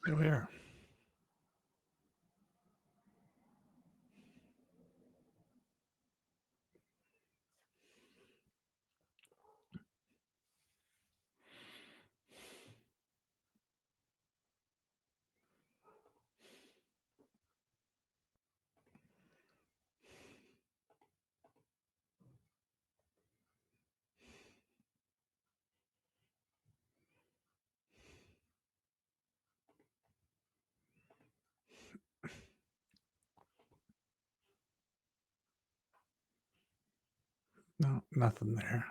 Here we are. No, nothing there.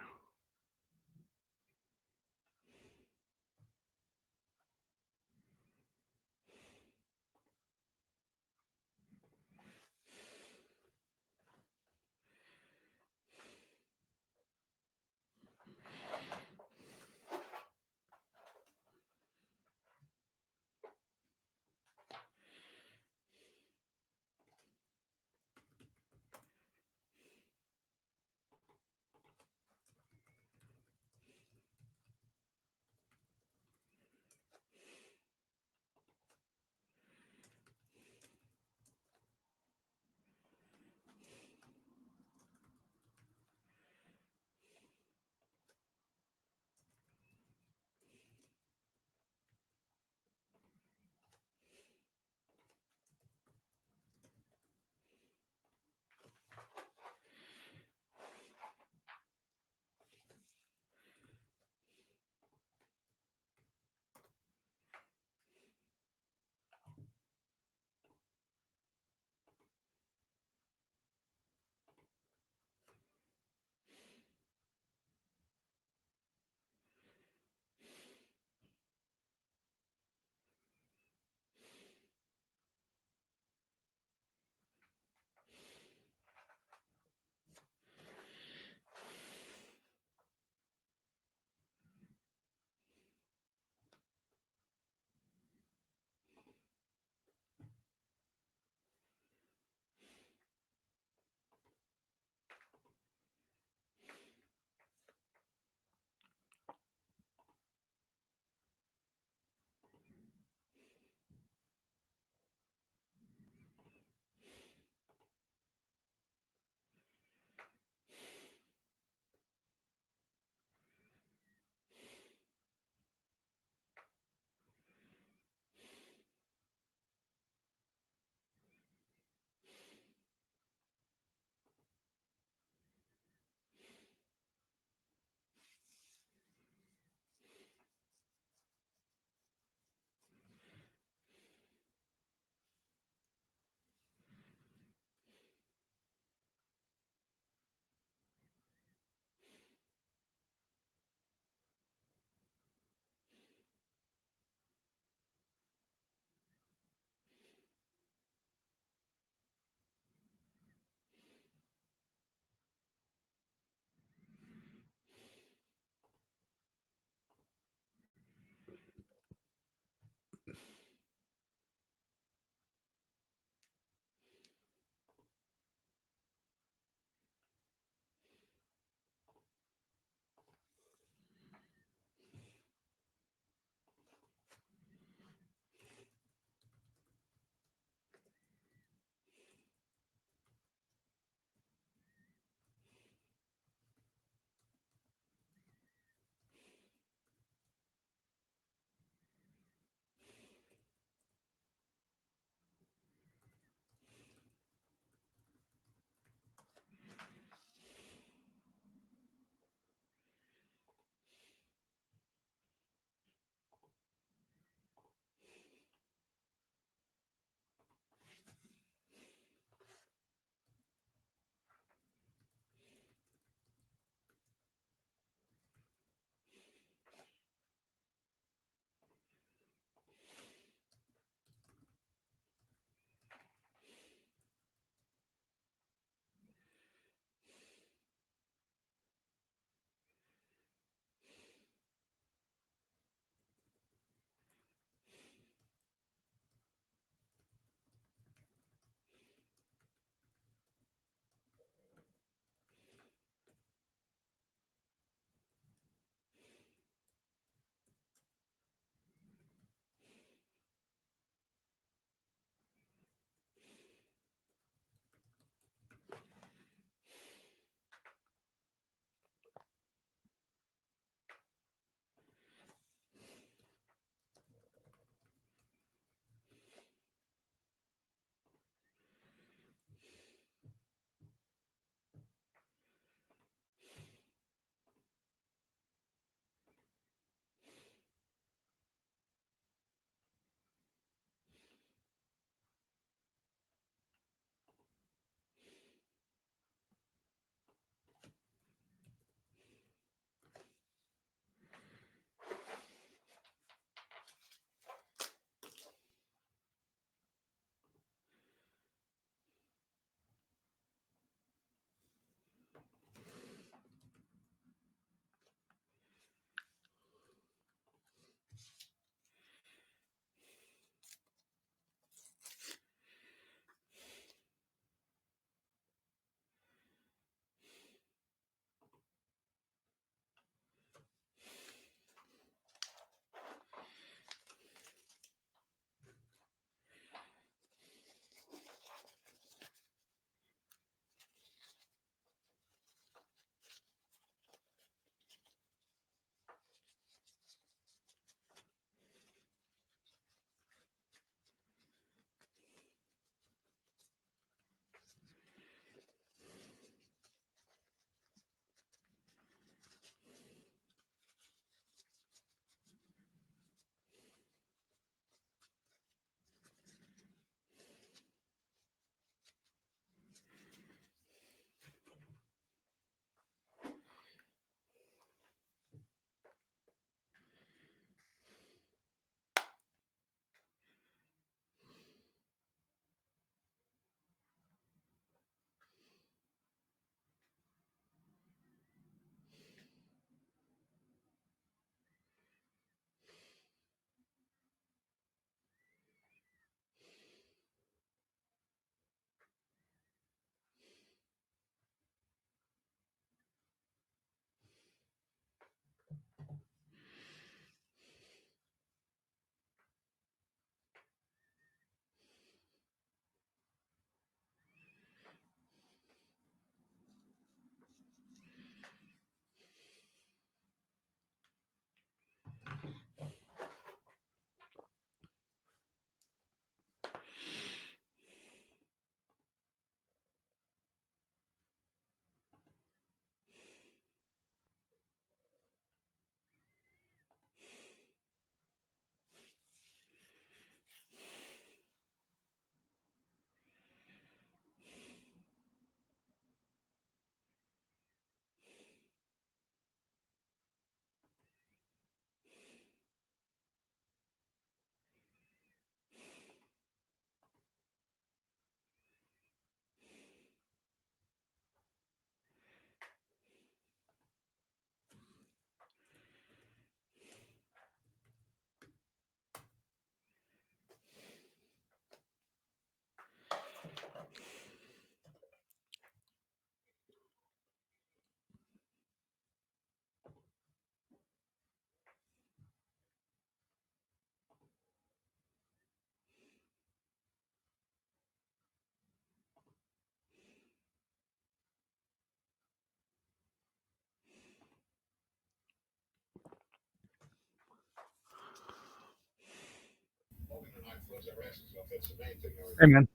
Hey, man.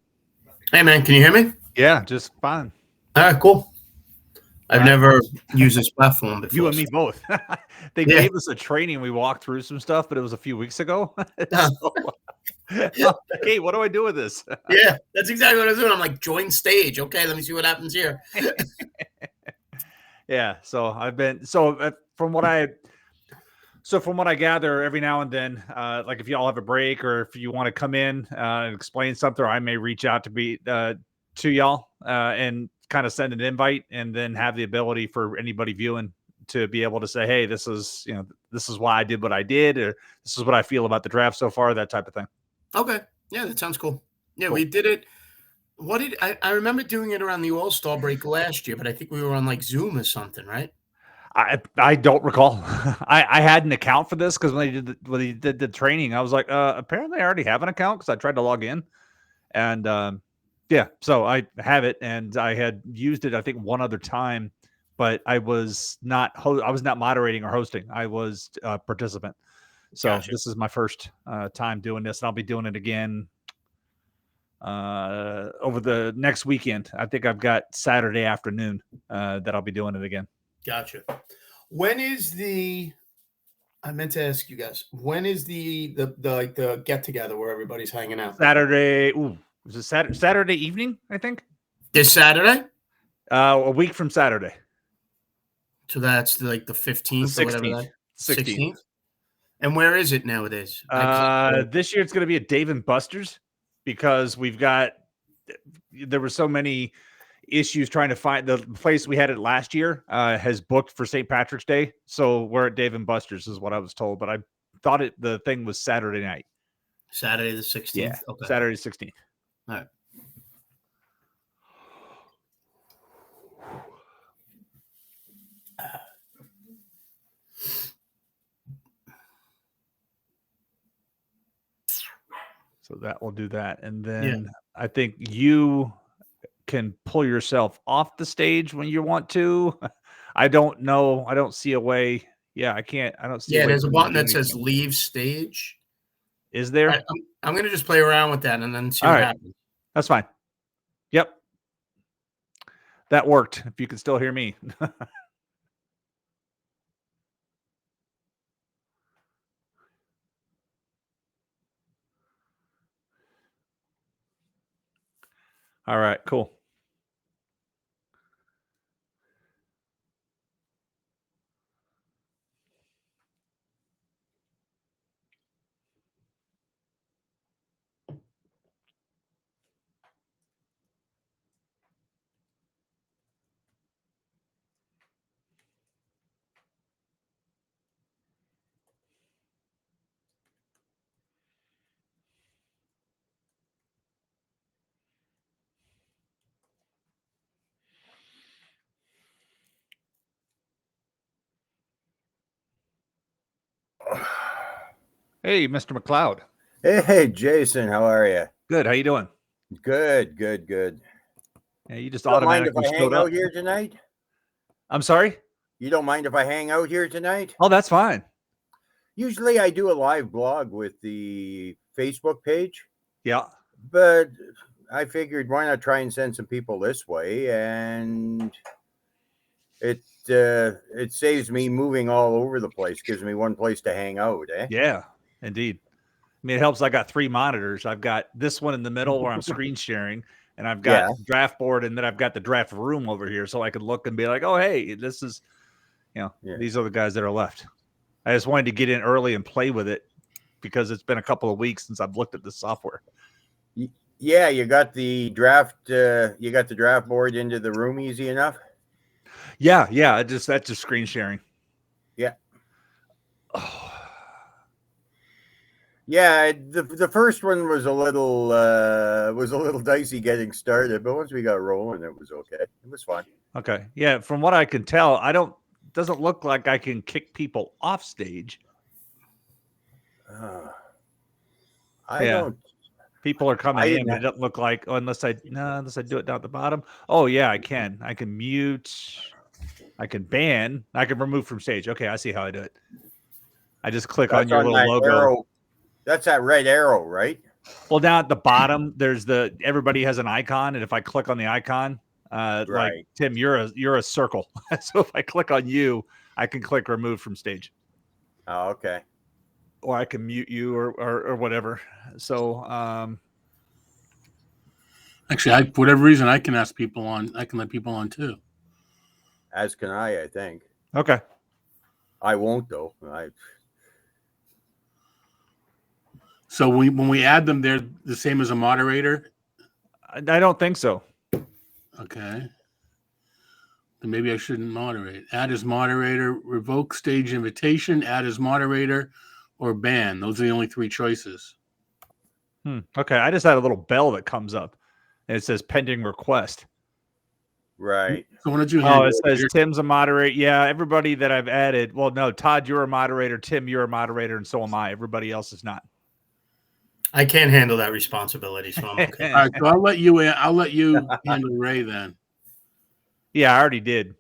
Hey, man, can you hear me? Yeah, just fine. All right, cool. I've Right. never used this platform before. You and me both. They Yeah. gave us a training. We walked through some stuff, but it was a few weeks ago. So, hey, what do I do with this? Yeah, that's exactly what I was doing. I'm like, join stage. Okay, let me see what happens here. Yeah, so I've been from what I gather, every now and then, like if y'all have a break or if you want to come in and explain something, or I may reach out to y'all and kind of send an invite, and then have the ability for anybody viewing to be able to say, hey, this is why I did what I did, or this is what I feel about the draft so far, that type of thing. Okay, yeah, that sounds cool. Yeah, Cool. we did it. I remember doing it around the All-Star break last year, but I think we were on like Zoom or something, right? I don't recall. I had an account for this because when they did the training, I was like, apparently I already have an account because I tried to log in, and yeah, so I have it, and I had used it I think one other time, but I was not moderating or hosting. I was a participant. So Gotcha. This is my first time doing this, and I'll be doing it again over the next weekend. I think I've got Saturday afternoon that I'll be doing it again. Gotcha. When is I meant to ask you guys, when is the get together where everybody's hanging out? Saturday. Ooh, is it Saturday evening? I think This Saturday. a week from Saturday. So that's like the 15th or whatever. 16th. And where is it nowadays? This year it's going to be at Dave & Buster's because there were so many issues trying to find the place we had it last year has booked for St. Patrick's Day. So we're at Dave & Buster's is what I was told, but I thought the thing was Saturday night. Saturday the 16th? Yeah, okay. Saturday 16th. All right. So that will do that. And then I think you can pull yourself off the stage when you want to. I don't know. I don't see a way. Yeah, I can't. I don't see. Yeah, there's a button that says leave stage. Is there? I'm going to just play around with that and then see what happens. That's fine. Yep. That worked. If you can still hear me. All right, cool. Hey, Mr. McLeod. Hey, Jason, how are you? Good. How you doing? Good. Yeah, you just don't mind automatically if I hang out here tonight? I'm sorry? You don't mind if I hang out here tonight? Oh, that's fine. Usually I do a live blog with the Facebook page. Yeah. But I figured why not try and send some people this way, and it saves me moving all over the place, gives me one place to hang out, eh? Yeah, indeed. I mean, it helps. I got 3 monitors. I've got this one in the middle where I'm screen sharing, and I've got the draft board, and then I've got the draft room over here, so I could look and be like, oh, hey, this is, these are the guys that are left. I just wanted to get in early and play with it because it's been a couple of weeks since I've looked at this software. Yeah, you got the draft board into the room easy enough? Yeah, that's just screen sharing. Yeah. Oh. Yeah, the first one was a little dicey getting started, but once we got rolling, it was okay. It was fun. Okay. Yeah, from what I can tell, doesn't look like I can kick people off stage. I don't. People are coming in, but it doesn't look like unless I do it down at the bottom. Oh yeah, I can. I can mute. I can ban. I can remove from stage. Okay, I see how I do it. I just click on your little logo. Arrow. That's that red arrow, right? Well, down at the bottom, there's everybody has an icon, and if I click on the icon, like Right. Tim, you're a circle. So if I click on you, I can click remove from stage, Oh, okay. or I can mute you, or whatever. So Actually, for whatever reason, I can ask people on. I can let people on too. As can I think. okay. I won't though. So when we add them, they're the same as a moderator. I don't think so. Okay. Then maybe I shouldn't moderate. Add as moderator, revoke stage invitation, add as moderator, or ban. Those are the only three choices. Okay, I just had a little bell that comes up, and it says pending request. Right. So why don't you Oh, handle it says Tim's a moderator. Yeah, everybody that I've added. Well, no, Todd, you're a moderator. Tim, you're a moderator, and so am I. Everybody else is not. I can't handle that responsibility, so I'm okay. All right, so I'll let you handle Ray then. Yeah, I already did.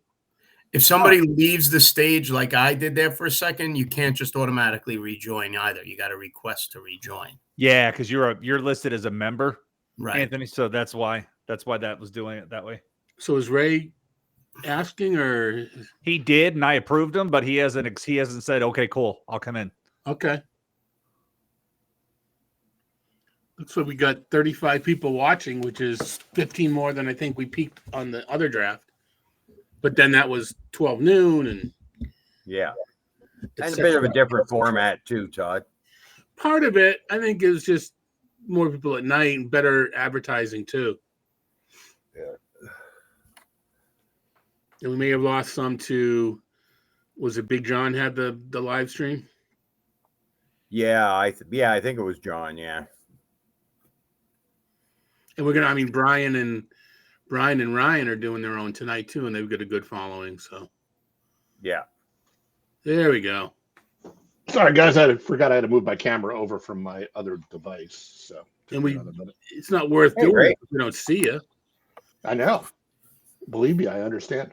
If somebody leaves the stage like I did there for a second, you can't just automatically rejoin either. You got to request to rejoin. Yeah, because you're listed as a member, Right. Anthony. So that's why that was doing it that way. So is Ray asking, or He did, and I approved him, but he hasn't said, okay, cool, I'll come in. okay? Looks like we got 35 people watching, which is 15 more than I think we peaked on the other draft. But then that was 12 noon, and Yeah. And a bit of a different format too, Todd. part of it, I think, is just more people at night and better advertising too. Yeah. And we may have lost some to, was it Big John had the live stream? Yeah, I think it was John. Yeah. And we're gonna, Brian and Ryan are doing their own tonight too, and they've got a good following. So Yeah. there we go. Sorry, guys, I forgot I had to move my camera over from my other device. So, And it's not worth Hey, doing Ray. if we don't see you. I know. Believe me, I understand.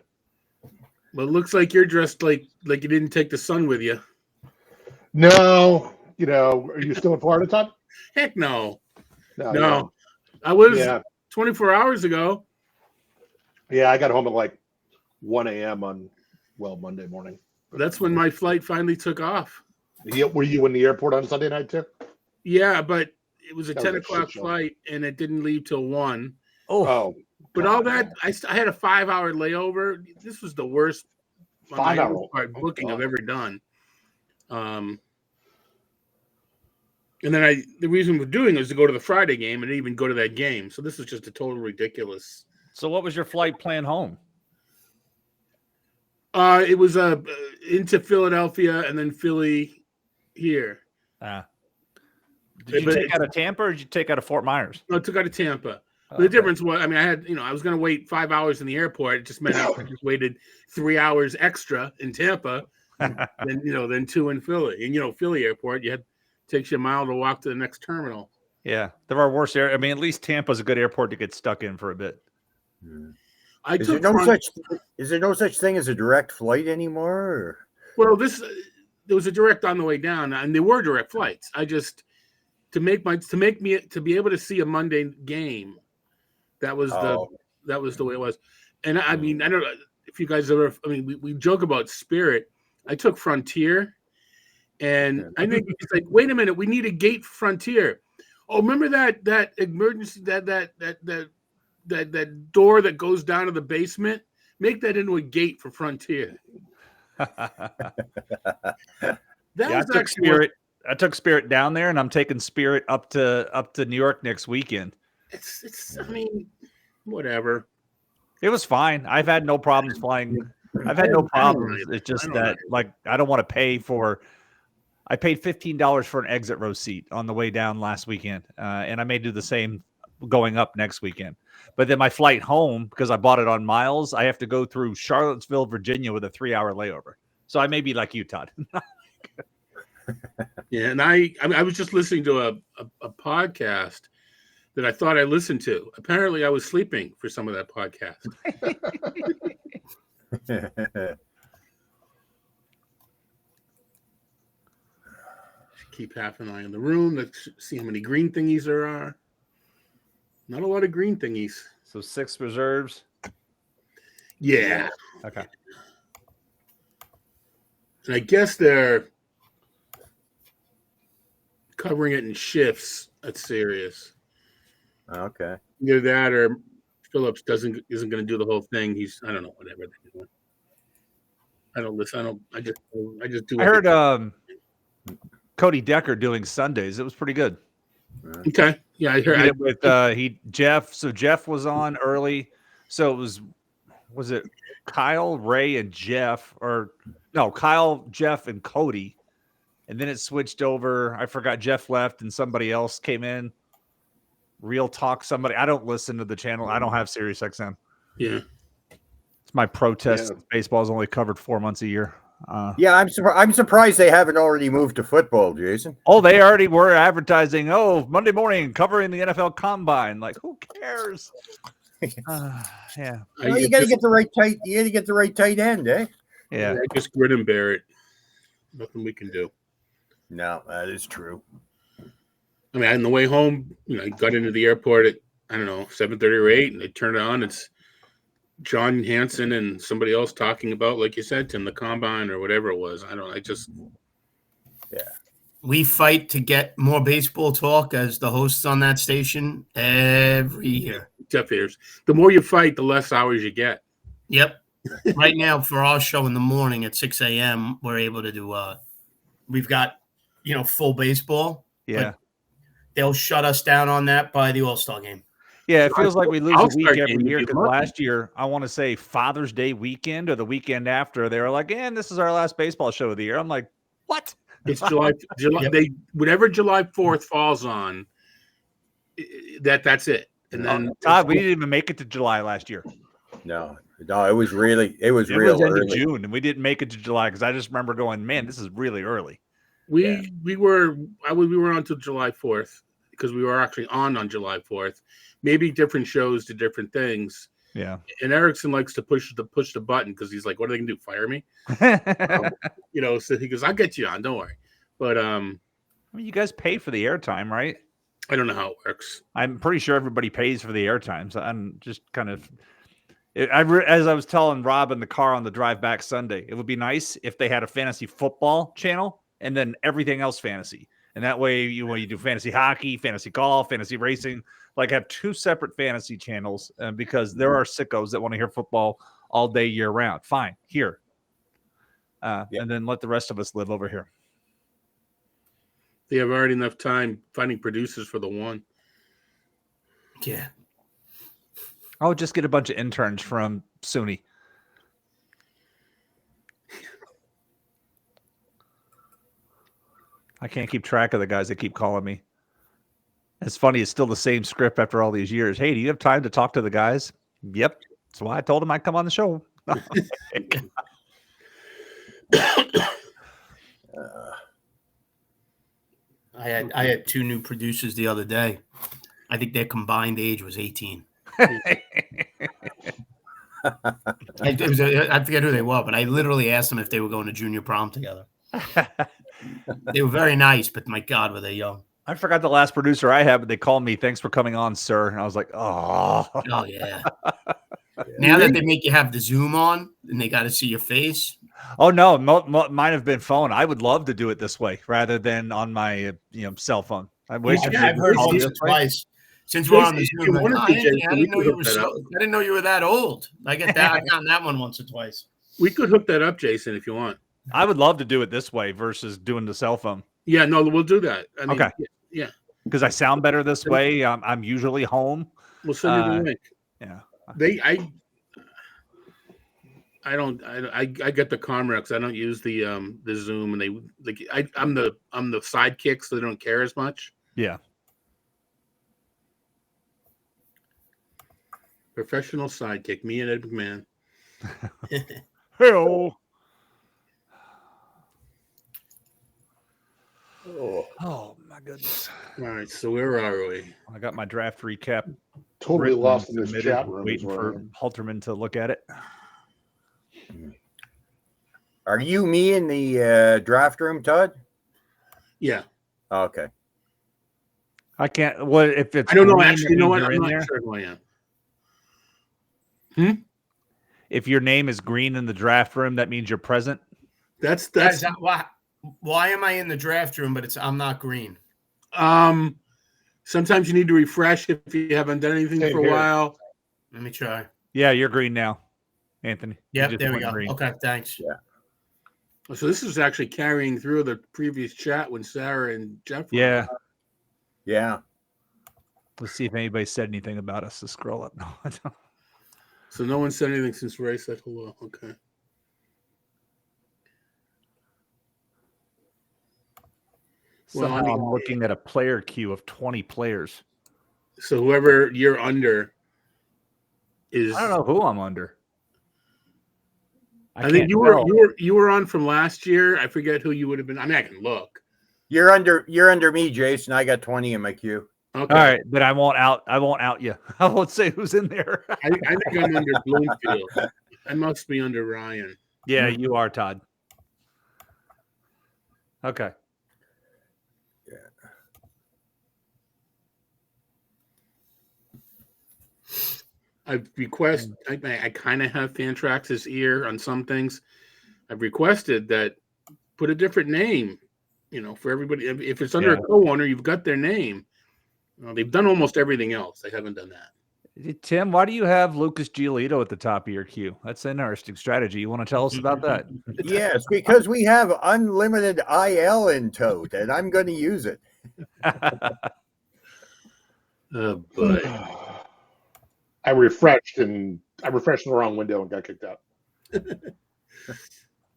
But it looks like you're dressed like you didn't take the sun with you. No, are you still in Florida, Todd? Heck no. No. I was Yeah. 24 hours ago. Yeah, I got home at like 1 a.m. on Monday morning. That's when my flight finally took off. Yeah, were you in the airport on Sunday night too? Yeah, but it was a That 10 was a o'clock shit show. flight, and it didn't leave till 1. Oh, But all that, I had a 5-hour layover. This was the worst 5 hour booking God. I've ever done. And then the reason we're doing it was to go to the Friday game and even go to that game. So this is just a total ridiculous. So what was your flight plan home? It was into Philadelphia and then Philly here. Did you take out of Tampa or did you take out of Fort Myers? No, I took out of Tampa. But the difference was, I had, I was going to wait 5 hours in the airport. It just meant I just waited 3 hours extra in Tampa, then 2 in Philly. And Philly airport, takes you a mile to walk to the next terminal. Yeah, there are worse air. At least Tampa's a good airport to get stuck in for a bit. Is there no such thing as a direct flight anymore? Or? Well, there was a direct on the way down, and there were direct flights. I just to be able to see a Monday game. That was the way it was. And I don't know if you guys ever. We joke about Spirit. I took Frontier, and I think it's like, wait a minute, we need a gate for Frontier. Oh, remember that emergency that door that goes down to the basement? Make that into a gate for Frontier. I took Spirit down there, and I'm taking Spirit up to New York next weekend. It's whatever. It was fine. I've had no problems flying. I've had no problems. It's just that I don't want to pay for. I paid $15 for an exit row seat on the way down last weekend, and I may do the same going up next weekend. But then my flight home, because I bought it on miles, I have to go through Charlottesville, Virginia, with a 3-hour layover. So I may be like you, Todd. Yeah, and I was just listening to a podcast that I thought I listened to. Apparently, I was sleeping for some of that podcast. Keep half an eye on the room. Let's see how many green thingies there are. Not a lot of green thingies. So 6 reserves. Yeah. Okay. And I guess they're covering it in shifts. That's serious. Okay. Either that or Phillips isn't going to do the whole thing. I don't know, whatever they're doing. I don't listen. I just do. I heard Cody Decker doing Sundays. It was pretty good. Okay. Yeah, I He did heard. it with Jeff. So Jeff was on early. So it was it Kyle, Ray, and Jeff, or no, Kyle, Jeff, and Cody. And then it switched over. I forgot Jeff left and somebody else came in. Real Talk somebody. I don't listen to the channel. I don't have Sirius XM. Yeah. It's my protest. Yeah. Baseball is only covered 4 months a year. Yeah, I'm surprised they haven't already moved to football, Jason. Oh, they already were advertising. Oh, Monday morning covering the NFL Combine. Like, who cares? Yeah. Well, you got to get the right tight. You got to get the right tight end, eh? Yeah. I just grin and bear it. Nothing we can do. No, that is true. I mean, on the way home, I got into the airport at 7:30 or 8, and I turned it on. It's John Hansen and somebody else talking about, like you said, Tim, the combine or whatever it was. We fight to get more baseball talk as the hosts on that station every year. Jeff ears. The more you fight, the less hours you get. Yep. Right now, for our show in the morning at 6 a.m., we're able to do. We've got full baseball. Yeah. They'll shut us down on that by the All-Star game. Yeah, it feels like we lose a week All-Star every game year would be because lucky. last year, I want to say Father's Day weekend or the weekend after, they were like, and this is our last baseball show of the year. I'm like, what? It's July. Yep. Whatever July 4th falls on, that's it. And then Todd, we didn't even make it to July last year. No, it was real It real was end of early. June, and we didn't make it to July because I just remember going, man, this is really early. we were on until July 4th because we were actually on July 4th. Maybe different shows did different things. Yeah. And Erickson likes to push the button because he's like, what are they gonna do? Fire me? So he goes, I'll get you on, don't worry. But I mean, you guys pay for the airtime, right? I don't know how it works. I'm pretty sure everybody pays for the airtime. So I'm just kind of, as I was telling Rob in the car on the drive back Sunday, it would be nice if they had a fantasy football channel and then everything else fantasy. And that way, you do fantasy hockey, fantasy golf, fantasy racing, like have 2 separate fantasy channels because there are sickos that want to hear football all day year round. Fine, here. And then let the rest of us live over here. They have already enough time finding producers for the one. Yeah. I'll just get a bunch of interns from SUNY. I can't keep track of the guys that keep calling me. It's funny. It's still the same script after all these years. Hey, do you have time to talk to the guys? Yep. That's why I told them I'd come on the show. I had 2 new producers the other day. I think their combined age was 18. I forget who they were, but I literally asked them if they were going to junior prom together. They were very nice, but my God, were they young. I forgot the last producer I had, but they called me, thanks for coming on, sir. And I was like, oh. Oh, yeah. Now that they make you have the Zoom on and they got to see your face. Oh, no. Mine have been phone. I would love to do it this way rather than on my cell phone. I wish I've heard once or twice. Since we're on the Zoom, like, I didn't know you were that old. I get that. I've gotten that one once or twice. We could hook that up, Jason, if you want. I would love to do it this way versus doing the cell phone. Yeah, no, we'll do that. I mean, okay. Yeah. Because I sound better this way. I'm usually home. We'll send you the link. Yeah. I get the Comrex. I don't use the Zoom, and I'm the sidekick, so they don't care as much. Yeah. Professional sidekick, me and Ed McMahon. Hey-oh. Oh my goodness! All right, so where are we? I got my draft recap. Totally lost in this submitted, chat room. waiting for Halterman to look at it. Are you me in the draft room, Todd? Yeah. Okay. I can't. What if it's? I don't know. green, Actually, that you know means what? you're I'm in not there? sure who I am. If your name is green in the draft room, that means you're present. That's why am I in the draft room, but I'm not green? Sometimes you need to refresh if you haven't done anything Same for a here. while. Let me try. Yeah, you're green now, Anthony. You Yep, just there we went go. green. Okay, thanks. Yeah. So this is actually carrying through the previous chat when Sarah and Jeff were Yeah. Yeah. Let's see if anybody said anything about us. To scroll up. No, I don't. So no one said anything since Ray said hello. Okay. Well, Somehow I'm looking at a player queue of 20 players. So whoever you're under is. I don't know who I'm under. I think you were on from last year. I forget who you would have been. I mean, I can look. You're under me, Jason. I got 20 in my queue. Okay. All right, but I won't out you. I won't say who's in there. I think I'm under Bloomfield. I must be under Ryan. Yeah, you are, Todd. Okay. Yeah. I kind of have Fantrax's ear on some things. I've requested that put a different name, for everybody. If it's under a co-owner, you've got their name. They've done almost everything else. They haven't done that. Tim, why do you have Lucas Giolito at the top of your queue? That's an interesting strategy. You want to tell us about that? Yes, because we have unlimited IL in Tout, and I'm going to use it. Oh, boy. I refreshed the wrong window and got kicked out.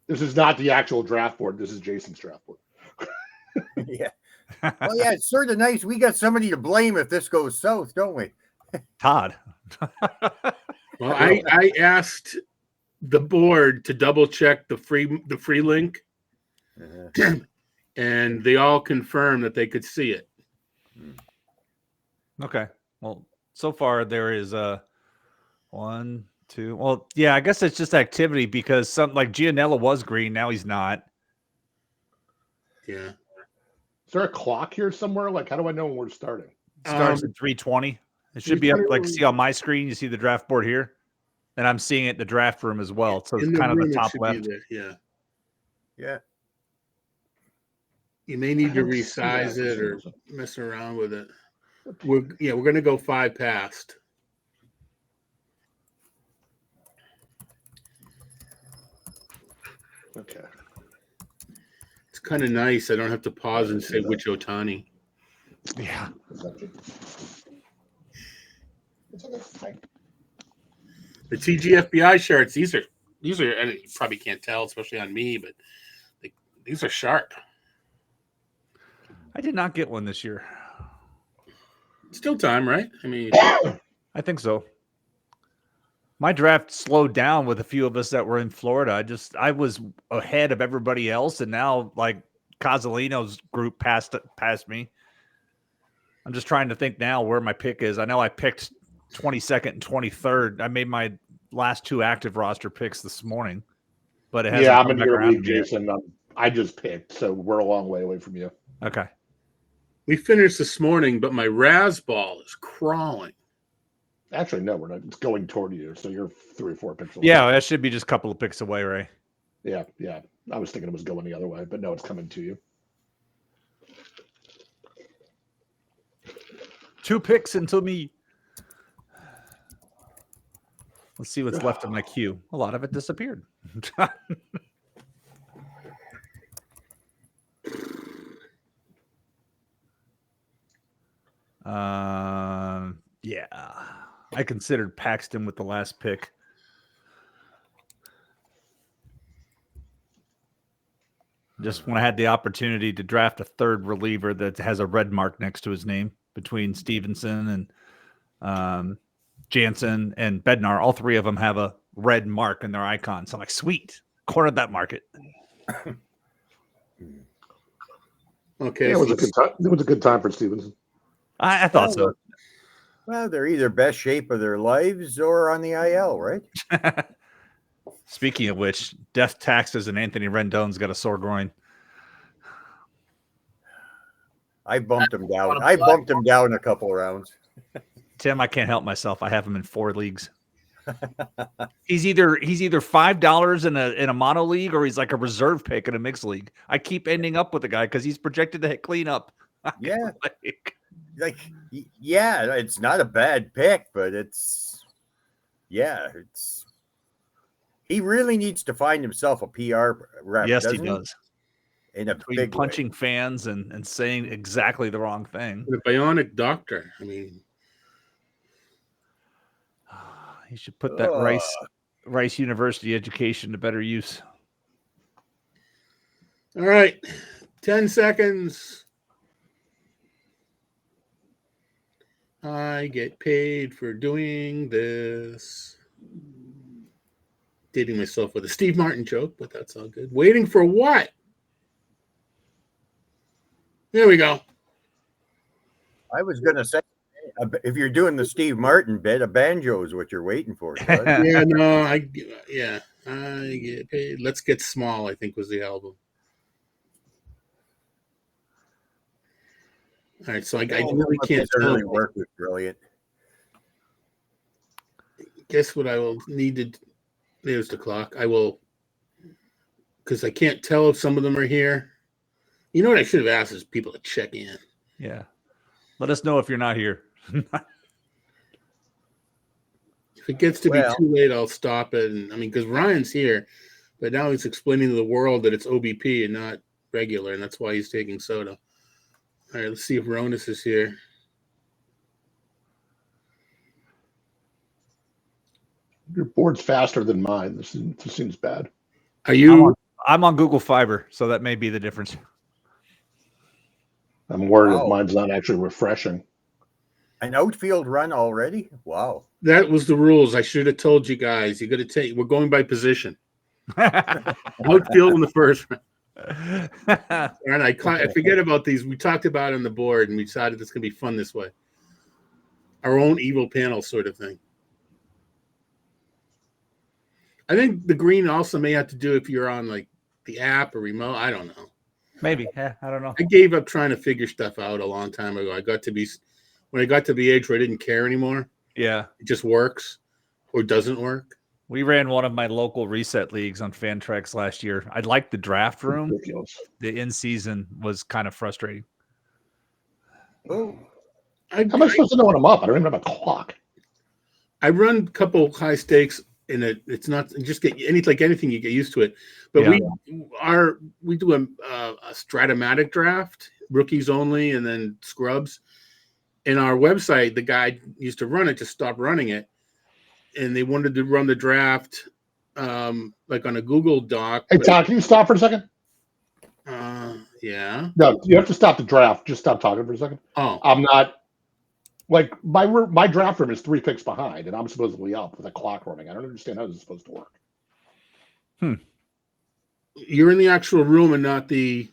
This is not the actual draft board. This is Jason's draft board. Yeah. Well, yeah, it's sort of nice. We got somebody to blame if this goes south, don't we? Todd. Well, I asked the board to double check the free link, and they all confirmed that they could see it. Okay. Well, so far there is one, two. Well, yeah, I guess it's just activity because some like Gianella was green, now he's not. Yeah. Is there a clock here somewhere? Like, how do I know when we're starting? Starts at 3:20. It should be up. Like, see on my screen, you see the draft board here, and I'm seeing it in the draft room as well. So it's kind of the top left. Yeah. Yeah. You may need to resize it or mess around with it. We're going to go 5 past. Okay. It's kind of nice. I don't have to pause and say which Otani. Yeah. The TGFBI shirts, these are, and you probably can't tell, especially on me, but these are sharp. I did not get one this year. Still time, right? I mean, I think so. My draft slowed down with a few of us that were in Florida. I was ahead of everybody else, and now like Casalino's group passed me. I'm just trying to think now where my pick is. I know I picked 22nd and 23rd. I made my last 2 active roster picks this morning, but it hasn't I'm come in back your around league, to me yet. Jason. I just picked, so we're a long way away from you. Okay. we finished this morning, but my Raz ball is crawling. Actually, no, we're not. It's going toward you, so you're 3 or 4 picks away. Yeah, that should be just a couple of picks away, Ray. Yeah. I was thinking it was going the other way, but no, it's coming to you. 2 picks into me. Let's see what's left of my queue. A lot of it disappeared. Yeah. I considered Paxton with the last pick. Just when I had the opportunity to draft a third reliever that has a red mark next to his name between Stevenson and Jansen and Bednar, all 3 of them have a red mark in their icon. So I'm like, sweet, cornered that market. Okay, Yeah, it was a good time. It was a good time for Stevenson. I thought so. Well, they're either best shape of their lives or on the IL, right? Speaking of which, death taxes and Anthony Rendon's got a sore groin. I bumped him down. On a I black bumped him down a couple rounds. Tim, I can't help myself. I have him in 4 leagues. He's either $5 in a mono league or he's like a reserve pick in a mixed league. I keep ending up with the guy because he's projected to hit cleanup. Yeah, yeah, it's not a bad pick, but he really needs to find himself a PR rep. Yes, he does. In a Between big punching way. fans and saying exactly the wrong thing. The bionic doctor. I mean, He should put that Rice University education to better use. all right, 10 seconds. I get paid for doing this. Dating myself with a Steve Martin joke, but that's all good. Waiting for what? There we go. I was going to say, if you're doing the Steve Martin bit, a banjo is what you're waiting for. Bud. Yeah, no, I get paid. Let's Get Small, I think was the album. All right, so I really can't His early work was brilliant. Guess what I will need to. There's the clock. I will, because I can't tell if some of them are here. You know what I should have asked is people to check in. Yeah. Let us know if you're not here. If it gets to be too late, I'll stop it. And I mean, because Ryan's here, but now he's explaining to the world that it's OBP and not regular, and that's why he's taking soda. All right, let's see if Ronas is here. Your board's faster than mine. This seems bad. Are you? I'm on Google Fiber, so that may be the difference. I'm worried if mine's not actually refreshing. An outfield run already? Wow. That was the rules. I should have told you guys. You got to take. We're going by position. Outfield in the first round. And I forget about these. We talked about it on the board, and we decided it's going to be fun this way. Our own evil panel sort of thing. I think the green also may have to do if you're on like the app or remote. I don't know. Maybe. Yeah, I don't know. I gave up trying to figure stuff out a long time ago. When I got to the age where I didn't care anymore. Yeah. It just works or doesn't work. We ran one of my local reset leagues on Fantrax last year. I liked the draft room. Ridiculous. The in-season was kind of frustrating. Oh. How am I supposed to know when I'm up? I don't even have a clock. I run a couple high stakes in it. It's not just anything you get used to it. But yeah. we do a Stratomatic draft, rookies only, and then scrubs. In our website, the guy used to run it, just stopped running it. And they wanted to run the draft like on a Google Doc. Hey, Todd, can you stop for a second? Yeah. No, you have to stop the draft. Just stop talking for a second. Oh. I'm not like my draft room is 3 picks behind, and I'm supposedly up with a clock running. I don't understand how this is supposed to work. You're in the actual room and not the.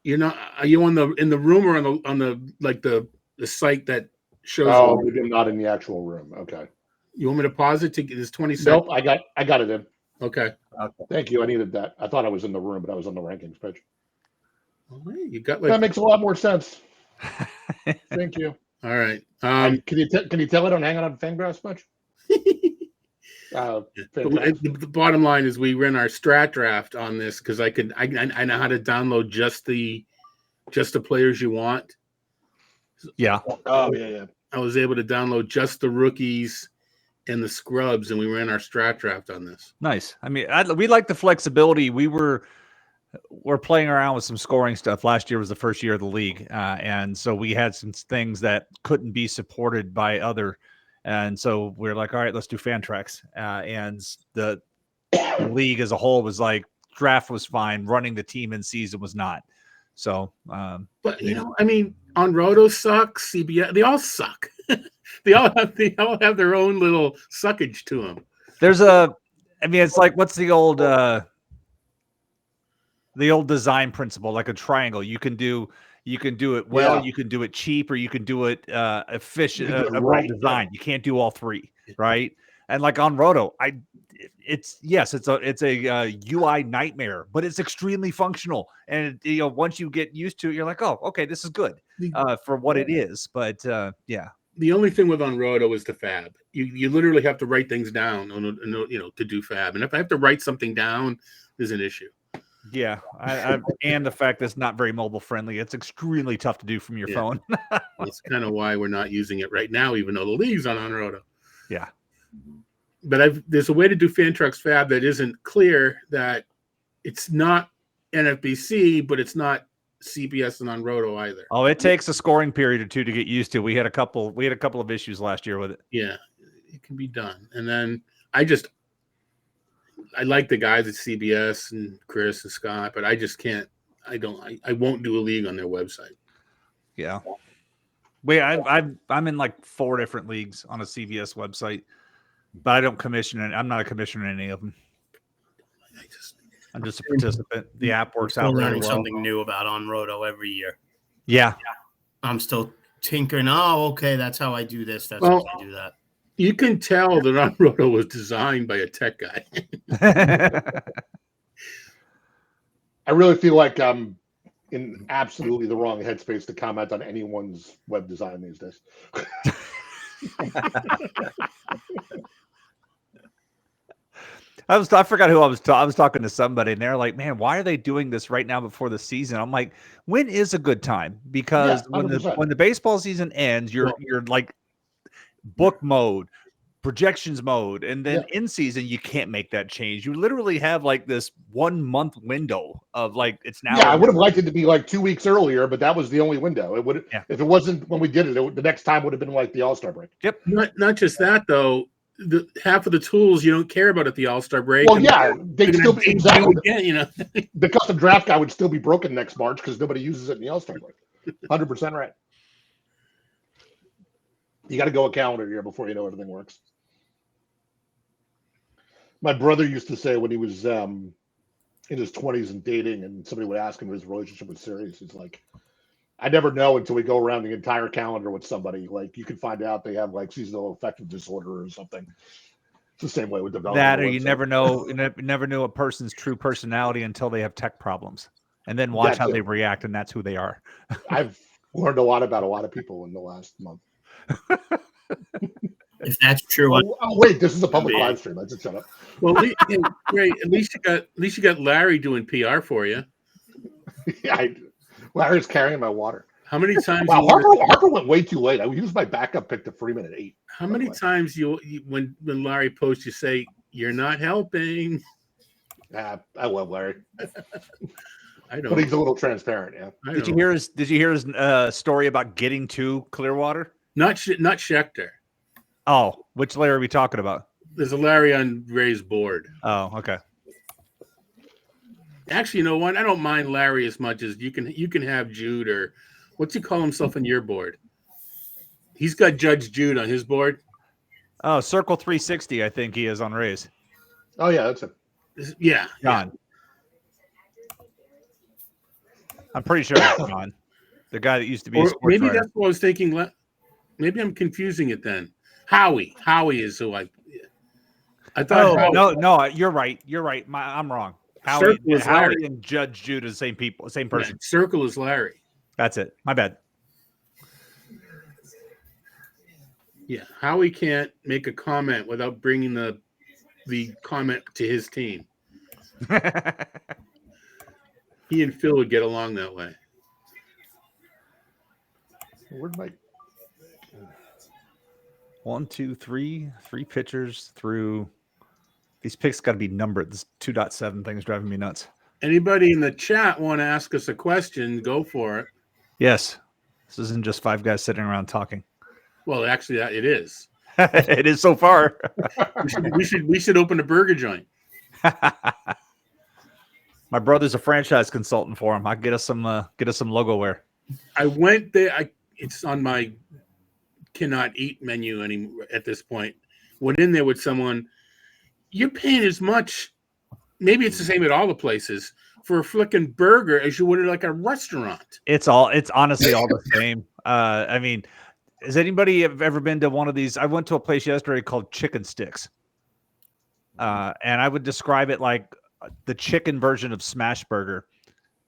You're not. Are you in the room or on the site that shows? Oh, maybe I'm not in the actual room. Okay. You want me to pause it to get this 20 seconds? Nope, I got it in. Okay. Thank you. I needed that. I thought I was in the room, but I was on the rankings page. Well, you got that makes a lot more sense. Thank you. All right. Can you tell I don't hang out on Fangraphs much? The bottom line is we ran our strat draft on this because I know how to download just the players you want. Yeah. Oh yeah. I was able to download just the rookies and the scrubs, and we ran our strat draft on this. Nice. I mean, we like the flexibility. We're playing around with some scoring stuff. Last year was the first year of the league, and so we had some things that couldn't be supported by other. And so we're like, all right, let's do Fantrax. And the league as a whole was like, draft was fine. Running the team in season was not. So, but I mean, on Roto sucks. CBS, they all suck. they all have their own little suckage to them. It's like, what's the old design principle? Like a triangle. You can do it well, you can do it cheap, or you can do it efficient, well designed. You can't do all three, right? And like on Roto, it's a UI nightmare, but it's extremely functional. And once you get used to it, you're like, oh, okay, this is good for what it is. But yeah. The only thing with on Roto is the fab. You literally have to write things down to do fab. And if I have to write something down, there's an issue. Yeah, and the fact that it's not very mobile friendly. It's extremely tough to do from your phone. That's kind of why we're not using it right now, even though the league's on Roto. Yeah. But there's a way to do Fantrax Fab that isn't clear, that it's not NFBC, but it's not CBS and on Roto either. Oh, it takes a scoring period or two to get used to. We had a couple of issues last year with it. Yeah, it can be done. And then I like the guys at CBS and Chris and Scott, but I just can't. I won't do a league on their website. Yeah. Wait, I'm in like 4 different leagues on a CBS website, but I don't commission it. I'm not a commissioner in any of them. I'm just a participant. The app works out very learning well. Something new about on Roto every year. Yeah. I'm still tinkering. Oh, okay, that's how I do this. That's how I do that. You can tell that on Roto was designed by a tech guy. I really feel like I'm in absolutely the wrong headspace to comment on anyone's web design these days. I forgot who I was talking to somebody, and they're like, man, why are they doing this right now before the season? I'm like, when is a good time? Because when the baseball season ends, you're like book mode, projections mode, and then in season you can't make that change. You literally have like this 1 month window of like it's now. Yeah, I would have liked it to be like 2 weeks earlier, but that was the only window. It would if it wasn't when we did it, the next time would have been like the All-Star break. Yep. Not just that though. Half of the tools you don't care about at the All-Star break. Well, yeah, they'd still be exactly again, the custom draft guy would still be broken next March because nobody uses it in the All-Star break. 100% right. You got to go a calendar year before you know everything works. My brother used to say when he was in his 20s and dating, and somebody would ask him if his relationship was serious, he's like, I never know until we go around the entire calendar with somebody. Like you can find out they have like seasonal affective disorder or something. It's the same way with development. That, or you never know, never knew a person's true personality until they have tech problems, and then watch how they react, and that's who they are. I've learned a lot about a lot of people in the last month. If that's true, wait, this is a public live stream. I just shut up. Well, Ray, at least you got Larry doing PR for you. Yeah, Larry's carrying my water. How many times? Wow, Harper went way too late. I used my backup pick to Freeman at 8. How many times you when Larry posts, you say you're not helping? I love Larry. I know, but he's a little transparent. Yeah. Did you hear his story about getting to Clearwater? Not Schechter. Oh, which Larry are we talking about? There's a Larry on Ray's board. Oh, okay. Actually, you know what? I don't mind Larry as much as you can have Jude, or what's he call himself on your board? He's got Judge Jude on his board. Oh, Circle 360, I think he is on Ray's. Oh yeah, that's it. Yeah, John. I'm pretty sure it's John, the guy that used to be. Maybe that's what I was thinking. Maybe I'm confusing it then. Howie is who I thought. Oh, no, you're right. I'm wrong. Howie and Judge Jude are the same people, same person. Yeah, Circle is Larry. That's it. My bad. Yeah, Howie can't make a comment without bringing the comment to his team. He and Phil would get along that way. Where'd my 1, 2, 3 pitchers through. These picks got to be numbered. This 2.7 thing is driving me nuts. Anybody in the chat want to ask us a question? Go for it. Yes, this isn't just 5 guys sitting around talking. Well, actually, it is. It is so far. we should open a burger joint. My brother's a franchise consultant for him. I get us some logo wear. I went there. It's on my cannot eat menu anymore at this point. Went in there with someone. You're paying as much. Maybe it's the same at all the places for a flicking burger as you would at like a restaurant. It's honestly all the same. I mean, has anybody ever been to one of these? I went to a place yesterday called Chicken Sticks. and I would describe it like the chicken version of smash burger,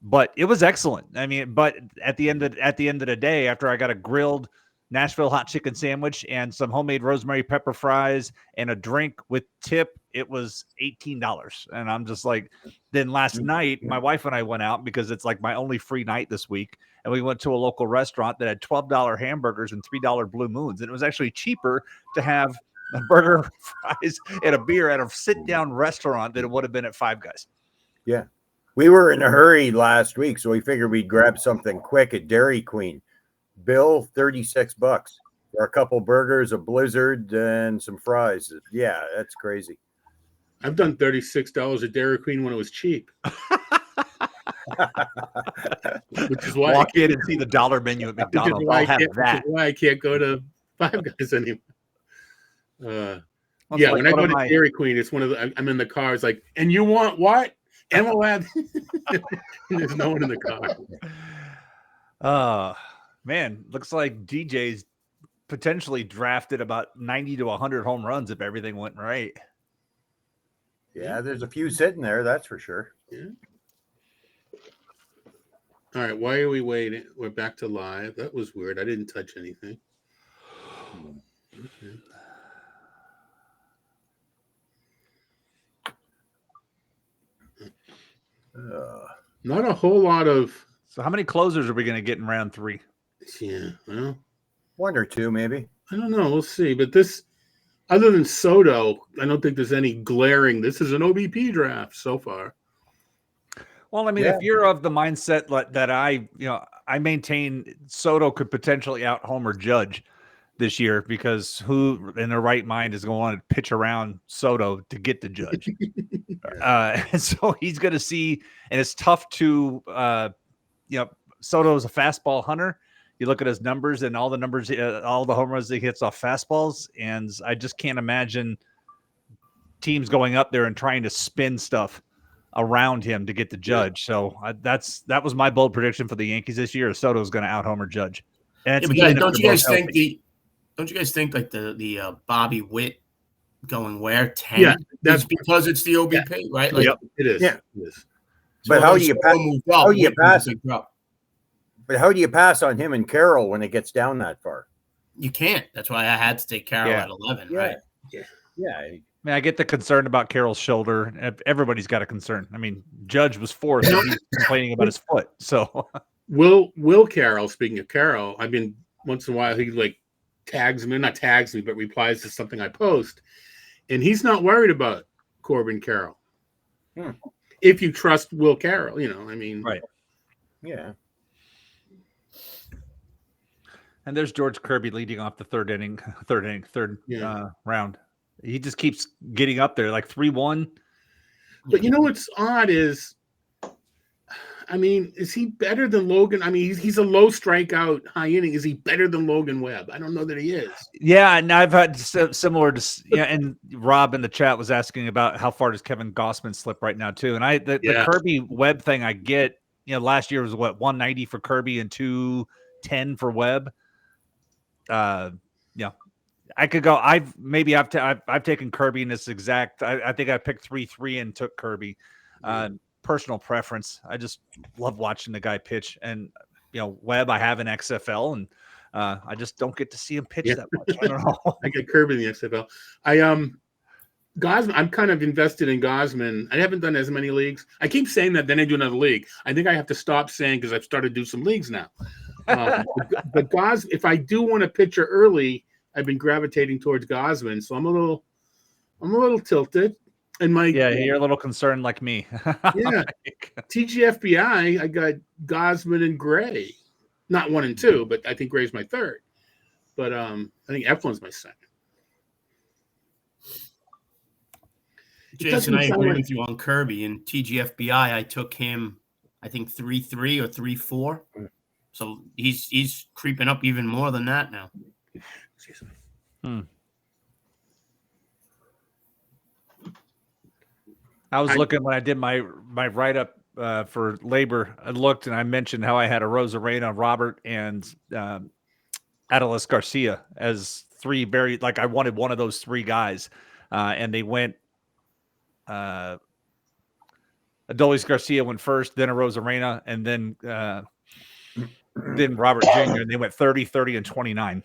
but it was excellent. I mean, but at the end of the day, after I got a grilled Nashville hot chicken sandwich and some homemade rosemary pepper fries and a drink with tip, it was $18. And I'm just like, then last night, my wife and I went out because it's like my only free night this week. And we went to a local restaurant that had $12 hamburgers and $3 Blue Moons. And it was actually cheaper to have a burger, fries, and a beer at a sit-down restaurant than it would have been at Five Guys. Yeah. We were in a hurry last week, so we figured we'd grab something quick at Dairy Queen. Bill, $36 for a couple burgers, a blizzard, and some fries. Yeah, that's crazy. I've done $36 at Dairy Queen when it was cheap. Which is why walk in and see the dollar menu at McDonald's. I'll have that. Which is why I can't go to Five Guys anymore. Yeah, like when I go to Dairy Queen, it's one of the. I'm in the car. It's like, and you want what? MLab. There's no one in the car. Man, looks like DJ's potentially drafted about 90 to 100 home runs if everything went right. Yeah, there's a few sitting there, that's for sure. Yeah. All right, why are we waiting? We're back to live. That was weird. I didn't touch anything. Okay. Not a whole lot of. So how many closers are we going to get in round 3? Yeah, well, 1 or 2 maybe. I don't know. We'll see. But this, other than Soto, I don't think there's any glaring. This is an OBP draft so far. Well, I mean, if you're of the mindset that I maintain Soto could potentially out Homer Judge this year, because who in their right mind is going to want to pitch around Soto to get the Judge? And so he's going to see, and it's tough to, Soto is a fastball hunter. You look at his numbers and all the numbers, all the home runs he hits off fastballs, and I just can't imagine teams going up there and trying to spin stuff around him to get the Judge. So that was my bold prediction for the Yankees this year. Soto's going to out Homer Judge. And don't you guys think like the Bobby Witt going where 10? Yeah, that's because it's the OBP, right? Like, yep, it is. Yeah. It is. But how do you pass? Up. But how do you pass on him and Carroll when it gets down that far? You can't. That's why I had to take Carroll at 11, right? Yeah. I mean, I get the concern about Carroll's shoulder. Everybody's got a concern. I mean, Judge was fourth. And he's complaining about his foot. So, Will Carroll, speaking of Carroll, I've been once in a while, he like not tags me, but replies to something I post. And he's not worried about Corbin Carroll. If you trust Will Carroll, right. Yeah. And there's George Kirby leading off the third round. He just keeps getting up there, like 3-1. But you know what's odd is, I mean, is he better than Logan? I mean, he's a low strikeout, high inning. Is he better than Logan Webb? I don't know that he is. Yeah, and I've had similar to and Rob in the chat was asking about how far does Kevin Gossman slip right now too. And the Kirby Webb thing I get. Last year was 190 for Kirby and 210 for Webb. I could go. I've taken Kirby in this exact. I think I picked 3-3 and took Kirby. Personal preference. I just love watching the guy pitch, and Webb I have in XFL, and I just don't get to see him pitch that much. I don't know. I get Kirby in the XFL. Gossman. I'm kind of invested in Gossman. I haven't done as many leagues. I keep saying that, then I do another league. I think I have to stop saying because I've started to do some leagues now. But if I do want a pitcher early, I've been gravitating towards Gossman, so I'm a little tilted. And you're a little concerned like me. Yeah, TGFBI, I got Gossman and Gray, not 1 and 2, but I think Gray's my third. But I think Eflin's my second. Jason, I agree with you on Kirby and TGFBI. I took him, I think 3-3 or 3-4. So he's creeping up even more than that now. I was looking when I did my write-up for labor. I looked and I mentioned how I had a Rosarena, Robert, and Adolis Garcia as 3 I wanted one of those 3 guys. And they went Adolis Garcia went first, then Arozarena, and then Robert Jr. And they went 30, 30, and 29.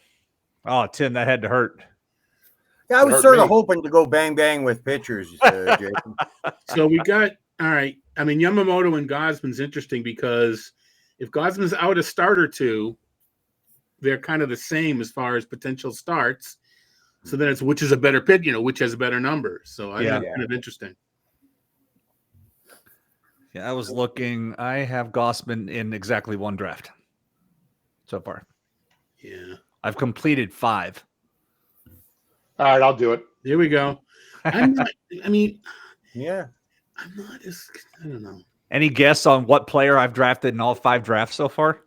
Oh, Tim, that had to hurt. Yeah, I was sort of hoping to go bang bang with pitchers, Jason. So we got all right. I mean, Yamamoto and Gosman's interesting because if Gosman's out a start or two, they're kind of the same as far as potential starts. So then it's which is a better pitch, which has a better number. So I think it's kind of interesting. Yeah, I was looking. I have Gosman in exactly one draft so far. Yeah. I've completed 5. All right, I'll do it. Here we go. I'm not, I mean, Yeah. I'm not as, I don't know. Any guess on what player I've drafted in all 5 drafts so far?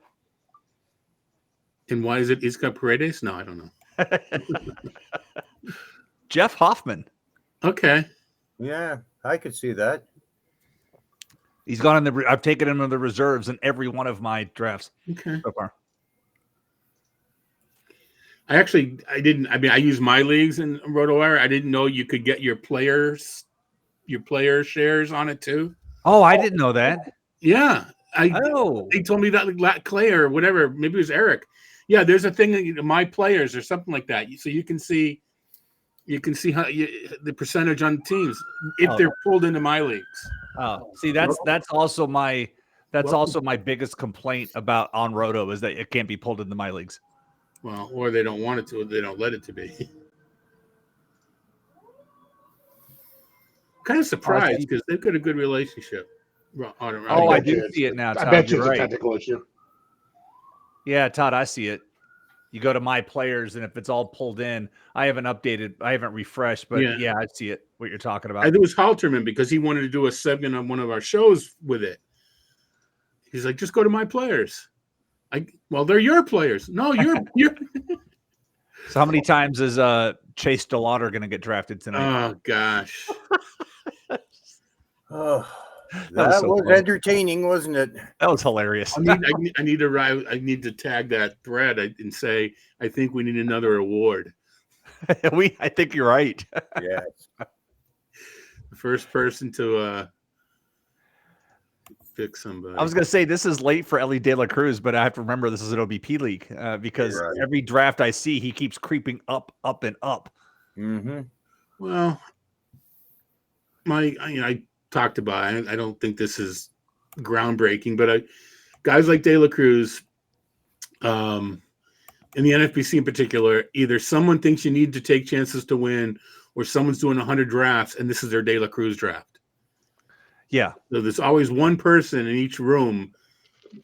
And why is it Isca Paredes? No, I don't know. Jeff Hoffman. Okay. Yeah, I could see that. He's gone in I've taken him in the reserves in every one of my drafts so far. I use my leagues in RotoWire. I didn't know you could get your player shares on it too. Oh, I didn't know that. Yeah. They told me that like Clay or whatever. Maybe it was Eric. Yeah, there's a thing my players or something like that. So you can see how the percentage on teams if they're pulled into my leagues. Oh, see, that's also my biggest complaint about on Roto is that it can't be pulled into my leagues. Well, or they don't want it to, or they don't let it to be. Kind of surprised because they've got a good relationship. I do see it now, Todd. I bet you it's right. a technical issue. Yeah, Todd, I see it. You go to my players, and if it's all pulled in, I haven't refreshed, but yeah I see it. What you're talking about? I think it was Halterman because he wanted to do a segment on one of our shows with it. He's like, just go to my players. Well, they're your players. No, you're. So how many times is Chase DeLauder going to get drafted tonight? Oh gosh. Oh, that was entertaining, wasn't it? That was hilarious. I need to tag that thread and say I think we need another award. I think you're right. Yes. The first person to pick somebody. I was going to say this is late for Ellie De La Cruz, but I have to remember this is an OBP league because every draft I see, he keeps creeping up, and up. Mm-hmm. Well, I talked about it. I don't think this is groundbreaking, but guys like De La Cruz, in the NFBC in particular, either someone thinks you need to take chances to win, or someone's doing 100 drafts, and this is their De La Cruz draft. Yeah. So there's always one person in each room,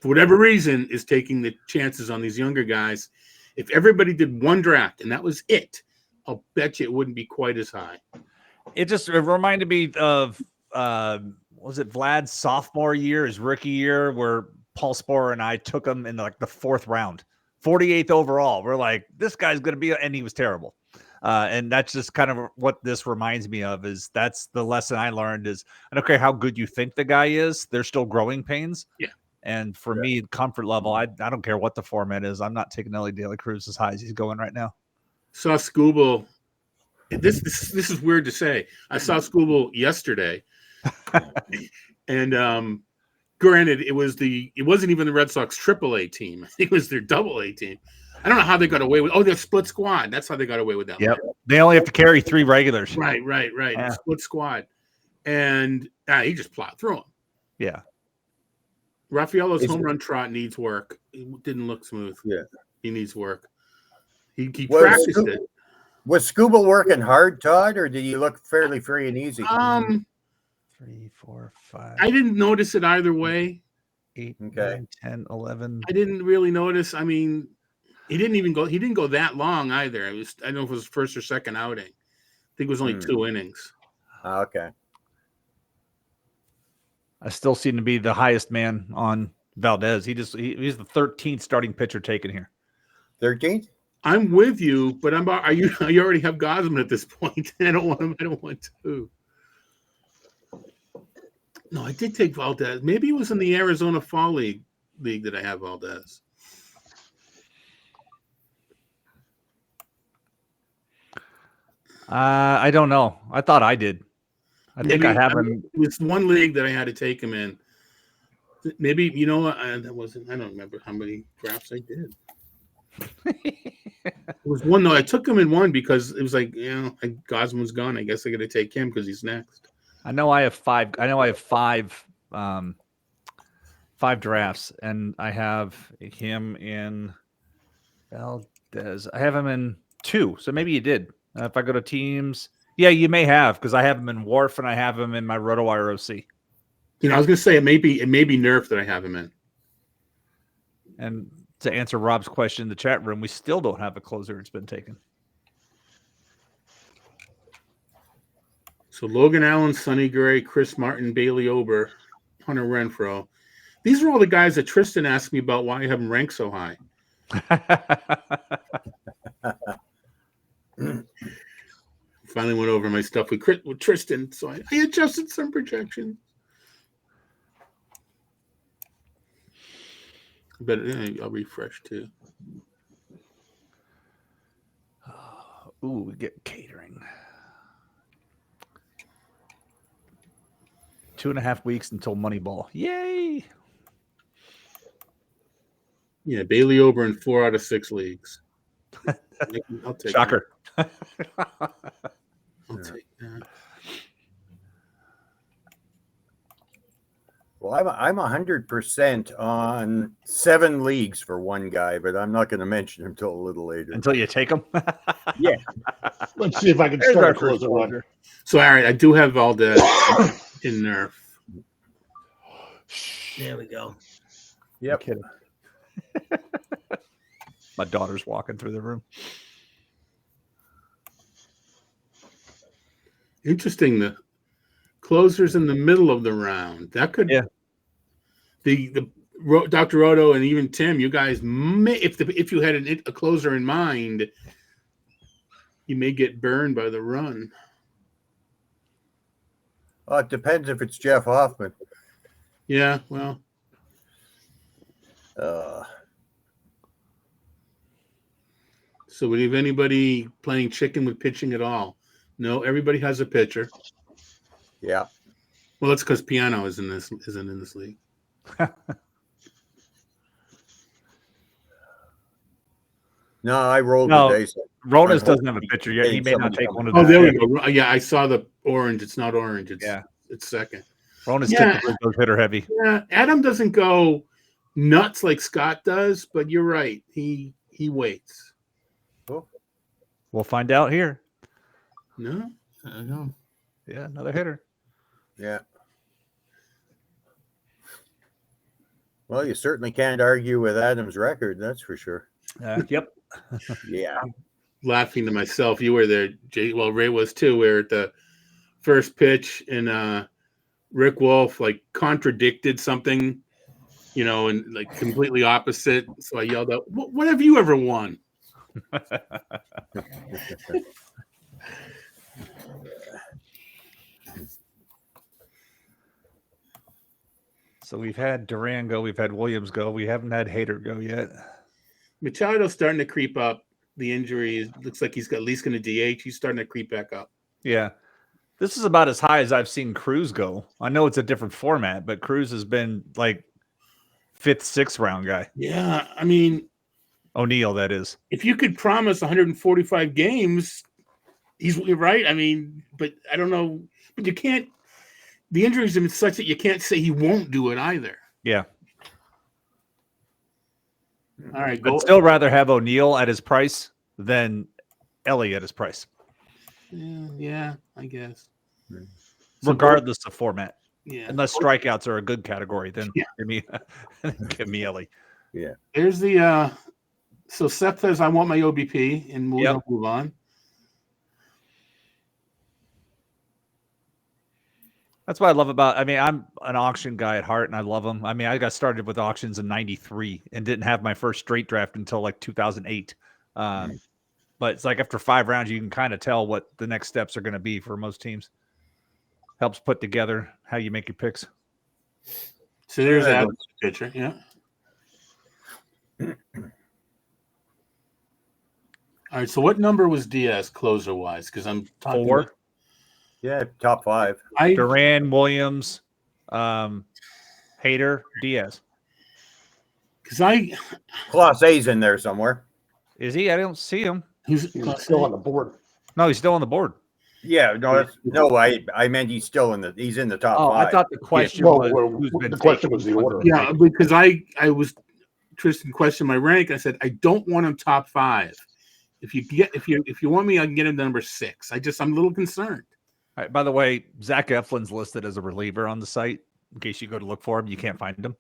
for whatever reason, is taking the chances on those younger guys. If everybody did one draft and that was it, I'll bet you it wouldn't be quite as high. It reminded me of was it Vlad's sophomore year, his rookie year, where Paul Sporer and I took him in like the 4th round, 48th overall. We're like, this guy's going to be, and he was terrible. And that's just kind of what this reminds me of. Is that's the lesson I learned is I don't care how good you think the guy is, there's still growing pains. Yeah. And for me, comfort level, I don't care what the format is. I'm not taking Ellie De La Cruz as high as he's going right now. Saw Scooble. This is weird to say. I saw Scooble yesterday, and granted, it wasn't even the Red Sox AAA team. I think it was their AA team. I don't know how they got away with. Oh, they're split squad. That's how they got away with that. Yep. They only have to carry 3 regulars. Right. Yeah. Split squad, and he just plowed through them. Yeah. Raffaello's home run trot needs work. It didn't look smooth. Yeah. He needs work. He practiced it. Was Scooble working hard, Todd, or did he look fairly free and easy? 3, 4, 5. I didn't notice it either way. 8, Okay. 9, 10, 11. I didn't really notice. I mean, he didn't go that long either. I don't know if it was first or second outing. I think it was only 2 innings. Okay. I still seem to be the highest man on Valdez. He's the 13th starting pitcher taken here. 13th? I'm with you, but you already have Gosman at this point. I don't want to. No, I did take Valdez. Maybe it was in the Arizona Fall League that I have Valdez. I don't know. I thought I did. I think I have him. It was one league that I had to take him in. Maybe, you know what? I don't remember how many drafts I did. It was one, though. I took him in one because it was like, Gosman's gone. I guess I got to take him because he's next. I know I have five. Five drafts, and I have him in Valdez. I have him in 2, so maybe you did. If I go to teams, yeah, you may have, because I have him in Wharf and I have him in my RotoWire OC. I was going to say it may be Nerf that I have him in. And to answer Rob's question in the chat room, we still don't have a closer. It's been taken. So Logan Allen, Sonny Gray, Chris Martin, Bailey Ober, Hunter Renfroe. These are all the guys that Tristan asked me about why I have them ranked so high. Finally went over my stuff with Tristan, so I adjusted some projections. But I'll refresh too. Ooh, we get catering. 2.5 weeks until Moneyball. Yay! Yeah, Bailey Ober in 4 out of 6 leagues. I'll take Shocker. That. I'll take that. Well, I'm 100% on 7 leagues for one guy, but I'm not going to mention him till a little later. Until you take them? Yeah. Let's see if I can start a closer one. So, all right, I do have Valdez in Nerf. There we go. Yep. Kidding. My daughter's walking through the room. Interesting. The closers in the middle of the round. That could, the Dr. Roto and even Tim, you guys may, if you had a closer in mind, you may get burned by the run. Well, it depends if it's Jeff Hoffman. Yeah, well. So would you have anybody playing chicken with pitching at all? No, everybody has a pitcher. Yeah. Well, that's because Piano isn't in this league. No, I rolled the dice. Ronas doesn't have a pitcher yet. He may not take one of those. Oh, there we go. Yeah, I saw the orange. It's not orange. It's second. Ronas typically goes hitter heavy. Yeah, Adam doesn't go nuts like Scott does, but you're right. He waits. Cool. We'll find out here. No, I don't know. Yeah, another hitter. Yeah. Well, you certainly can't argue with Adam's record, that's for sure. Yep. Yeah. I'm laughing to myself. You were there, Jay. Well, Ray was too. We were at the first pitch, and Rick Wolf contradicted something, and completely opposite. So I yelled out, "What have you ever won?" So we've had Duran go, we've had Williams go, we haven't had Hader go yet. Machado's starting to creep up. The injury looks like he's at least going to DH. He's starting to creep back up. Yeah. This is about as high as I've seen Cruz go. I know it's a different format, but Cruz has been 5th, 6th round guy. Yeah, I mean, O'Neill, that is. If you could promise 145 games, he's right. I mean, but I don't know. But you can't. The injuries have been such that you can't say he won't do it either. Yeah. All right. I'd still rather have O'Neill at his price than Ellie at his price. Yeah, I guess. Regardless of format. Yeah. Unless strikeouts are a good category, then give me Ellie. Yeah. There's the so Seth says I want my OBP, and we'll move on. That's what I love about. I mean, I'm an auction guy at heart, and I love them. I mean, I got started with auctions in '93 and didn't have my first straight draft until 2008. But it's after 5 rounds, you can kind of tell what the next steps are going to be for most teams. Helps put together how you make your picks. So there's that pitcher, yeah. All right. So what number was Diaz closer wise? Because I'm talking 4. Yeah, top 5. Duran, Williams, Hader, Diaz. Because Class A's in there somewhere. Is he? I don't see him. he's He's still on the board. No, he's still on the board. Yeah, I meant he's still in the top 5. I thought the question Well, was who's been the question taken. was the order. Yeah, because I was Tristan questioned my rank. I said I don't want him top 5. If you want me, I can get him to number 6. I'm a little concerned. All right, by the way, Zach Eflin's listed as a reliever on the site. In case you go to look for him, you can't find him.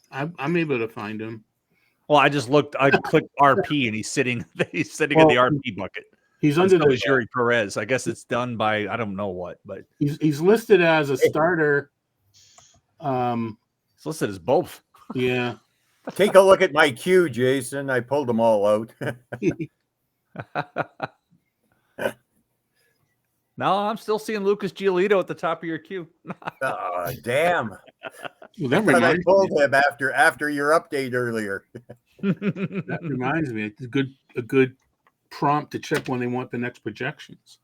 I'm able to find him. Well, I just looked. I clicked RP, and he's sitting in the RP bucket. He's under the Yuri Perez. I guess it's done by I don't know what, but he's listed as a starter. It's listed as both. Yeah. Take a look at my queue, Jason. I pulled them all out. No, I'm still seeing Lucas Giolito at the top of your queue. Damn. Well, that I reminds pulled me. him after your update earlier. That reminds me. It's a good prompt to check when they want the next projections.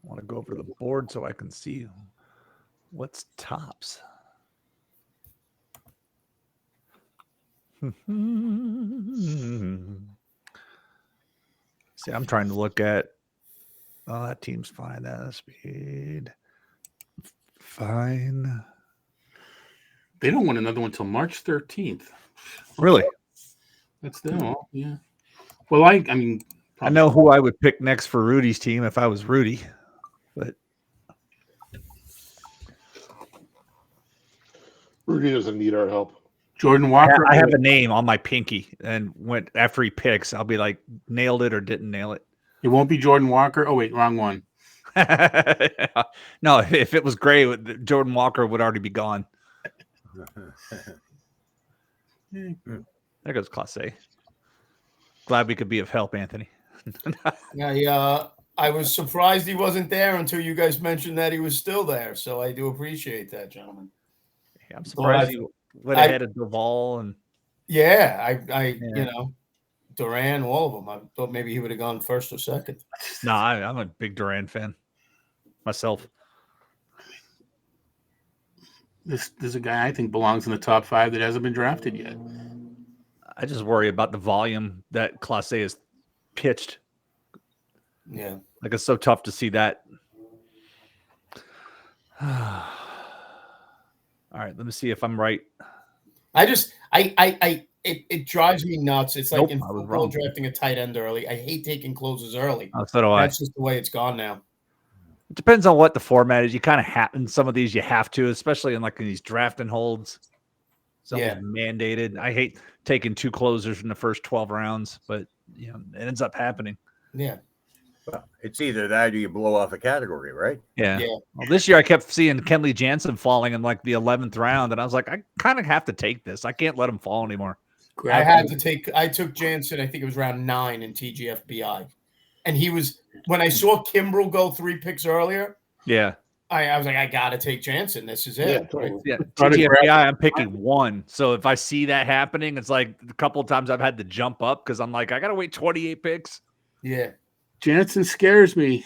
I want to go over to the board so I can see what's tops. See, I'm trying to look at. Oh, that team's fine. That speed. Fine. They don't want another one until March 13th. Really? That's them all. Yeah. Well, I mean, I know who I would pick next for Rudy's team if I was Rudy, but Rudy doesn't need our help. Jordan Walker. I have a name on my pinky, and when after he picks, I'll be like, nailed it or didn't nail it. It won't be Jordan Walker. Oh wait, wrong one. No, if it was gray, Jordan Walker would already be gone. There goes Class A. Glad we could be of help, Anthony. Yeah, I was surprised he wasn't there until you guys mentioned that he was still there. So I do appreciate that, gentlemen. Yeah, I'm surprised you went ahead of Duvall and Duran, all of them. I thought maybe he would have gone first or second. No, I'm a big Duran fan myself. There's a guy I think belongs in the top 5 that hasn't been drafted yet. I just worry about the volume that Class A is pitched. Yeah. Like it's so tough to see that. All right, let me see if I'm right. It drives me nuts. It's like Nope, in I was football wrong. drafting a tight end early. I hate taking closers early. So do I. That's just the way it's gone now. It depends on what the format is. You kind of have in some of these. You have to, especially in these draft and holds. It's almost mandated. I hate taking 2 closers in the first 12 rounds, but it ends up happening. Yeah. Well, it's either that or you blow off a category, right? Yeah. Yeah. Well, this year I kept seeing Kenley Jansen falling in the 11th round, and I was like, I kind of have to take this. I can't let him fall anymore. I took Jansen, I think it was round 9 in TGFBI. And he was, when I saw Kimbrel go 3 picks earlier, Yeah. I was like, I got to take Jansen. This is it. Yeah, totally. Yeah. TGFBI, I'm picking 1. So if I see that happening, it's like a couple of times I've had to jump up because I'm like, I got to wait 28 picks. Yeah. Jansen scares me.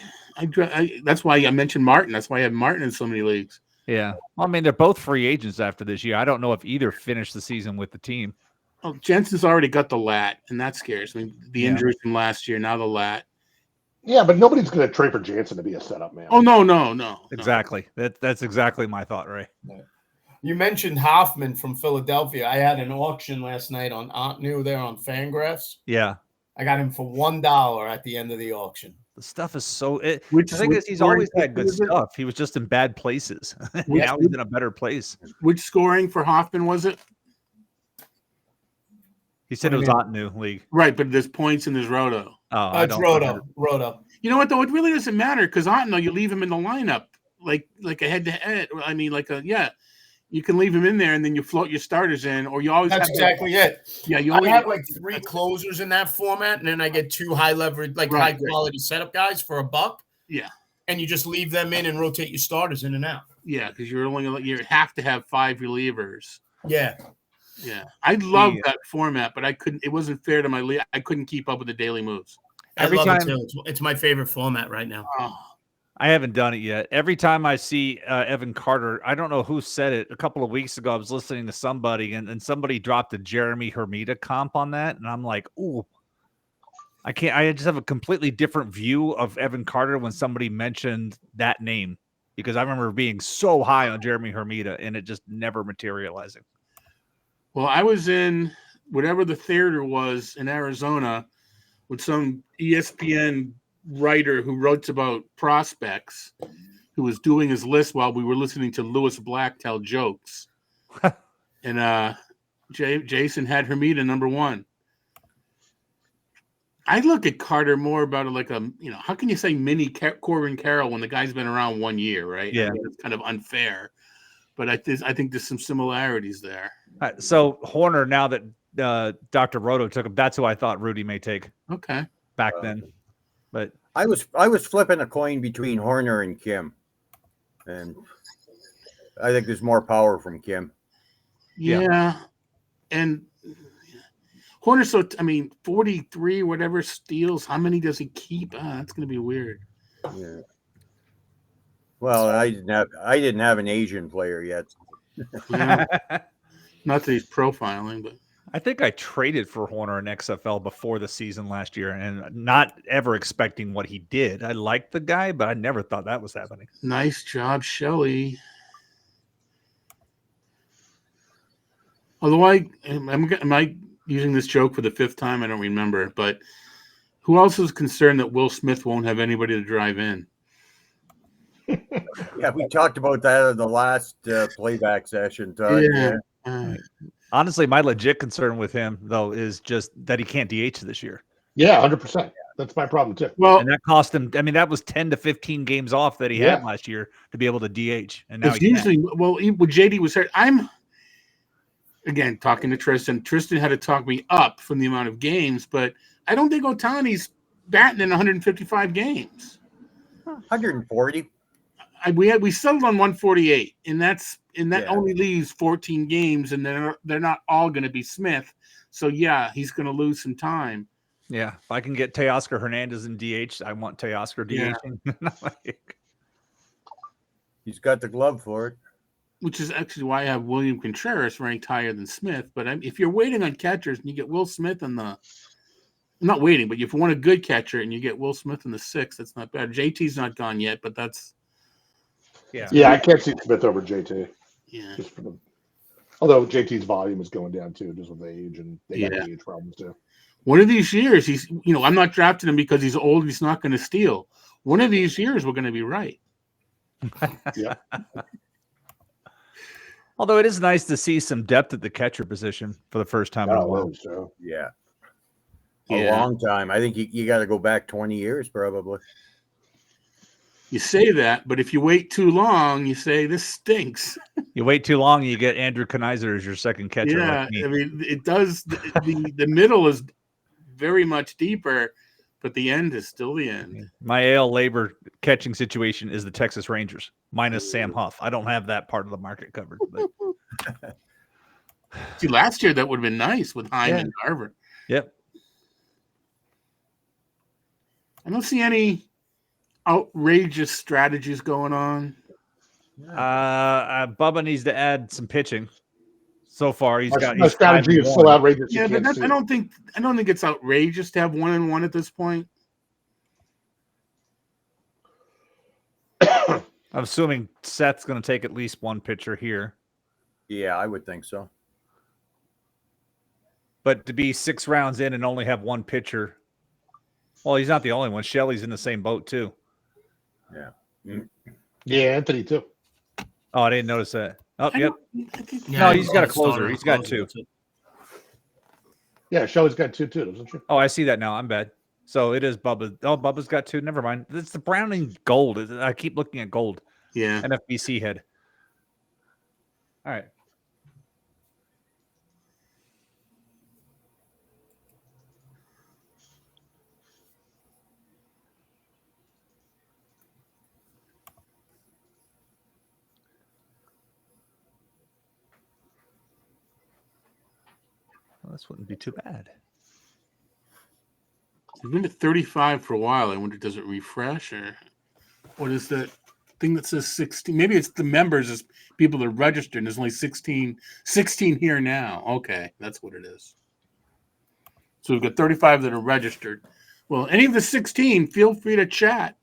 That's why I mentioned Martin. That's why I have Martin in so many leagues. Yeah. Well, I mean, they're both free agents after this year. I don't know if either finished the season with the team. Oh, Jensen's already got the lat, and that scares me. The injuries from last year, now the lat. Yeah, but nobody's going to trade for Jansen to be a setup man. Oh, no. Exactly. That's exactly my thought, Ray. You mentioned Hoffman from Philadelphia. I had an auction last night on Aunt New there on Fangraphs. Yeah. I got him for $1 at the end of the auction. The stuff is so. The Which thing is, he's always had good stuff. He was just in bad places. Now he's in a better place. Which scoring for Hoffman was it? He said it was Aunt New League. Right, but there's points and there's Roto. Oh, It's Roto. You know what, though? It really doesn't matter because Otno, you leave him in the lineup like a head-to-head. I mean, You can leave them in there, and then you float your starters in, or you always That's have exactly it. Yeah, you I always have like 3 closers in that format, and then I get 2 high leverage, like high quality setup guys for $1. Yeah, and you just leave them in and rotate your starters in and out. Yeah, because you have to have 5 relievers. Yeah. Yeah, I love that format, but I couldn't. It wasn't fair to my league. I couldn't keep up with the daily moves. I love it too. It's my favorite format right now. Oh. I haven't done it yet. Every time I see Evan Carter, I don't know who said it a couple of weeks ago. I was listening to somebody, and somebody dropped a Jeremy Hermida comp on that, and I'm like, ooh, I can't. I just have a completely different view of Evan Carter when somebody mentioned that name, because I remember being so high on Jeremy Hermida and it just never materializing. Well, I was in whatever the theater was in Arizona with some ESPN writer who wrote about prospects, who was doing his list while we were listening to Lewis Black tell jokes. And Jason had Hermida number 1. I look at Carter more about like how can you say mini Corbin Carroll when the guy's been around 1 year, right? Yeah. I mean, it's kind of unfair, but I think there's some similarities there. So Horner, now that Dr. Roto took him, that's who I thought Rudy may take. Okay. Back then. But I was flipping a coin between Horner and Kim, and I think there's more power from Kim. Yeah. And Horner, 43, whatever steals. How many does he keep? That's going to be weird. Yeah. Well, I didn't have an Asian player yet. Yeah. Not that he's profiling, but I think I traded for Horner in XFL before the season last year, and not ever expecting what he did. I liked the guy, but I never thought that was happening. Nice job, Shelley. Although am I using this joke for the 5th time? I don't remember. But who else is concerned that Will Smith won't have anybody to drive in? Yeah, we talked about that in the last playback session, Todd. Yeah. Honestly, my legit concern with him, though, is just that he can't DH this year. Yeah, 100%. That's my problem, too. Well, and that cost him. I mean, that was 10 to 15 games off that he had last year to be able to DH. And now he usually, when JD was hurt, I'm again talking to Tristan. Tristan had to talk me up from the amount of games, but I don't think Ohtani's batting in 155 games. 140. We settled on 148, and that only leaves 14 games, and they're not all going to be Smith. So yeah, he's going to lose some time. Yeah, if I can get Teoscar Hernandez in DH, I want Teoscar DHing. Yeah. He's got the glove for it. Which is actually why I have William Contreras ranked higher than Smith. But if you're waiting on catchers and you get Will Smith in the – not waiting, but if you want a good catcher and you get Will Smith in the 6th, that's not bad. JT's not gone yet, but that's – yeah, I can't see Smith over JT. Yeah. Although JT's volume is going down too, just with age, and they got age problems too. One of these years, he's I'm not drafting him because he's old. He's not going to steal. One of these years, we're going to be right. Yeah. Although it is nice to see some depth at the catcher position for the first time in a while. So. Yeah. A long time. I think you got to go back 20 years probably. You say that, but if you wait too long, you say this stinks. You wait too long, you get Andrew Kanizer as your second catcher. Yeah, like me. I mean, it does. The middle is very much deeper, but the end is still the end. My AL labor catching situation is the Texas Rangers minus Sam Huff. I don't have that part of the market covered. But. See, last year that would have been nice with Heim and Garver. Yep. I don't see any outrageous strategies going on. Bubba needs to add some pitching. So far, he's got my strategy is so outrageous. Yeah, but I don't think it's outrageous to have 1-1 at this point. I'm assuming Seth's going to take at least one pitcher here. Yeah, I would think so. But to be 6 rounds in and only have one pitcher, well, he's not the only one. Shelley's in the same boat too. Yeah. Yeah, Anthony too. Oh, I didn't notice that. Oh, I yep. Yeah, No, he's got a closer. He's got 2. Yeah, Shelley's got 2 too, doesn't she? Oh, I see that now. I'm bad. So it is Bubba. Oh, Bubba's got 2. Never mind. It's the Browning gold. I keep looking at gold. Yeah. NFBC head. All right. Well, this wouldn't be too bad. It's been at 35 for a while. I wonder, does it refresh or what is that thing that says 16? Maybe it's the members as people that are registered. And there's only 16 here now. Okay, that's what it is. So we've got 35 that are registered. Well, any of the 16, feel free to chat.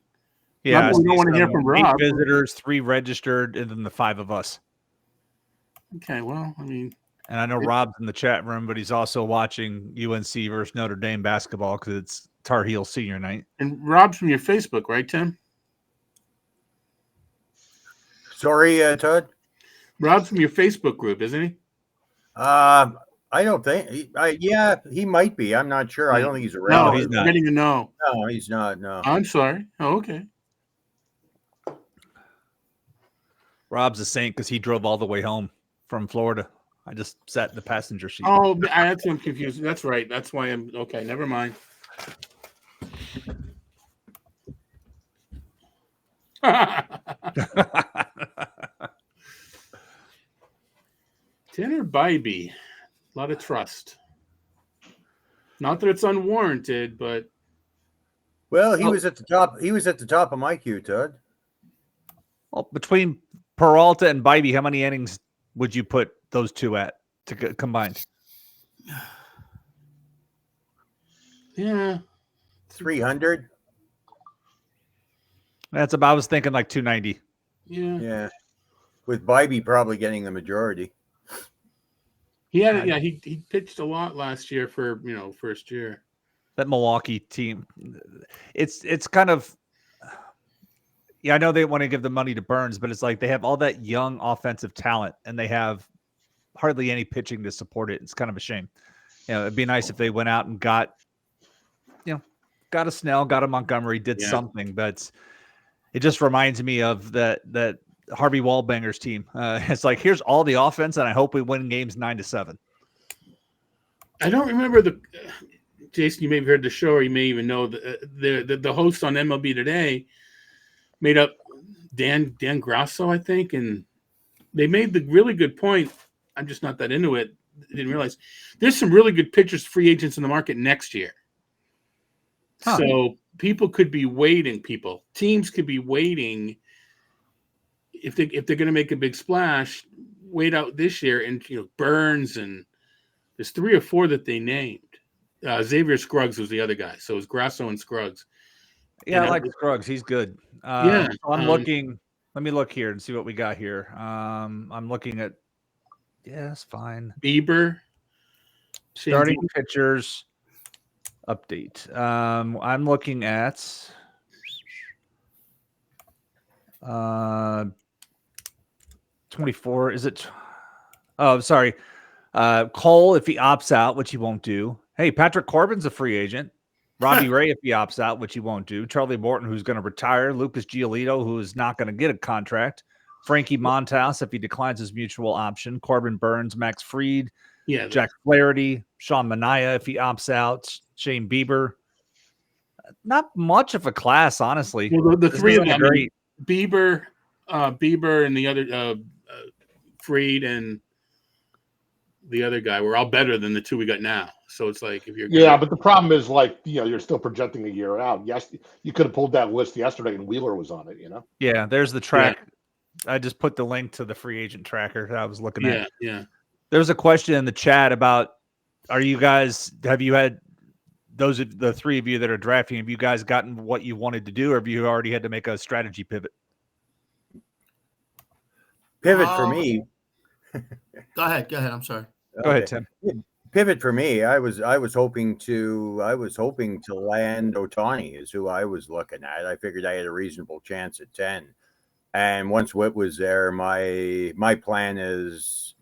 Yeah, we don't want to hear from 8 Rob. visitors, 3 registered, and then the 5 of us. Okay, well, I mean, and I know Rob's in the chat room, but he's also watching UNC versus Notre Dame basketball because it's Tar Heel senior night. And Rob's from your Facebook, right, Tim? Sorry, Todd. Rob's from your Facebook group, isn't he? I don't think. Yeah, he might be. I'm not sure. I don't think he's around. No, he's not. Getting a no. No, he's not. No. I'm sorry. Oh, okay. Rob's a saint because he drove all the way home from Florida. I just sat in the passenger seat. Oh, that's I'm confused. That's right. That's why I'm okay. Never mind. Tanner Bybee, a lot of trust. Not that it's unwarranted, but well, he was at the top. He was at the top of my queue, Todd. Well, between Peralta and Bybee, how many innings would you put those two at combined? Yeah, 300. That's about. I was thinking like 290. Yeah. With Bybee probably getting the majority. He had he pitched a lot last year for first year. That Milwaukee team, it's kind of. Yeah, I know they want to give the money to Burns, but it's like they have all that young offensive talent, and they have hardly any pitching to support it. It's kind of a shame. It'd be nice if they went out and got a Snell, got a Montgomery, did something. But it just reminds me of that Harvey Wallbanger's team. It's like, here's all the offense, and I hope we win games 9-7. I don't remember Jason, you may have heard the show, or you may even know the host on MLB Today made up Dan Grasso, I think, and they made the really good point. I'm just not that into it. I didn't realize there's some really good pitchers, free agents in the market next year. Huh. So people could be waiting. Teams could be waiting if they're going to make a big splash. Wait out this year, and Burns, and there's 3 or 4 that they named. Xavier Scruggs was the other guy, so it was Grasso and Scruggs. Yeah, I like Scruggs. He's good. So I'm looking. Let me look here and see what we got here. I'm looking at. Yeah, that's fine. Bieber. Starting pitchers. Update. I'm looking at 24. Is it? Oh, sorry. Cole, if he opts out, which he won't do. Hey, Patrick Corbin's a free agent. Robbie Ray, if he opts out, which he won't do. Charlie Morton, who's going to retire. Lucas Giolito, who is not going to get a contract. Frankie Montas, if he declines his mutual option. Corbin Burns, Max Fried. Yeah, Jack Flaherty, Sean Manaea, if he opts out. Shane Bieber. Not much of a class, honestly. Well, the 3 of them, Bieber, and the other Fried and the other guy were all better than the 2 we got now. So it's like, if you're but the problem is, like, you're still projecting a year out. Yes, you could have pulled that list yesterday and Wheeler was on it, Yeah, there's the track. Yeah. I just put the link to the free agent tracker that I was looking at. Yeah. There's a question in the chat about, have you had those are the 3 of you that are drafting, have you guys gotten what you wanted to do, or have you already had to make a strategy pivot? Pivot for me. Go ahead. I'm sorry. Go ahead, Tim. Pivot for me. I was hoping to land Ohtani is who I was looking at. I figured I had a reasonable chance at 10. And once Witt was there, my plan is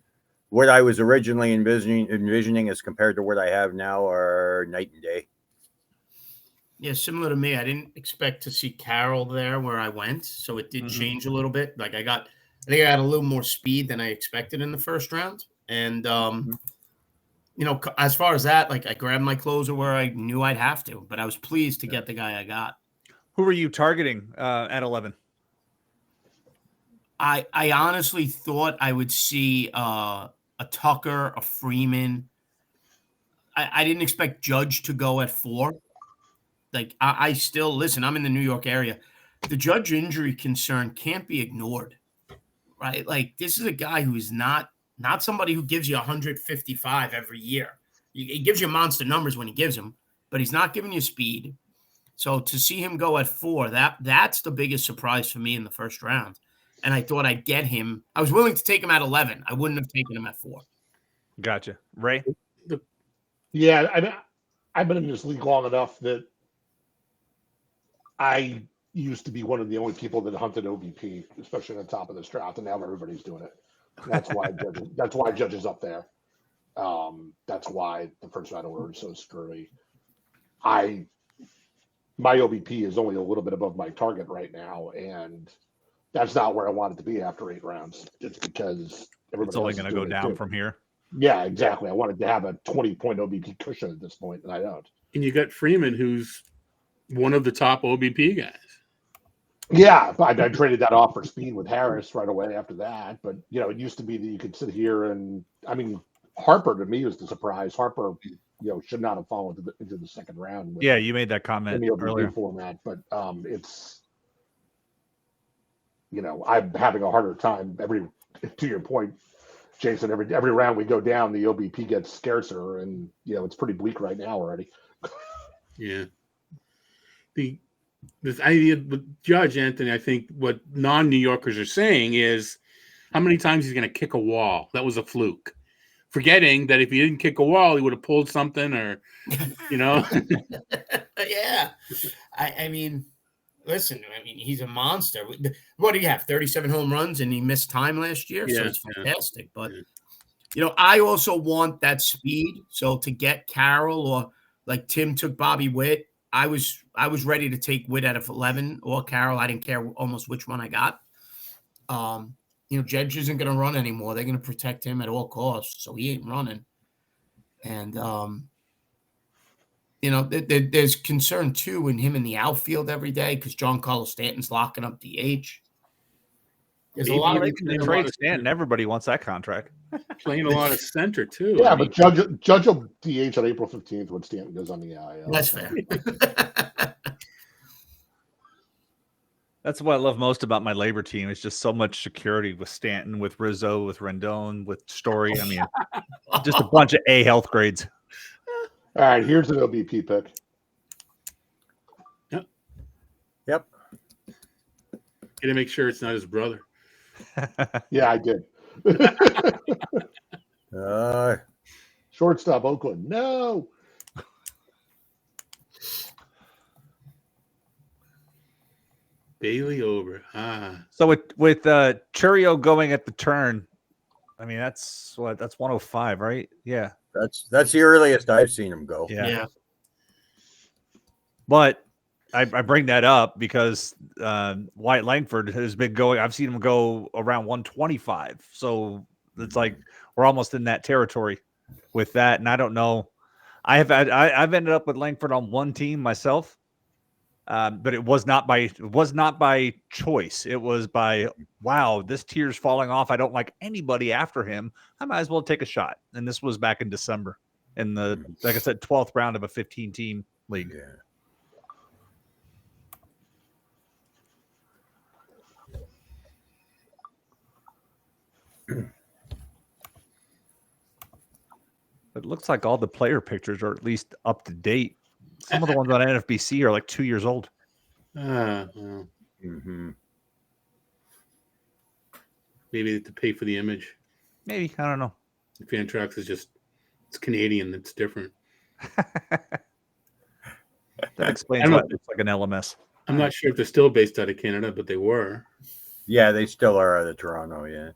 what I was originally envisioning as compared to what I have now are night and day. Yeah, similar to me. I didn't expect to see Carroll there where I went, so it did change a little bit. Like I got I think I had a little more speed than I expected in the first round. And, as far as that, like I grabbed my closer where I knew I'd have to, but I was pleased to get the guy I got. Who were you targeting at 11? I honestly thought I would see a Tucker, a Freeman. I didn't expect Judge to go at 4. Like I still listen. I'm in the New York area. The Judge injury concern can't be ignored, right? Like this is a guy who is not somebody who gives you 155 every year. He gives you monster numbers when he gives them, but he's not giving you speed. So to see him go at 4, that's the biggest surprise for me in the first round. And I thought I'd get him. I was willing to take him at 11. I wouldn't have taken him at 4. Gotcha. Ray? Yeah, I've been in this league long enough that I used to be one of the only people that hunted OBP, especially on the top of this draft, and now everybody's doing it. That's why Judge is up there. That's why the first round order is so screwy. My OBP is only a little bit above my target right now, and that's not where I want it to be after 8 rounds. It's because it's only going to go down from here. Yeah, exactly. I wanted to have a 20-point OBP cushion at this point, and I don't. And you got Freeman, who's one of the top OBP guys. Yeah, I traded that off for speed with Harris right away after that. But, it used to be that you could sit here and, Harper to me was the surprise. Harper, should not have fallen into the second round. Yeah, you made that comment in the OBP earlier. format. But it's, I'm having a harder time to your point, Jason, every round we go down, the OBP gets scarcer, and it's pretty bleak right now already. Yeah. This idea with Judge Anthony, I think what non-New Yorkers are saying is how many times he's going to kick a wall. That was a fluke. Forgetting that if he didn't kick a wall, he would have pulled something or, Yeah. Listen, he's a monster. What do you have? 37 home runs and he missed time last year. Yeah, so it's fantastic. But, I also want that speed. So to get Carroll or like Tim took Bobby Witt, I was ready to take Witt out of 11 or Carroll. I didn't care almost which one I got. Judge isn't going to run anymore. They're going to protect him at all costs. So he ain't running. And, there's concern too in him in the outfield every day because Giancarlo Stanton's locking up DH. There's a lot of trade Stanton. Everybody wants that contract. Playing a lot of center too. Yeah, but Judge will DH on April 15th when Stanton goes on the IL. That's fair. That's what I love most about my labor team. It's just so much security with Stanton, with Rizzo, with Rendon, with Story. Just a bunch of A health grades. All right, here's an OBP pick. Yep. Got to make sure it's not his brother. Yeah, I did. Shortstop, Oakland. No. Bailey Ober. So with Churio going at the turn, that's 105, right? Yeah. That's the earliest I've seen him go. Yeah. But I bring that up because Wyatt Langford has been going. I've seen him go around 125. So it's like we're almost in that territory with that. And I don't know. I've ended up with Langford on one team myself, but it was not by choice. It was by wow, this tier's falling off. I don't like anybody after him. I might as well take a shot. And this was back in December in the, like I said, 12th round of a 15-team league. Yeah. It looks like all the player pictures are at least up to date. Some of the ones on NFBC are like 2 years old. Mm-hmm. Maybe to pay for the image. Maybe. I don't know. Fantrax is it's Canadian. It's different. That explains why it's like an LMS. I'm not sure if they're still based out of Canada, but they were. Yeah, they still are out of Toronto, yeah.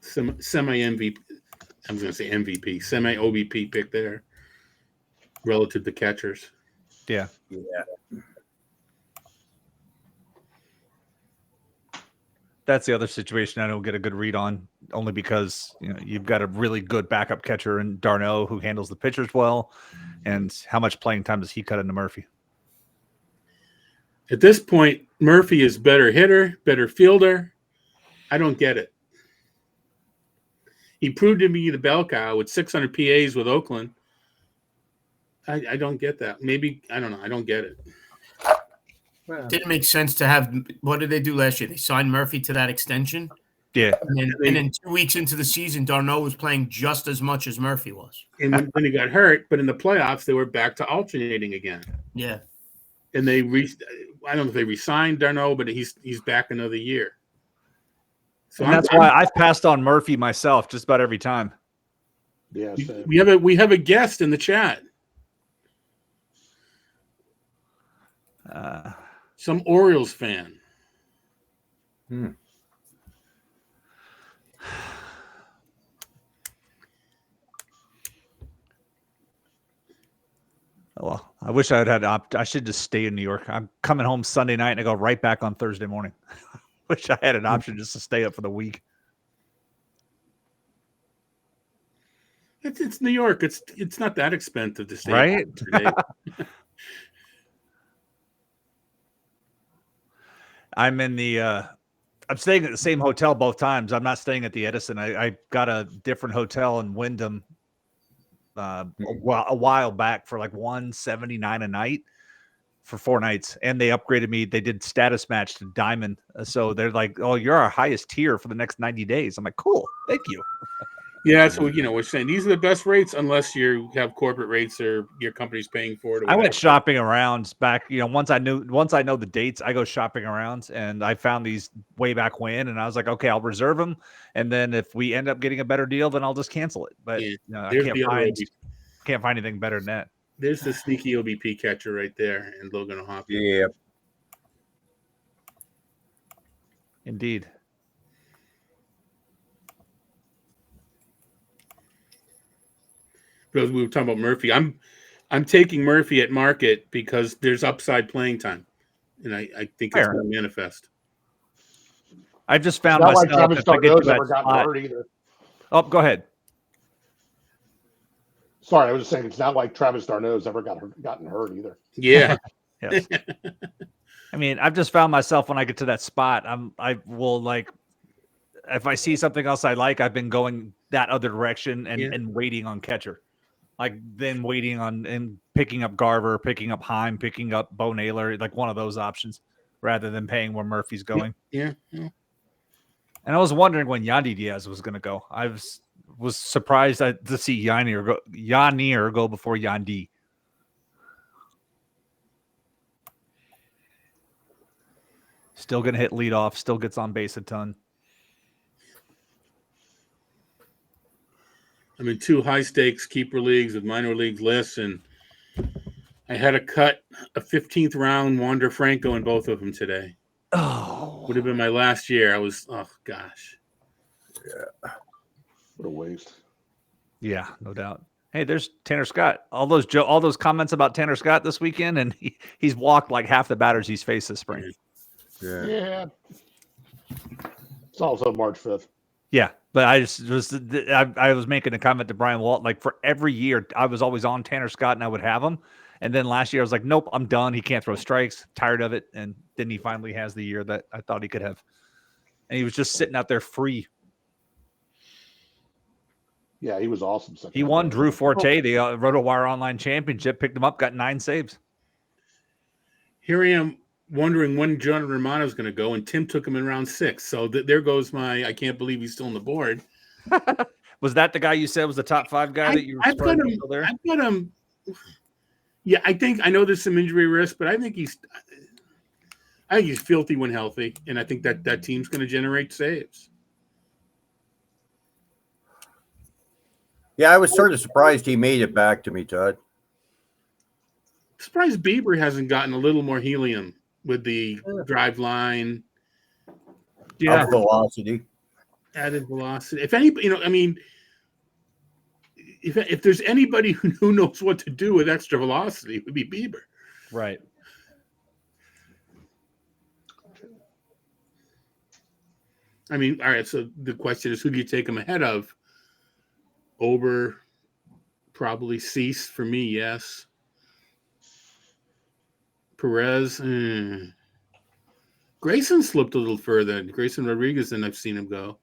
Semi MVP. I'm going to say MVP. Semi OBP pick there relative to catchers. Yeah. Yeah. That's the other situation I don't get a good read on, only because you've got a really good backup catcher in d'Arnaud who handles the pitchers well, and how much playing time does he cut into Murphy? At this point, Murphy is better hitter, better fielder. I don't get it. He proved to be the bell cow with 600 PAs with Oakland. I don't get that. Maybe, I don't know. I don't get it. Well, Didn't make sense to have. What did they do last year? They signed Murphy to that extension. Yeah. And then 2 weeks into the season, d'Arnaud was playing just as much as Murphy was. And when he got hurt, but in the playoffs, they were back to alternating again. Yeah. And I don't know if they re-signed d'Arnaud, but he's back another year. So And that's why I've passed on Murphy myself just about every time. Yeah, same. we have a guest in the chat. Some Orioles fan. Well, I wish I had I should just stay in New York. I'm coming home Sunday night and I go right back on Thursday morning. Wish I had an option just to stay up for the week. It's New York. It's not that expensive to stay. Right? I'm in the I'm staying at the same hotel both times. I'm not staying at the Edison. I got a different hotel in Wyndham a while back for like $179 a night for 4 nights, and they upgraded me. They did status match to Diamond, so they're like, "Oh, you're our highest tier for the next 90 days." I'm like, "Cool, thank you." Yeah, so we're saying these are the best rates unless you have corporate rates or your company's paying for it. I went shopping around back, once I know the dates, I go shopping around, and I found these way back when, and I was like, okay, I'll reserve them, and then if we end up getting a better deal, then I'll just cancel it. But I can't find anything better than that. There's the sneaky OBP catcher right there, and Logan O'Hoppe. yeah. Indeed. Because we were talking about Murphy. I'm taking Murphy at market because there's upside playing time, and I think it's going to manifest. I've just found Not like myself. Travis If I get to d'Arnaud's that ever gotten spot, hurt either. oh, go ahead. Sorry, I was just saying it's not like Travis d'Arnaud's ever gotten hurt either. Yeah. Yes. I mean, I've just found myself when I get to that spot, I will like, if I see something else I like, I've been going that other direction and waiting on catcher. Like then waiting on and picking up Garver, picking up Heim, picking up Bo Naylor, like one of those options, rather than paying where Murphy's going. Yeah. And I was wondering when Yandy Diaz was going to go. I was surprised to see Yanier go before Yandy. Still going to hit leadoff. Still gets on base a ton. I'm in 2 high-stakes keeper leagues with minor league lists, and I had to cut a 15th round Wander Franco in both of them today. Oh, Would have been my last year. Oh, gosh. Yeah. What a waste. Yeah, no doubt. Hey, there's Tanner Scott. All those comments about Tanner Scott this weekend, and he's walked like half the batters he's faced this spring. Yeah. It's also March 5th. Yeah, but I was making a comment to Brian Walt, like for every year I was always on Tanner Scott and I would have him. And then last year I was like, nope, I'm done. He can't throw strikes. Tired of it. And then he finally has the year that I thought he could have. And he was just sitting out there free. Yeah, he was awesome. He won Drew Forte, the RotoWire Online Championship, picked him up, got 9 saves. Here I am wondering when John Romano's going to go, and Tim took him in round 6. So there goes I can't believe he's still on the board. Was that the guy you said was the top 5 guy that you were surprised was still there? I've got him. Yeah, I know there's some injury risk, but I think he's filthy when healthy, and I think that team's going to generate saves. Yeah, I was sort of surprised he made it back to me, Todd. Surprised Bieber hasn't gotten a little more helium with the drive line. Of velocity. Added velocity. If anybody, if there's anybody who knows what to do with extra velocity, it would be Bieber. Right. I mean, all right. So the question is, who do you take him ahead of? Ober, probably Cease for me. Yes. Perez. Grayson slipped a little further. Grayson Rodriguez than I've seen him go.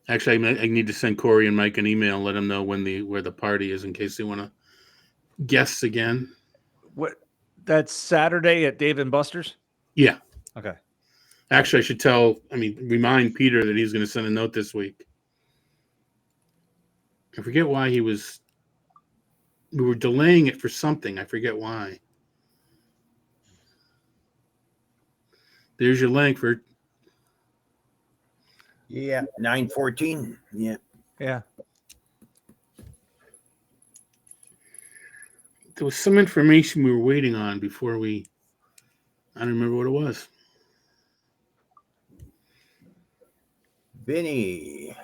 Actually, I need to send Corey and Mike an email and let them know where the party is in case they want to guess again. What? That's Saturday at Dave and Buster's? Yeah. Okay. Actually, I should remind Peter that he's going to send a note this week. I forget why we were delaying it for something. I forget why. There's your Langford. Yeah, 9:14. Yeah. Yeah. There was some information we were waiting on before I don't remember what it was. Vinny.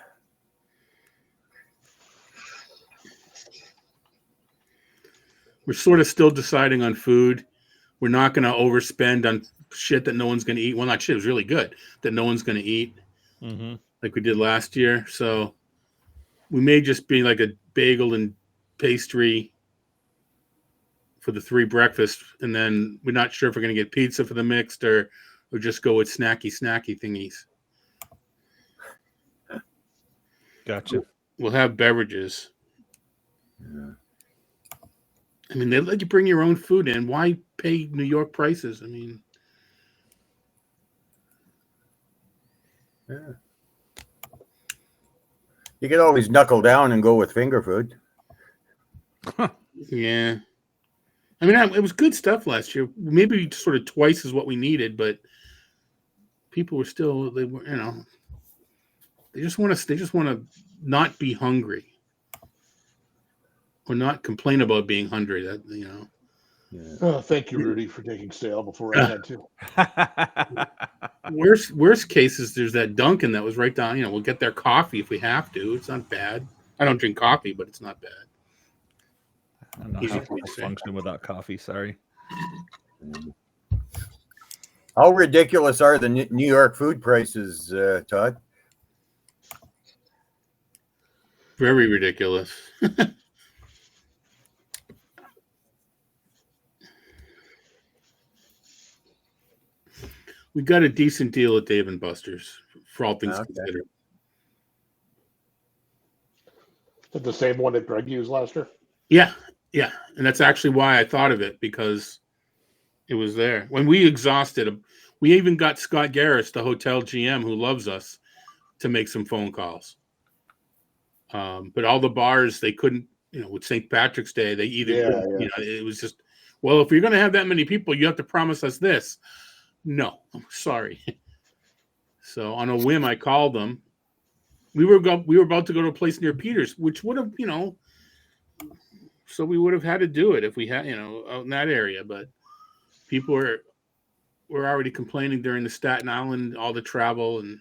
We're sort of still deciding on food. We're not going to overspend on shit that no one's going to eat. Well, not shit. It was really good that no one's going to eat like we did last year. So we may just be like a bagel and pastry for the 3 breakfasts. And then we're not sure if we're going to get pizza for the mixed or just go with snacky thingies. Gotcha. We'll have beverages. Yeah. I mean, they let you bring your own food in. Why pay New York prices? I mean, Yeah. You could always knuckle down and go with finger food. yeah. I mean, it was good stuff last year. Maybe sort of twice as what we needed, but people were still, they just want to not be hungry or not complain about being hungry. That, Yeah. Oh, thank you, Rudy, for taking sale before I had to. Worst cases, there's that Dunkin' that was right down. We'll get their coffee if we have to. It's not bad. I don't drink coffee, but it's not bad. I don't know Easy how for me to to say. function without coffee. Sorry. How ridiculous are the New York food prices, Todd? Very ridiculous. We got a decent deal at Dave and Buster's for all things Okay. considered. Is that the same one that Greg used last year? Yeah. And that's actually why I thought of it, because it was there. When we exhausted him, we even got Scott Garris, the hotel GM who loves us, to make some phone calls. But all the bars, they couldn't, with St. Patrick's Day, they either, it was just, well, if you're going to have that many people, you have to promise us this. No, I'm sorry. So on a whim, I called them. We were about to go to a place near Peters, which would have, so we would have had to do it if we had, out in that area. But people were already complaining during the Staten Island, all the travel, and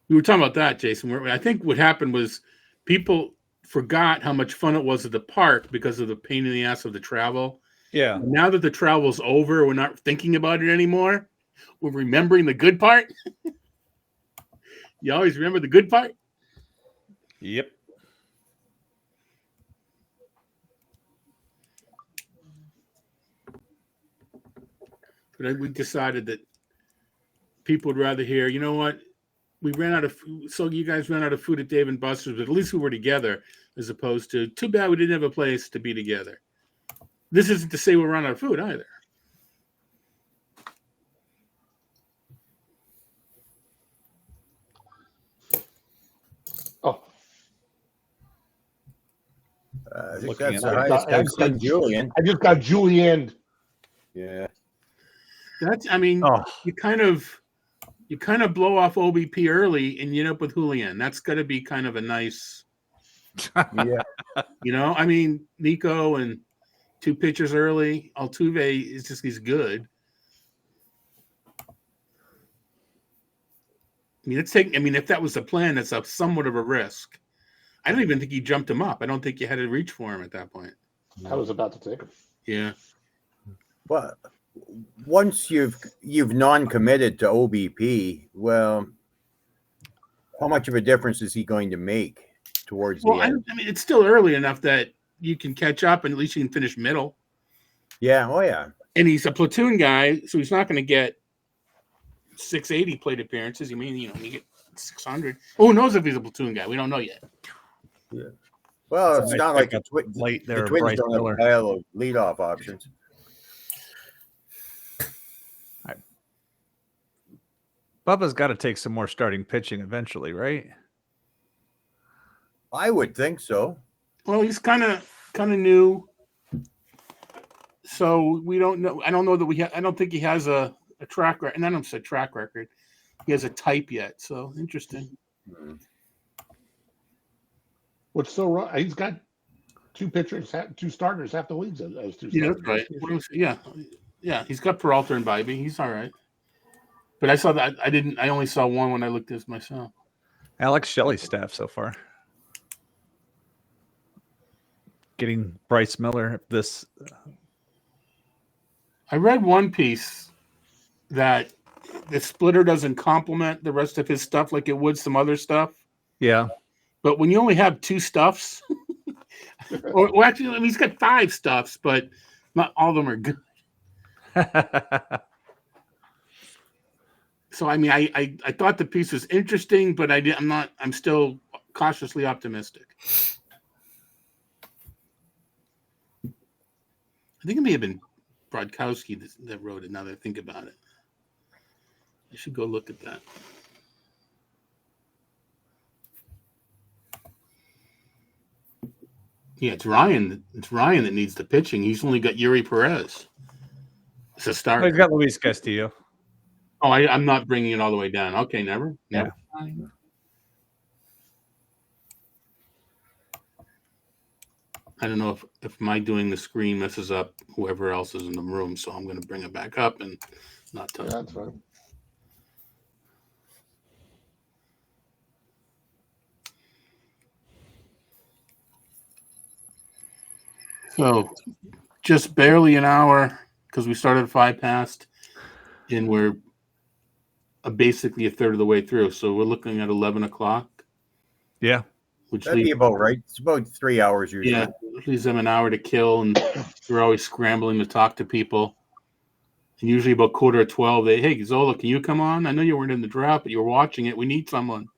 we were talking about that, Jason. I think what happened was people forgot how much fun it was at the park because of the pain in the ass of the travel. Yeah. Now that the travel's over, we're not thinking about it anymore. We're remembering the good part. You always remember the good part? Yep. But we decided that people would rather hear, you know what? We ran out of food, so you guys ran out of food at Dave and Buster's, but at least we were together, as opposed to, too bad we didn't have a place to be together. This isn't to say we're running out of food either. Oh, I think Looking that's at the my- highest I- I've seen Julian. I just got Julianne. Yeah. That's, Oh, you kind of blow off OBP early and you end up with Julian. That's got to be kind of a nice, Yeah. Nico and 2 pitchers early. Altuve he's good. I mean, if that was the plan, that's somewhat of a risk. I don't even think he jumped him up. I don't think you had to reach for him at that point. I was about to take him. Yeah. Well, once you've non-committed to OBP, well, how much of a difference is he going to make towards the end? I mean, it's still early enough that you can catch up, and at least you can finish middle. Yeah. Oh, yeah. And he's a platoon guy, so he's not going to get 680 plate appearances. You mean, you get 600. Who knows if he's a platoon guy? We don't know yet. Yeah. Well, it's not like the Twins don't have a pile of leadoff options. Bubba's got to take some more starting pitching eventually, right? I would think so. Well, he's kind of new, so we don't know. I don't know that I don't think he has a track record. And I don't say track record. He has a type yet. So interesting. What's so wrong? He's got two starters, half the leagues as two. Yeah, that's right. Yeah. He's got Peralta and Bybee. He's all right. But I saw that. I only saw one when I looked at this myself. Alex Shelley's staff so far. Getting Bryce Miller this. I read one piece that the splitter doesn't complement the rest of his stuff like it would some other stuff. Yeah. But when you only have two stuffs, or actually, I mean, he's got 5 stuffs, but not all of them are good. So, I mean, I thought the piece was interesting, but I'm still cautiously optimistic. I think it may have been Brodkowski that wrote it, now that I think about it. I should go look at that. Yeah, it's Ryan. It's Ryan that needs the pitching. He's only got Yuri Perez. It's a start. He's got Luis Castillo. Oh, I'm not bringing it all the way down. Okay, never. Yeah. I don't know if my doing the screen messes up whoever else is in the room, so I'm going to bring it back up and not touch. Yeah, that's fine. So, just barely an hour because we started at 5 past, and we're basically a third of the way through. So we're looking at 11 o'clock. Yeah. That'd be about right. It's about 3 hours usually. Yeah, leaves them an hour to kill, and we're always scrambling to talk to people. And usually about 11:45, hey, Zola, can you come on? I know you weren't in the draft, but you were watching it. We need someone.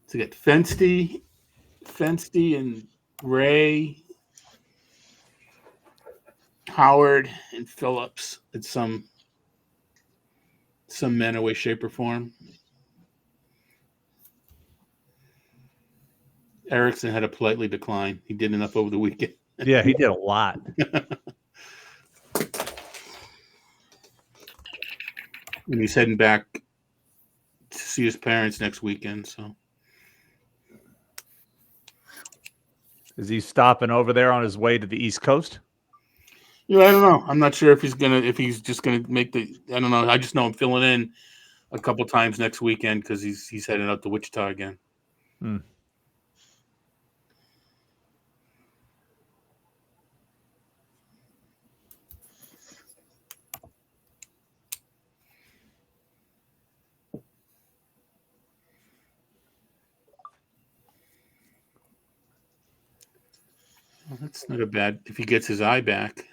So we got Fensty, and Ray, Howard, and Phillips in some manner, way, shape, or form. Erickson had to politely decline. He did enough over the weekend. Yeah, he did a lot. And he's heading back to see his parents next weekend. So, is he stopping over there on his way to the East Coast? Yeah, I don't know. I'm not sure if he's just gonna make the. I don't know. I just know I'm filling in a couple times next weekend because he's heading out to Wichita again. Hmm. Well, that's not a bad if he gets his eye back.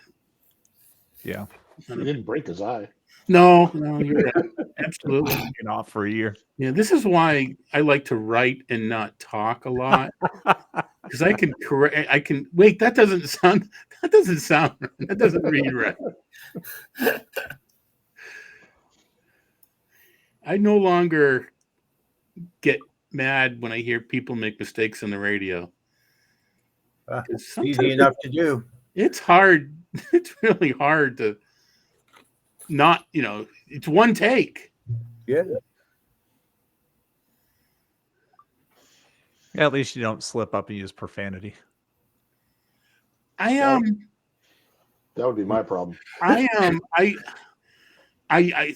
Yeah. He didn't break his eye. No, you're right. Absolutely. Been off for a year. Yeah, this is why I like to write and not talk a lot. Because I can correct. I can wait. That doesn't sound. That doesn't read right. I no longer get mad when I hear people make mistakes on the radio. It's easy enough to do. It's hard. It's really hard to not. It's one take. Yeah. Yeah, at least you don't slip up and use profanity. I That would be my problem. I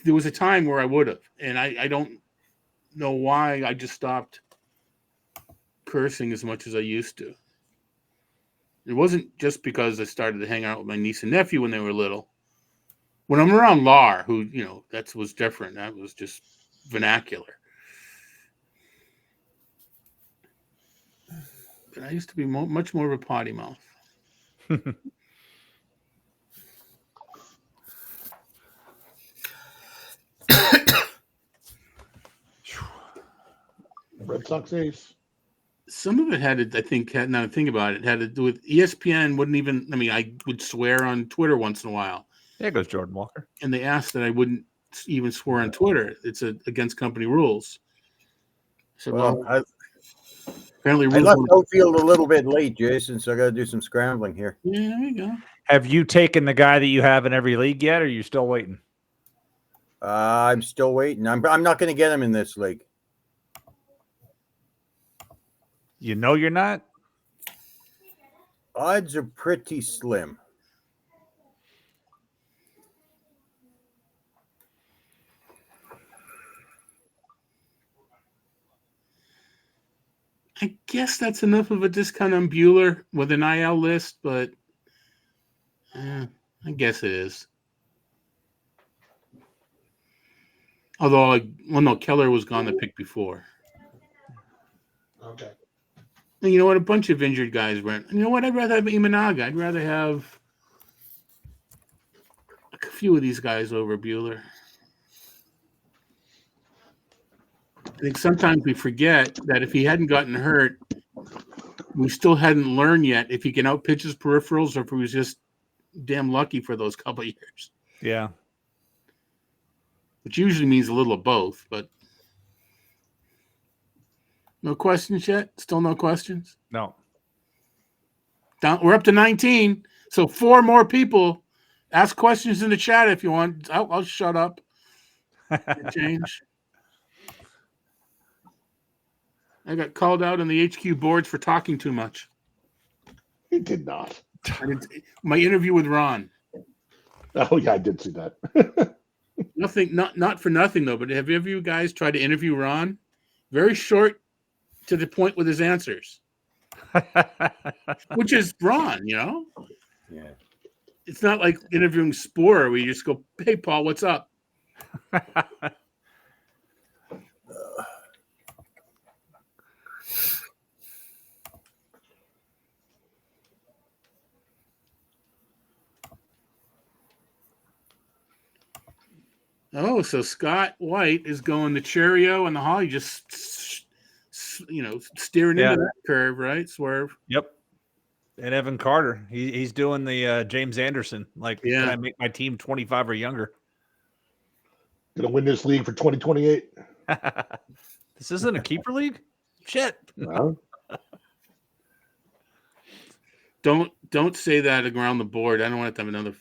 there was a time where I would have, and I don't know why. I just stopped cursing as much as I used to. It wasn't just because I started to hang out with my niece and nephew when they were little. When I'm around Lar, who, that was different. That was just vernacular. But I used to be much more of a potty mouth. Red Sox ace. Some of it had to, I think, now to think about it, had to do with ESPN wouldn't even, I would swear on Twitter once in a while. There goes Jordan Walker. And they asked that I wouldn't even swear on Twitter. It's against company rules. So, apparently I left outfield a little bit late, Jason, so I got to do some scrambling here. Yeah, there you go. Have you taken the guy that you have in every league yet, or are you still waiting? I'm still waiting. I'm not going to get him in this league. You know you're not? Odds are pretty slim. I guess that's enough of a discount on Bueller with an IL list, but I guess it is. Although, no, Keller was gone the pick before. Okay. And you know what? A bunch of injured guys went. You know what? I'd rather have Imanaga. I'd rather have a few of these guys over Bueller. I think sometimes we forget that if he hadn't gotten hurt, we still hadn't learned yet if he can outpitch his peripherals or if he was just damn lucky for those couple of years. Yeah. Which usually means a little of both, but no questions yet? Still no questions? No. We're up to 19, so 4 more people. Ask questions in the chat if you want. I'll shut up. Change. I got called out on the HQ boards for talking too much. You did not. My interview with Ron. Oh yeah, I did see that. Nothing, not for nothing though. But have any of you guys tried to interview Ron? Very short, to the point with his answers, which is Ron. Yeah. It's not like interviewing Sporer where you just go, "Hey, Paul, what's up?" Oh, so Scott White is going the Cheerio and the Holly, just steering into that curve, right? Swerve. Yep. And Evan Carter, he's doing the James Anderson. Can I make my team 25 or younger? Gonna win this league for 2028. This isn't a keeper league? Shit. No. Don't say that around the board. I don't want to have another.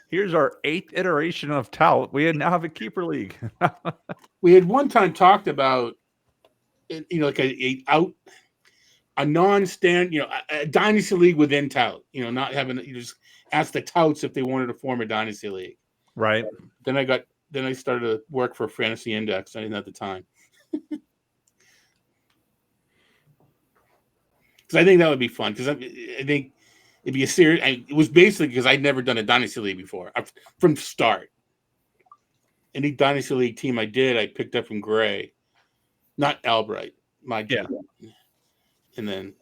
Here's our 8th iteration of Tout. We now have a keeper league. We had one time talked about, like a non-stand, a dynasty league within Tout. Not having just ask the Touts if they wanted to form a dynasty league. Right. Then I started to work for Fantasy Index. I didn't have the time. Because I think that would be fun. Because I think it'd be a serious. It was basically because I'd never done a dynasty league before from the start. Any dynasty league team I did, I picked up from Gray, not Albright. My dad. And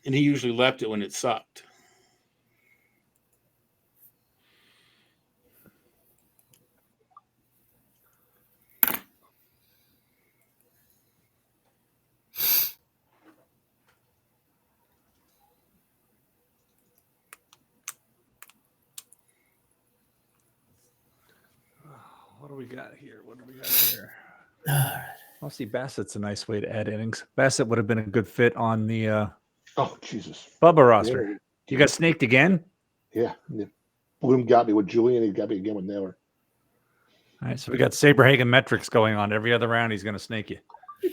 he usually left it when it sucked. What do we got here? I'll see. Bassett's a nice way to add innings. Bassett would have been a good fit on the Oh Jesus, Bubba roster. Yeah. You got snaked again? Yeah. Bloom got me with Julian. He got me again with Naylor. All right, so we got Saberhagen metrics going on. Every other round, he's going to snake you.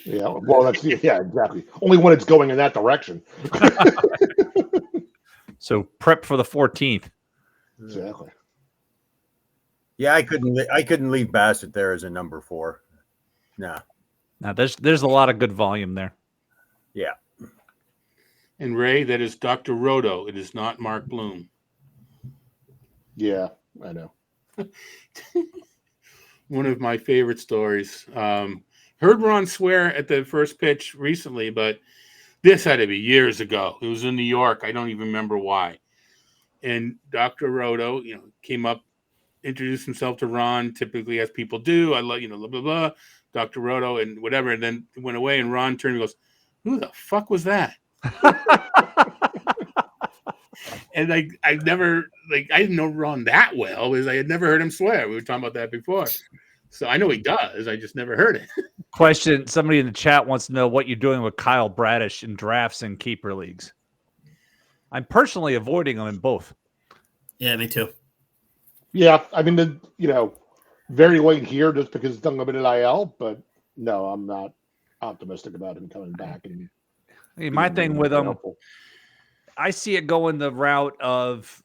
Yeah, well, exactly. Only when it's going in that direction. So prep for the 14th. Exactly. Yeah, I couldn't leave Bassett there as a number 4. Nah. Now there's a lot of good volume there. Yeah. And Ray, that is Dr. Roto. It is not Mark Bloom. Yeah, I know. One of my favorite stories. Heard Ron swear at the first pitch recently, but this had to be years ago. It was in New York. I don't even remember why. And Dr. Roto, came up, introduced himself to Ron, typically as people do. I love, blah, blah, blah, Dr. Roto and whatever. And then went away, and Ron turned and goes, "Who the fuck was that?" And I didn't know Ron that well because I had never heard him swear. We were talking about that before. So I know he does. I just never heard it. Question: somebody in the chat wants to know what you're doing with Kyle Bradish in drafts and keeper leagues. I'm personally avoiding him in both. Yeah, me too. Yeah, I mean, very late here just because it's done a bit at IL, but no, I'm not optimistic about him coming back. And my thing with him, I see it going the route of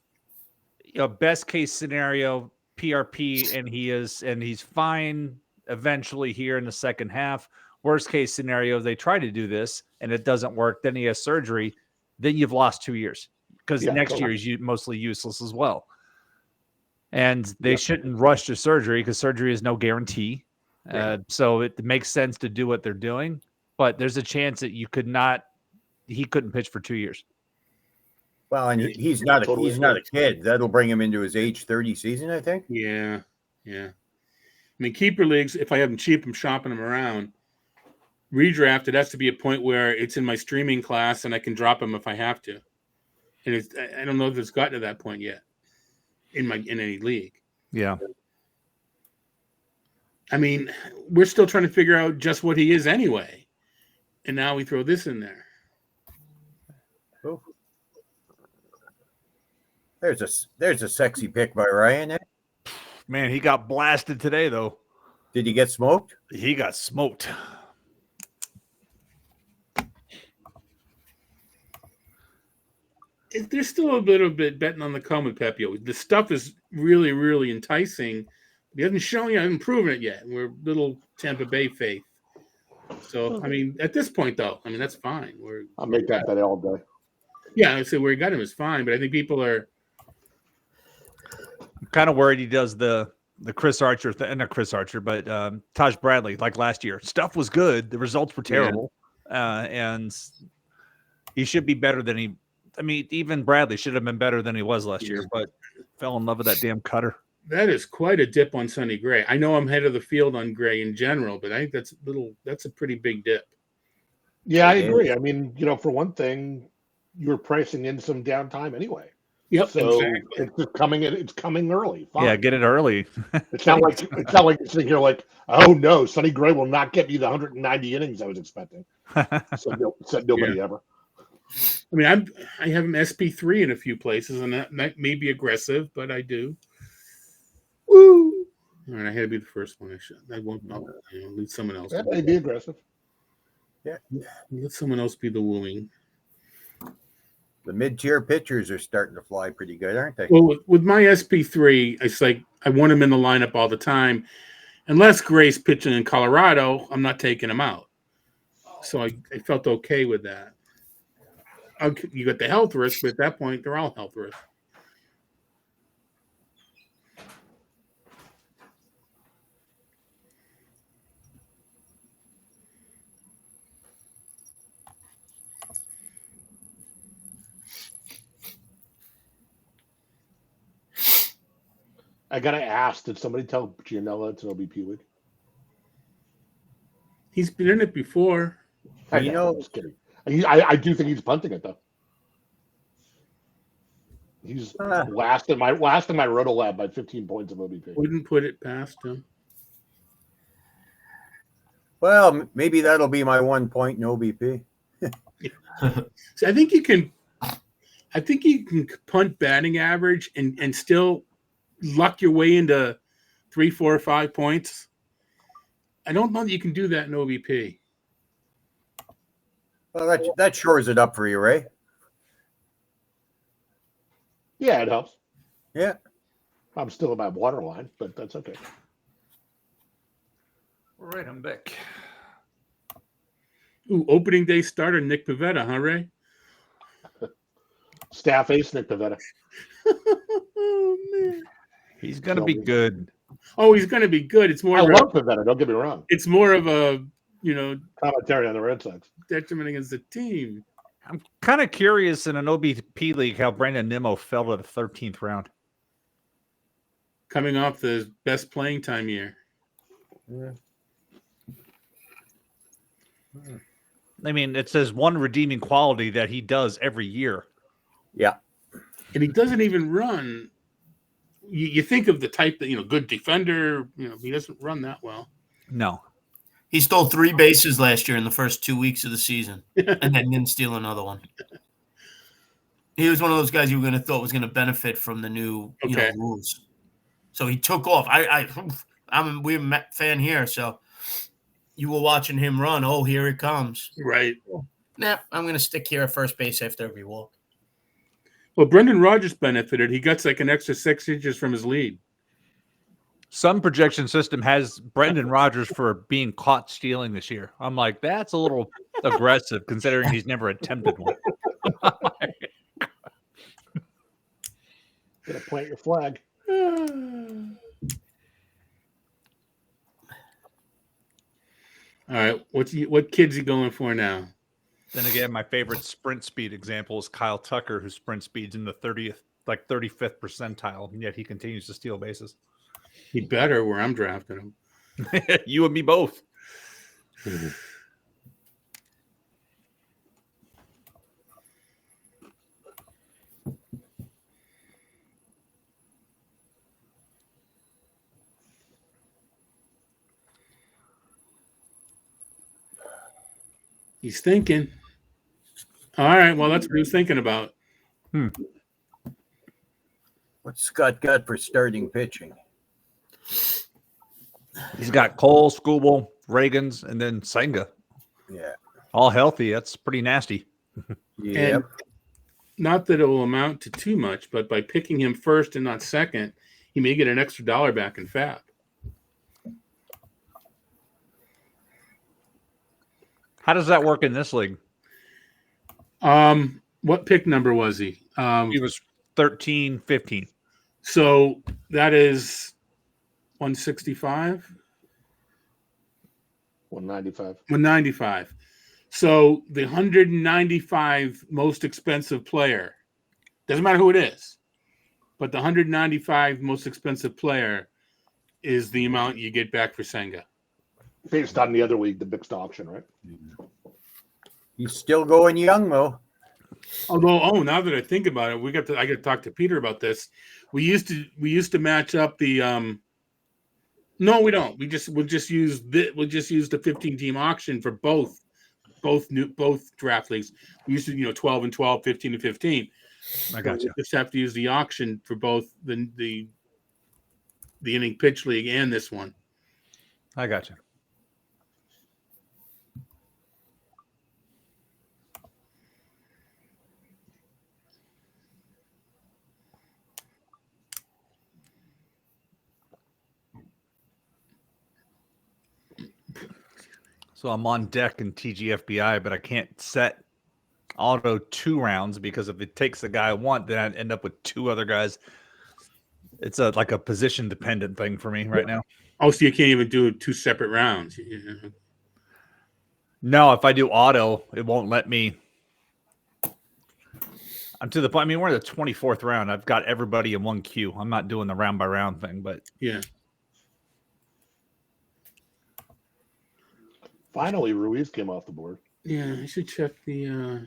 best case scenario PRP, and he's fine eventually here in the second half. Worst case scenario, they try to do this and it doesn't work. Then he has surgery. Then you've lost 2 years because next year he's mostly useless as well. And they shouldn't rush to surgery because surgery is no guarantee. So it makes sense to do what they're doing, but there's a chance that he couldn't pitch for 2 years. Well, and he's not a kid. That'll bring him into his age 30 season, I think. Yeah. I mean, keeper leagues, if I have them cheap, I'm shopping them around. Redraft, it has to be a point where it's in my streaming class and I can drop them if I have to. And I don't know if it's gotten to that point yet in any league. Yeah. I mean, we're still trying to figure out just what he is anyway. And now we throw this in there. Oh. There's a sexy pick by Ryan. Man, he got blasted today, though. Did he get smoked? He got smoked. There's still a little bit betting on the come with Pepio. The stuff is really, really enticing. He hasn't shown yet, hasn't proven it yet. We're little Tampa Bay faith. So, I mean, at this point, though, I mean, that's fine. I'll make that bet all day. Yeah, I say where he got him is fine, but I think people are. I'm kind of worried he does the Chris Archer thing, not Chris Archer, but Taj Bradley, like last year. Stuff was good. The results were terrible. And he should be better than he. I mean, even Bradley should have been better than he was last year, but fell in love with that damn cutter. That is quite a dip on Sonny Gray. I know I'm head of the field on Gray in general, but I think that's a pretty big dip. Yeah, I agree. I mean, for one thing, you're pricing in some downtime anyway. Yep. So exactly. it's coming early. Fine. Yeah, get it early. It's not like you're sitting here like, oh no, Sonny Gray will not get me the 190 innings I was expecting. Said nobody ever. I mean, I have him SP3 in a few places, and that may be aggressive, but I do. Woo! All right, I had to be the first one. I won't. Let someone else. That may be aggressive. Yeah. Let someone else be the wooing. The mid-tier pitchers are starting to fly pretty good, aren't they? Well, with my SP3, it's like I want him in the lineup all the time. Unless Gray's pitching in Colorado, I'm not taking him out. So I felt okay with that. You got the health risk, but at that point, they're all health risks. I gotta ask, did somebody tell Gianella it's an OBP week? He's been in it before. I'm just kidding. I do think he's punting it though. He's last in my Roto Lab by 15 points of OBP. Wouldn't put it past him. Well, maybe that'll be my 1 point in OBP. So I think you can punt batting average and still luck your way into 3, 4, or 5 points. I don't know that you can do that in OBP. Well, that shores it up for you, Ray. Yeah, it helps. Yeah. I'm still at my water line, but that's okay. All right, I'm back. Ooh, opening day starter Nick Pivetta, huh, Ray? Staff ace Nick Pivetta. Oh man. He's gonna be good. Oh, he's going to be good. It's more. I of love Pivetta. Don't get me wrong. It's more of a Commentary on the Red Sox. detriment against the team. I'm kind of curious in an OBP league how Brandon Nimmo fell to the 13th round. Coming off the best playing time year. Yeah. I mean, it says one redeeming quality that he does every year. Yeah. And he doesn't even run. You think of the type that, good defender, he doesn't run that well. No. He stole 3 bases last year in the first 2 weeks of the season, and then didn't steal another one. He was one of those guys you were going to thought was going to benefit from the new rules. So he took off. We're a Met fan here, so you were watching him run. Oh, here it comes. Right. Nah, I'm going to stick here at first base after every walk. Well, Brendan Rodgers benefited. He got like an extra 6 inches from his lead. Some projection system has Brendan Rodgers for being caught stealing this year. I'm like, that's a little aggressive considering he's never attempted one. Gonna plant your flag. All right, what kid's he going for now? Then again, my favorite sprint speed example is Kyle Tucker, whose sprint speed's in the 35th percentile, and yet he continues to steal bases. He better where I'm drafting him. You and me both. He's thinking. All right, well, that's what he was thinking about. What's Scott got for starting pitching? He's got Cole, Skubal, Reagans, and then Senga. Yeah. All healthy. That's pretty nasty. Yeah. And not that it will amount to too much, but by picking him first and not second, he may get an extra $1 back in FAB. How does that work in this league? What pick number was he? He was 13, 15. So that is 165? 195. 195. So the 195 most expensive player, doesn't matter who it is, but the 195 most expensive player is the amount you get back for Senga. Based on the other league, the mixed auction, right? He's still going young, though. Although, now that I think about it, I got to talk to Peter about this. We used to match up the. No, we don't. We'll just use the 15-team auction for both draft leagues. We used to 12 and 12, 15 and 15. I got you. We just have to use the auction for both the inning pitch league and this one. I got you. So I'm on deck in TGFBI, but I can't set auto 2 rounds because if it takes the guy I want, then I'd end up with 2 other guys. It's like a position dependent thing for me right now. Oh, so you can't even do 2 separate rounds. Yeah. No, if I do auto, it won't let me. I'm to the point. I mean, we're in the 24th round. I've got everybody in one queue. I'm not doing the round by round thing, but Yeah. Finally, Ruiz came off the board. Yeah, I should check the.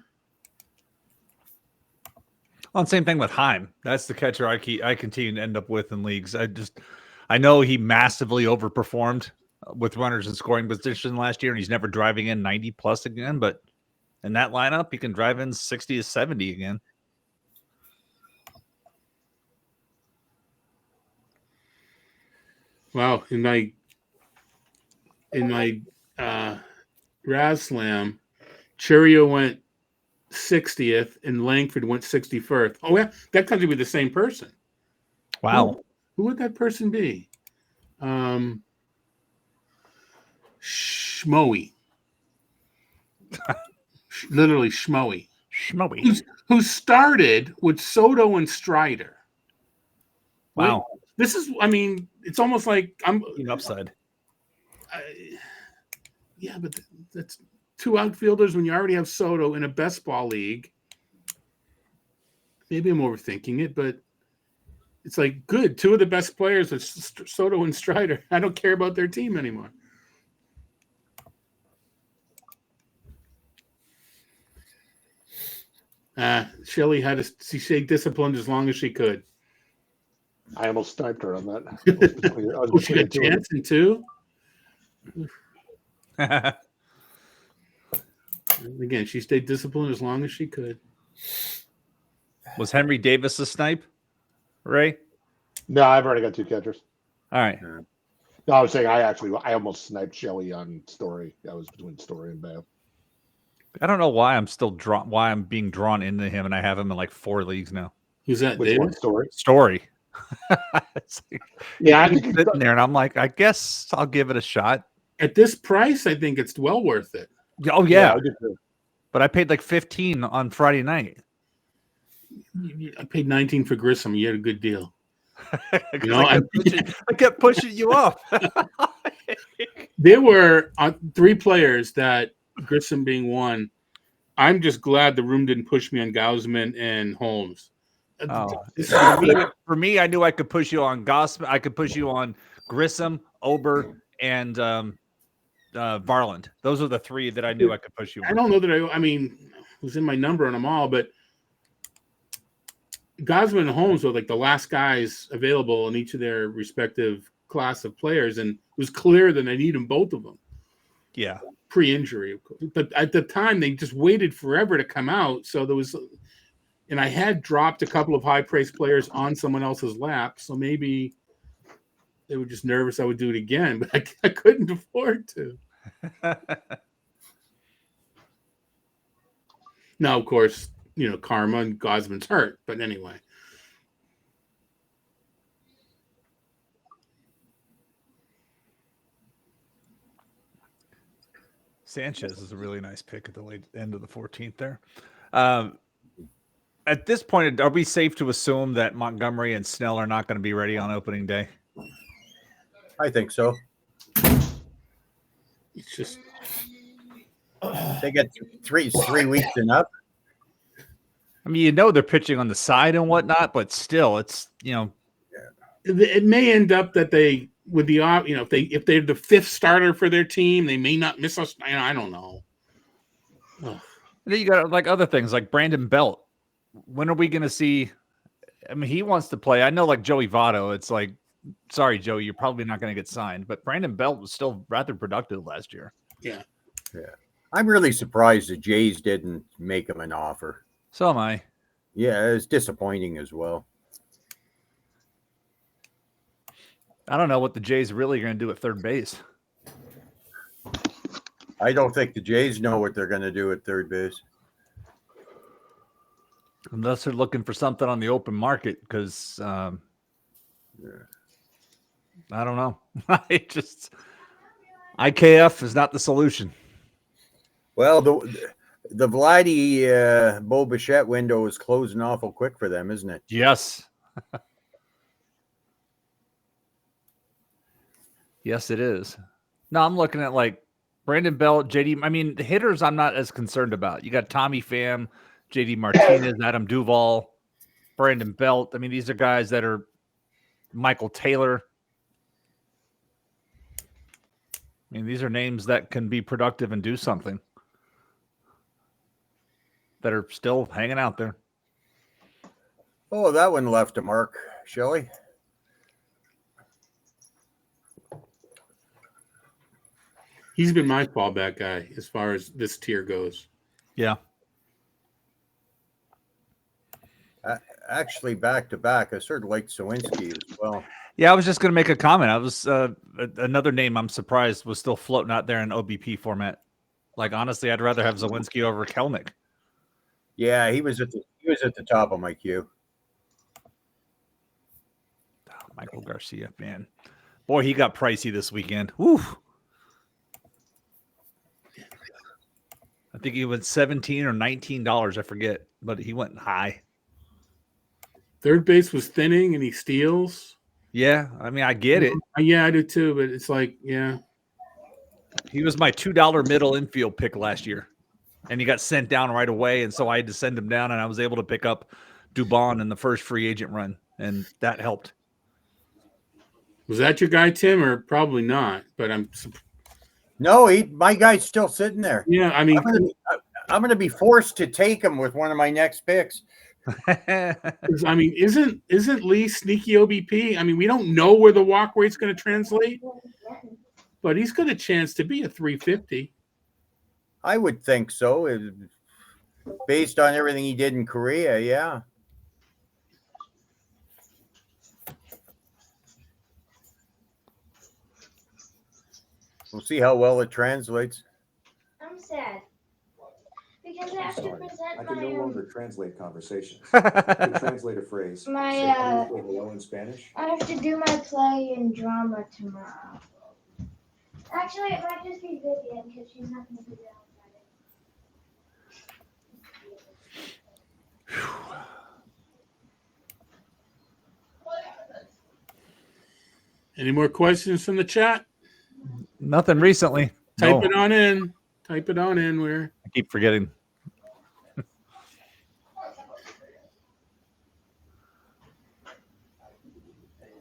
Well, same thing with Heim. That's the catcher I continue to end up with in leagues. I know he massively overperformed with runners in scoring position last year, and he's never driving in 90 plus again. But in that lineup, he can drive in 60 to 70 again. Wow, in my Raz Slam, Cherio went 60th and Langford went 61st. Oh, yeah, that comes to be the same person. Wow. Who would that person be? Schmoey. Literally Schmoey. Schmoey. Who started with Soto and Strider. Wow. This is, I mean, it's almost like I'm upside. Yeah, but that's two outfielders when you already have Soto in a best ball league. Maybe I'm overthinking it, but it's like good. Two of the best players are Soto and Strider. I don't care about their team anymore. Shelley had to stay disciplined as long as she could. I almost sniped her on that. Oh, she got Jansen too? Again, she stayed disciplined as long as she could. Was Henry Davis a snipe, Ray? No, I've already got two catchers. All right. No, I was saying I almost sniped Shelley on Story. That was between Story and Bale. I don't know why I'm still why I'm being drawn into him, and I have him in like 4 leagues now. Who's that? Which one? Story. Yeah, I he's think sitting there, and I'm like, I guess I'll give it a shot. At this price, I think it's well worth it. Oh yeah, I did too. But I paid like 15 on Friday night. I paid 19 for Grissom. You had a good deal. You know, I kept pushing you off. There were 3 players that Grissom being one. I'm just glad the room didn't push me on Gausman and Holmes. Oh. For me, I knew I could push you on Gausman. I could push you on Grissom, Ober, and Varland. Those are the 3 that I knew I could push you on. I don't know that I mean, it was in my number on them all, but Gausman and Holmes were like the last guys available in each of their respective class of players, and it was clear that I need them, both of them. Yeah. Pre-injury, but at the time they just waited forever to come out. So there was, and I had dropped a couple of high-priced players on someone else's lap, so maybe they were just nervous I would do it again, but I couldn't afford to. Now, of course, you know, karma and Gausman's hurt, but anyway. Sanchez is a really nice pick at the late end of the 14th there. At this point, are we safe to assume that Montgomery and Snell are not going to be ready on opening day? I think so. It's just They get three weeks enough. I mean, you know they're pitching on the side and whatnot, but still, it's, you know. It may end up that they, with the, you know, if they're the 5th starter for their team, they may not miss us. I don't know. Ugh. Then you got like other things like Brandon Belt. When are we going to see? I mean, he wants to play. I know, like Joey Votto. It's like, sorry, Joey, you're probably not going to get signed. But Brandon Belt was still rather productive last year. Yeah. I'm really surprised the Jays didn't make him an offer. So am I. Yeah, it's disappointing as well. I don't know what the Jays really are going to do at third base. I don't think the Jays know what they're going to do at third base. Unless they're looking for something on the open market, because I don't know. IKF is not the solution. Well, the Vladdy Bo Bichette window is closing awful quick for them, isn't it? Yes. Yes, it is. No, I'm looking at like Brandon Belt, JD. I mean, the hitters I'm not as concerned about. You got Tommy Pham, JD Martinez, Adam Duvall, Brandon Belt. I mean, these are guys that are Michael Taylor. I mean, these are names that can be productive and do something, that are still hanging out there. Oh, that one left a mark, Shelley. He's been my fallback guy as far as this tier goes. Yeah. Actually, back to back, I sort of like Sawinski as well. Yeah, I was just going to make a comment. I was another name I'm surprised was still floating out there in OBP format. Like, honestly, I'd rather have Zawinski over Kelnick. Yeah, he was at the top of my queue. Michael Garcia, man. Boy, he got pricey this weekend. Woo. I think he went $17 or $19, I forget, but he went high. Third base was thinning, and he steals. Yeah, I mean, I get it. Yeah, I do too, but it's like, yeah. He was my $2 middle infield pick last year, and he got sent down right away, and so I had to send him down, and I was able to pick up Dubon in the first free agent run, and that helped. Was that your guy, Tim, or probably not? But No, my guy's still sitting there. Yeah, I mean, I'm going to be forced to take him with one of my next picks. I mean, isn't Lee sneaky OBP? I mean, we don't know where the walk rate's going to translate, but he's got a chance to be a 350. I would think so, based on everything he did in Korea. Yeah. We'll see how well it translates. I'm sad because I have to present I can my no longer translate conversations. I can translate a phrase. my Say hello in Spanish. I have to do my play in drama tomorrow. Actually, it might just be Vivian because she's not going to be there on Friday. Any more questions from the chat? Nothing recently. Type it on in. Type it on in. I keep forgetting.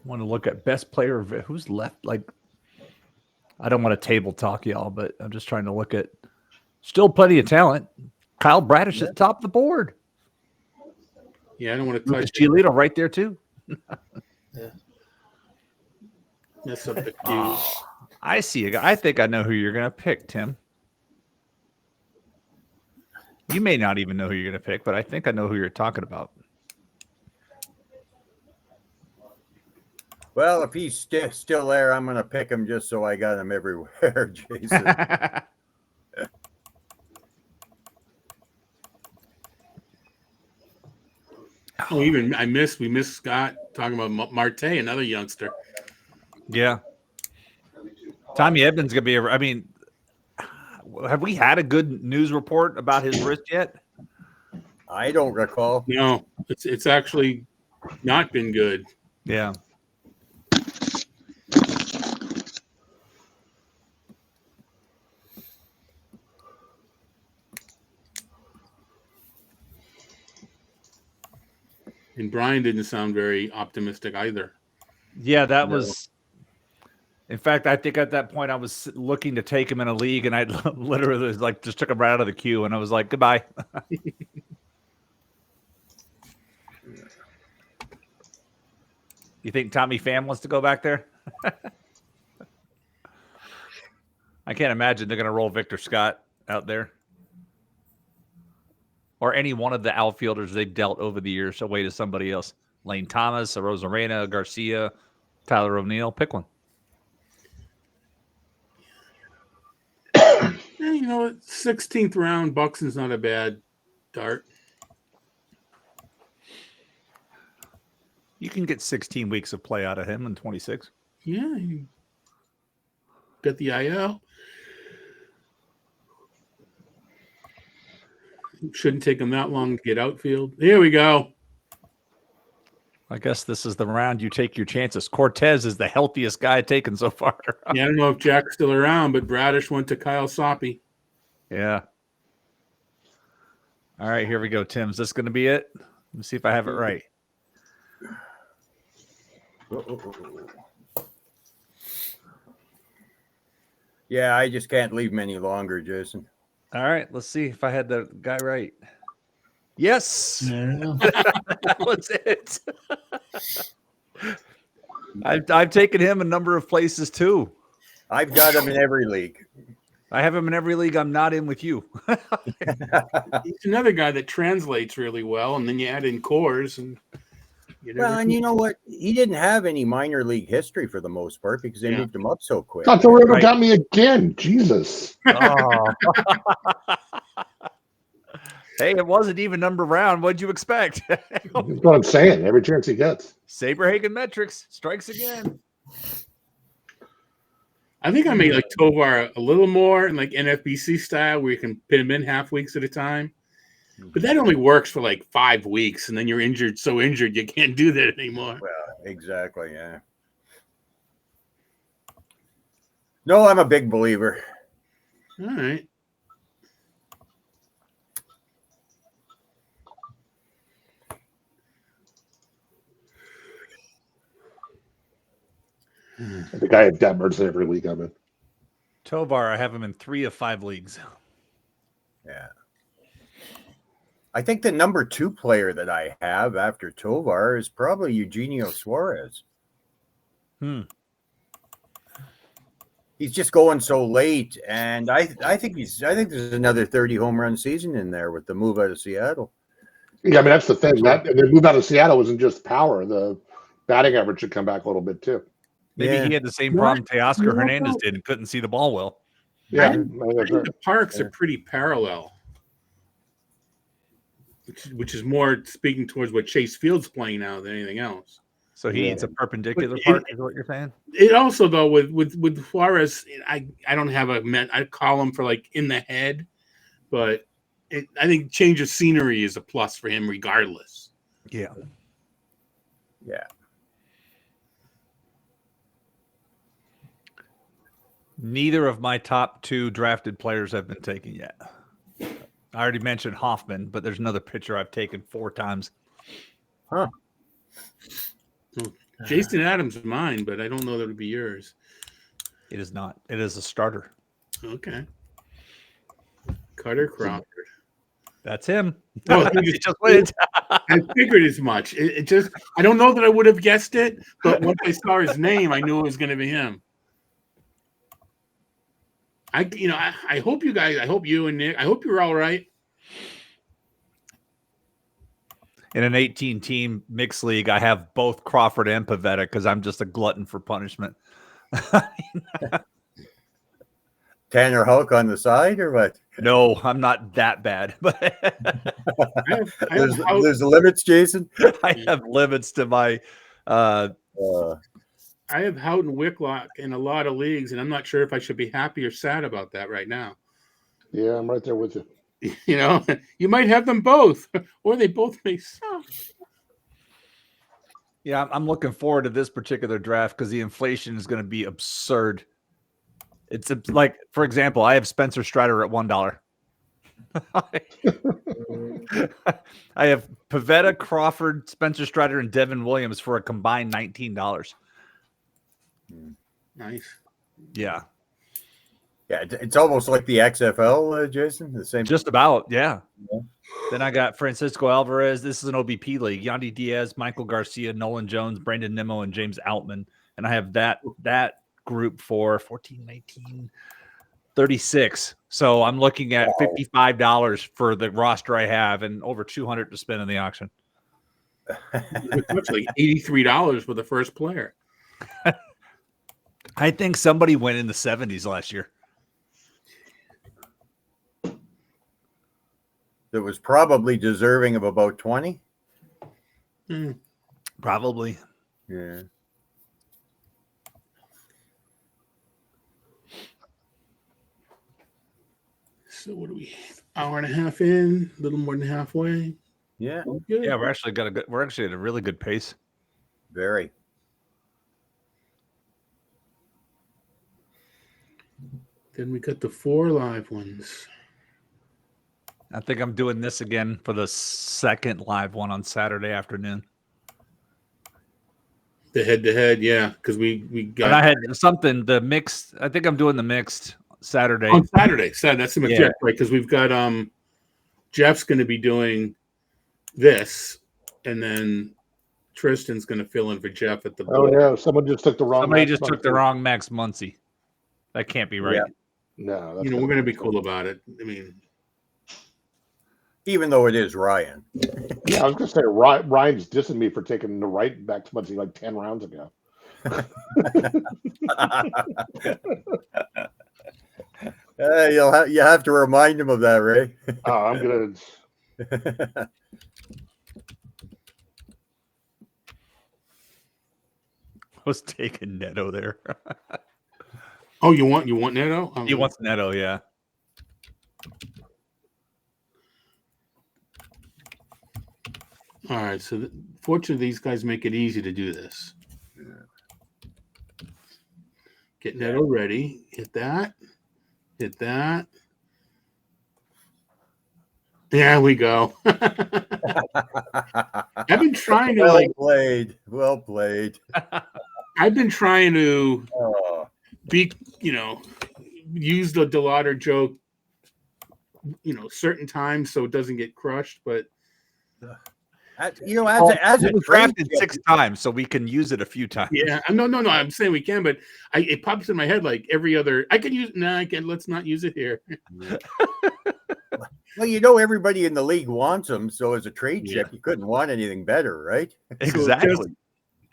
Want to look at best player of who's left. Like, I don't want to table talk y'all, but I'm just trying to look at still plenty of talent. Kyle Bradish at the top of the board. Yeah, I don't want to Lucas touch Giolito right there too. Yeah. mess up the queue. Oh, I see a guy. I think I know who you're going to pick, Tim. You may not even know who you're going to pick, but I think I know who you're talking about. Well, if he's still there, I'm going to pick him just so I got him everywhere, Jason. Oh, we missed Scott talking about Marte, another youngster. Yeah. Tommy Edmonds going to be, I mean, have we had a good news report about his wrist yet? I don't recall. No, it's actually not been good. Yeah. And Brian didn't sound very optimistic either. Yeah, that was. In fact, I think at that point I was looking to take him in a league, and I literally just took him right out of the queue, and I was like, "Goodbye." You think Tommy Pham wants to go back there? I can't imagine they're going to roll Victor Scott out there, or any one of the outfielders they've dealt over the years away to somebody else. Lane Thomas, Rosarena, Garcia, Tyler O'Neill. Pick one. Yeah, 16th round, Buxton's not a bad dart. You can get 16 weeks of play out of him in 26. Yeah, you got the IL. Shouldn't take him that long to get outfield. Here we go. I guess this is the round you take your chances. Cortez is the healthiest guy taken so far. Yeah, I don't know if Jack's still around, but Bradish went to Kyle Soppy. Yeah. All right, here we go, Tim. Is this going to be it? Let me see if I have it right. Yeah, I just can't leave him any longer, Jason. All right, let's see if I had the guy right. Yes. That was it. I've taken him a number of places too. I've got him in every league. I have him in every league I'm not in with you. He's another guy that translates really well, and then you add in cores and well, and you know what? He didn't have any minor league history for the most part because they moved him up so quick. Todd Zola got me again. Jesus. Oh. Hey, it was an even number round. What'd you expect? That's what I'm saying. Every chance he gets. Saberhagen metrics strikes again. I think I made like Tovar a little more in like NFBC style where you can pin him in half weeks at a time. But that only works for like 5 weeks, and then you're injured, so injured you can't do that anymore. Well, exactly, yeah. No, I'm a big believer. All right. I think I have Detmers in every league I'm in. Tovar, I have him in 3 of 5 leagues. Yeah. I think the number 2 player that I have after Tovar is probably Eugenio Suarez. He's just going so late, and I think there's another 30 home run season in there with the move out of Seattle. Yeah, I mean that's the thing. That the move out of Seattle wasn't just power. The batting average should come back a little bit too. Maybe he had the same problem Teoscar Hernandez did and couldn't see the ball well. Yeah, I think the parks are pretty parallel, which is more speaking towards what Chase Field's playing now than anything else. So he needs a perpendicular park, is what you're saying? It also, though, with Suarez, I don't have I call him for like in the head, but I think change of scenery is a plus for him regardless. Yeah. Yeah. Neither of my top 2 drafted players have been taken yet. I already mentioned Hoffman, but there's another pitcher I've taken 4 times. Huh. Jason Adams is mine, but I don't know that it would be yours. It is not. It is a starter. Okay. Carter Crawford. That's him. No, I figured as much. It just, I don't know that I would have guessed it, but once I saw his name, I knew it was going to be him. I hope you guys, I hope you and Nick, I hope you're all right. In an 18-team mixed league, I have both Crawford and Pivetta because I'm just a glutton for punishment. Tanner Hulk on the side or what? No, I'm not that bad. But there's limits, Jason. I have limits to my I have Houghton Wicklock in a lot of leagues, and I'm not sure if I should be happy or sad about that right now. Yeah, I'm right there with you. You know, you might have them both, or they both may suck. Yeah, I'm looking forward to this particular draft because the inflation is going to be absurd. It's like, for example, I have Spencer Strider at $1. I have Pivetta, Crawford, Spencer Strider, and Devin Williams for a combined $19. Nice. Yeah. Yeah, it's almost like the XFL, Jason. The same. Just about, yeah. Then I got Francisco Alvarez. This is an OBP league. Yandy Diaz, Michael Garcia, Nolan Jones, Brandon Nimmo, and James Outman. And I have that group for 14, 19, 36. So I'm looking at $55 for the roster I have and over $200 to spend in the auction. It's like $83 for the first player. I think somebody went in the 70s last year. That was probably deserving of about 20. Probably. Yeah. So what are we? Hour and a half in, a little more than halfway. Yeah. Good. Yeah, we're actually at a really good pace. Very. Then we got the 4 live ones. I think I'm doing this again for the second live one on Saturday afternoon. The head-to-head, yeah, because we got. And I had something the mixed. I think I'm doing the mixed Saturday. On Saturday, that's the Yeah. right? Because we've got Jeff's going to be doing this, and then Tristan's going to fill in for Jeff at the. Oh yeah, someone just took the wrong. Somebody just took the wrong Max Muncy. That can't be right. Yeah. No, that's You know, we're going to be cool about it. I mean, Even though it is Ryan. Yeah, I was gonna say Ryan's dissing me for taking the right back to Muncie like 10 rounds ago. You have to remind him of that, Ray. I'm gonna. I was taking Neto there. Oh, you want Neto? He wants Neto, yeah. All right. So, fortunately, these guys make it easy to do this. Get Neto ready. Hit that. Hit that. There we go. I've been trying to well played. I've been trying to Oh. use the DeLauder joke, certain times so it doesn't get crushed. But As It a was drafted trade 6 times, so we can use it a few times. yeah, no. I'm saying we can, but it pops in my head like every other. I can use. No, I can. Let's not use it here. Well, everybody in the league wants him, so as a trade Yeah. chip, you couldn't want anything better, right? Exactly.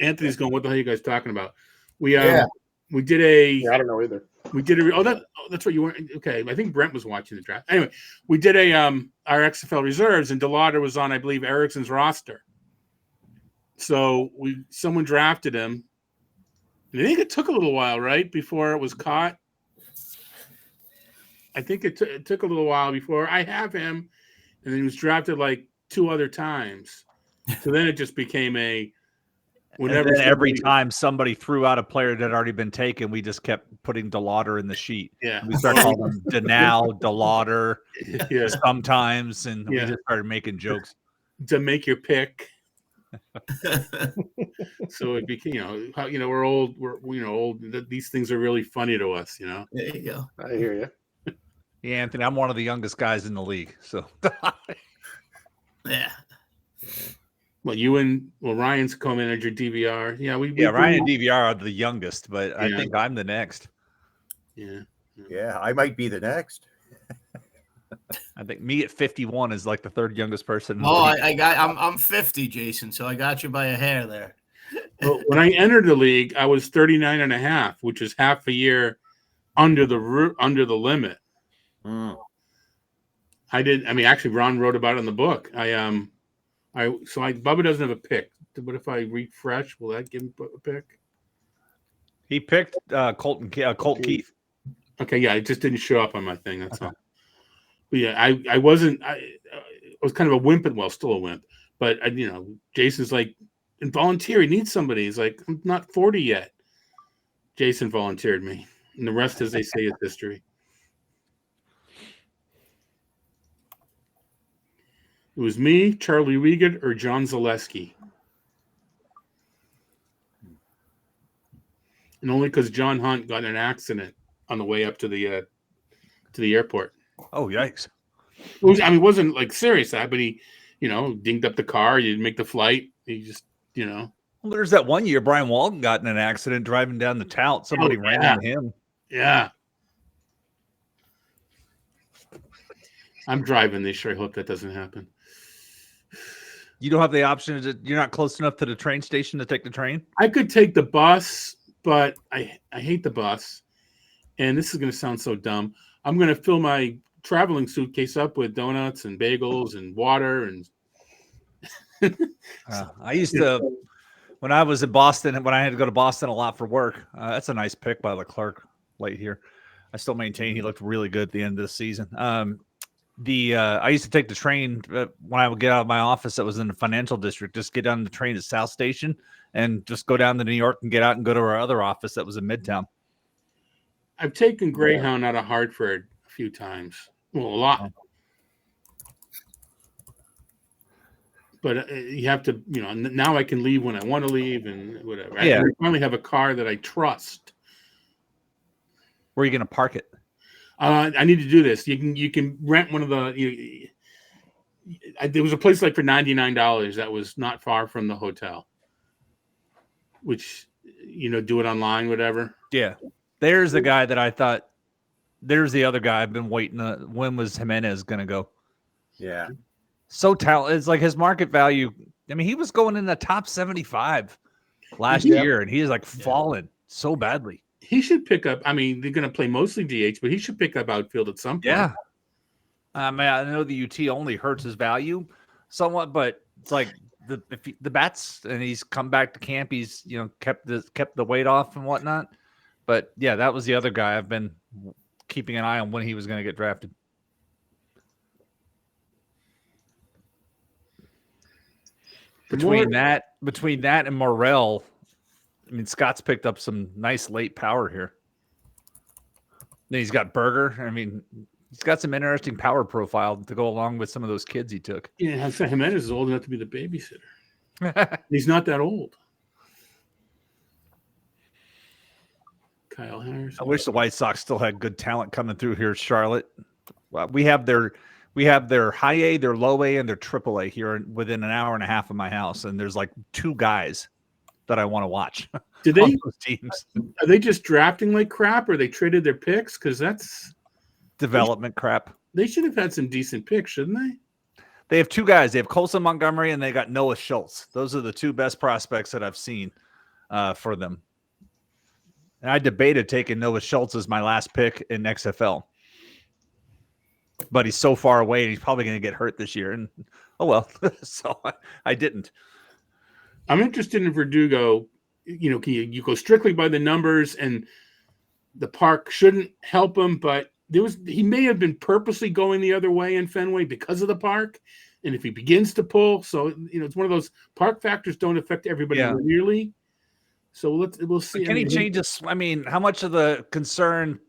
Anthony's going. What the hell are you guys talking about? We Yeah. we did a. Yeah, I don't know either. We did a. That's what you weren't. Okay, I think Brent was watching the draft. Anyway, we did a our XFL reserves, and DeLauder was on, I believe, Erickson's roster. So someone drafted him. And I think it took a little while, right, before it was caught. I think it took a little while before I have him, and then he was drafted like 2 other times. So then it just became whenever And then every time somebody threw out a player that had already been taken, we just kept putting DeLauder in the sheet. Yeah. We started calling him Denal, DeLauder Yeah. sometimes, and we Yeah. just started making jokes. To make your pick. So it became, we're old. We're old. These things are really funny to us, There you go. I hear you. Yeah, Anthony, I'm one of the youngest guys in the league. So Yeah. Well, Ryan's co-manager DVR. Yeah, Ryan and DVR are the youngest, but I Yeah. think I'm the next. Yeah. Yeah, I might be the next. I think me at 51 is like the 3rd youngest person. In the Oh, league. I'm 50, Jason, so I got you by a hair there. Well, when I entered the league, I was 39 and a half, which is half a year under the limit. Mm. Actually, Ron wrote about it in the book. Bubba doesn't have a pick, but if I refresh, will that give him a pick? He picked Colt Keith. Okay, yeah, it just didn't show up on my thing. That's all. But yeah, I wasn't. I was kind of a wimp, still a wimp. But Jason's like, and volunteer. He needs somebody. He's like, I'm not 40 yet. Jason volunteered me, and the rest, as they say, is history. It was me, Charlie Wiegand, or John Zaleski. And only because John Hunt got in an accident on the way up to the airport. Oh, yikes. It wasn't like serious that, but he, dinged up the car. He didn't make the flight. He just, Well, there's that one year Brian Walton got in an accident driving down the tout. Somebody ran into him. Yeah. I'm driving this year. I hope that doesn't happen. You don't have the option. You're not close enough to the train station to take the train? I could take the bus, but I hate the bus. And this is going to sound so dumb. I'm going to fill my traveling suitcase up with donuts and bagels and water. And I used to, when I was in Boston, when I had to go to Boston a lot for work. That's a nice pick by Leclerc late here. I still maintain he looked really good at the end of the season. I used to take the train when I would get out of my office that was in the financial district, just get on the train at South Station and just go down to New York and get out and go to our other office that was in Midtown. I've taken Greyhound out of Hartford a few times. Well, a lot. But you have to, now I can leave when I want to leave and whatever. Yeah. I finally have a car that I trust. Where are you going to park it? I need to do this. You can rent one of the. There was a place like for $99 that was not far from the hotel. Which, do it online, whatever. Yeah, there's the guy that I thought. There's the other guy I've been waiting. When was Jimenez going to go? Yeah. So talented. It's like his market value. I mean, he was going in the top 75 last year, and he is fallen so badly. He should pick up. I mean, they're going to play mostly DH, but he should pick up outfield at some point. Yeah. I know the UT only hurts his value somewhat, but it's like the bats, and he's come back to camp. He's kept the weight off and whatnot. But yeah, that was the other guy I've been keeping an eye on when he was going to get drafted. Between that and Morrell, I mean, Scott's picked up some nice late power here. Then he's got Berger. I mean, he's got some interesting power profile to go along with some of those kids he took. Yeah, Jimenez is old enough to be the babysitter. He's not that old. Kyle Harrison. I wish the White Sox still had good talent coming through here, Charlotte. We have their high A, their low A, and their triple A here within an hour and a half of my house, and there's like 2 guys that I want to watch. Did they? Those teams. Are they just drafting like crap, or they traded their picks? Because that's development crap. They should have had some decent picks, shouldn't they? They have 2 guys. They have Colson Montgomery, and they got Noah Schultz. Those are the 2 best prospects that I've seen for them. And I debated taking Noah Schultz as my last pick in XFL. But he's so far away, and he's probably going to get hurt this year. And oh well, so I didn't. I'm interested in Verdugo. Can you go strictly by the numbers, and the park shouldn't help him, but he may have been purposely going the other way in Fenway because of the park. And if he begins to pull, so it's one of those park factors don't affect everybody nearly. So we'll see. Can he change his? I mean, how much of the concern?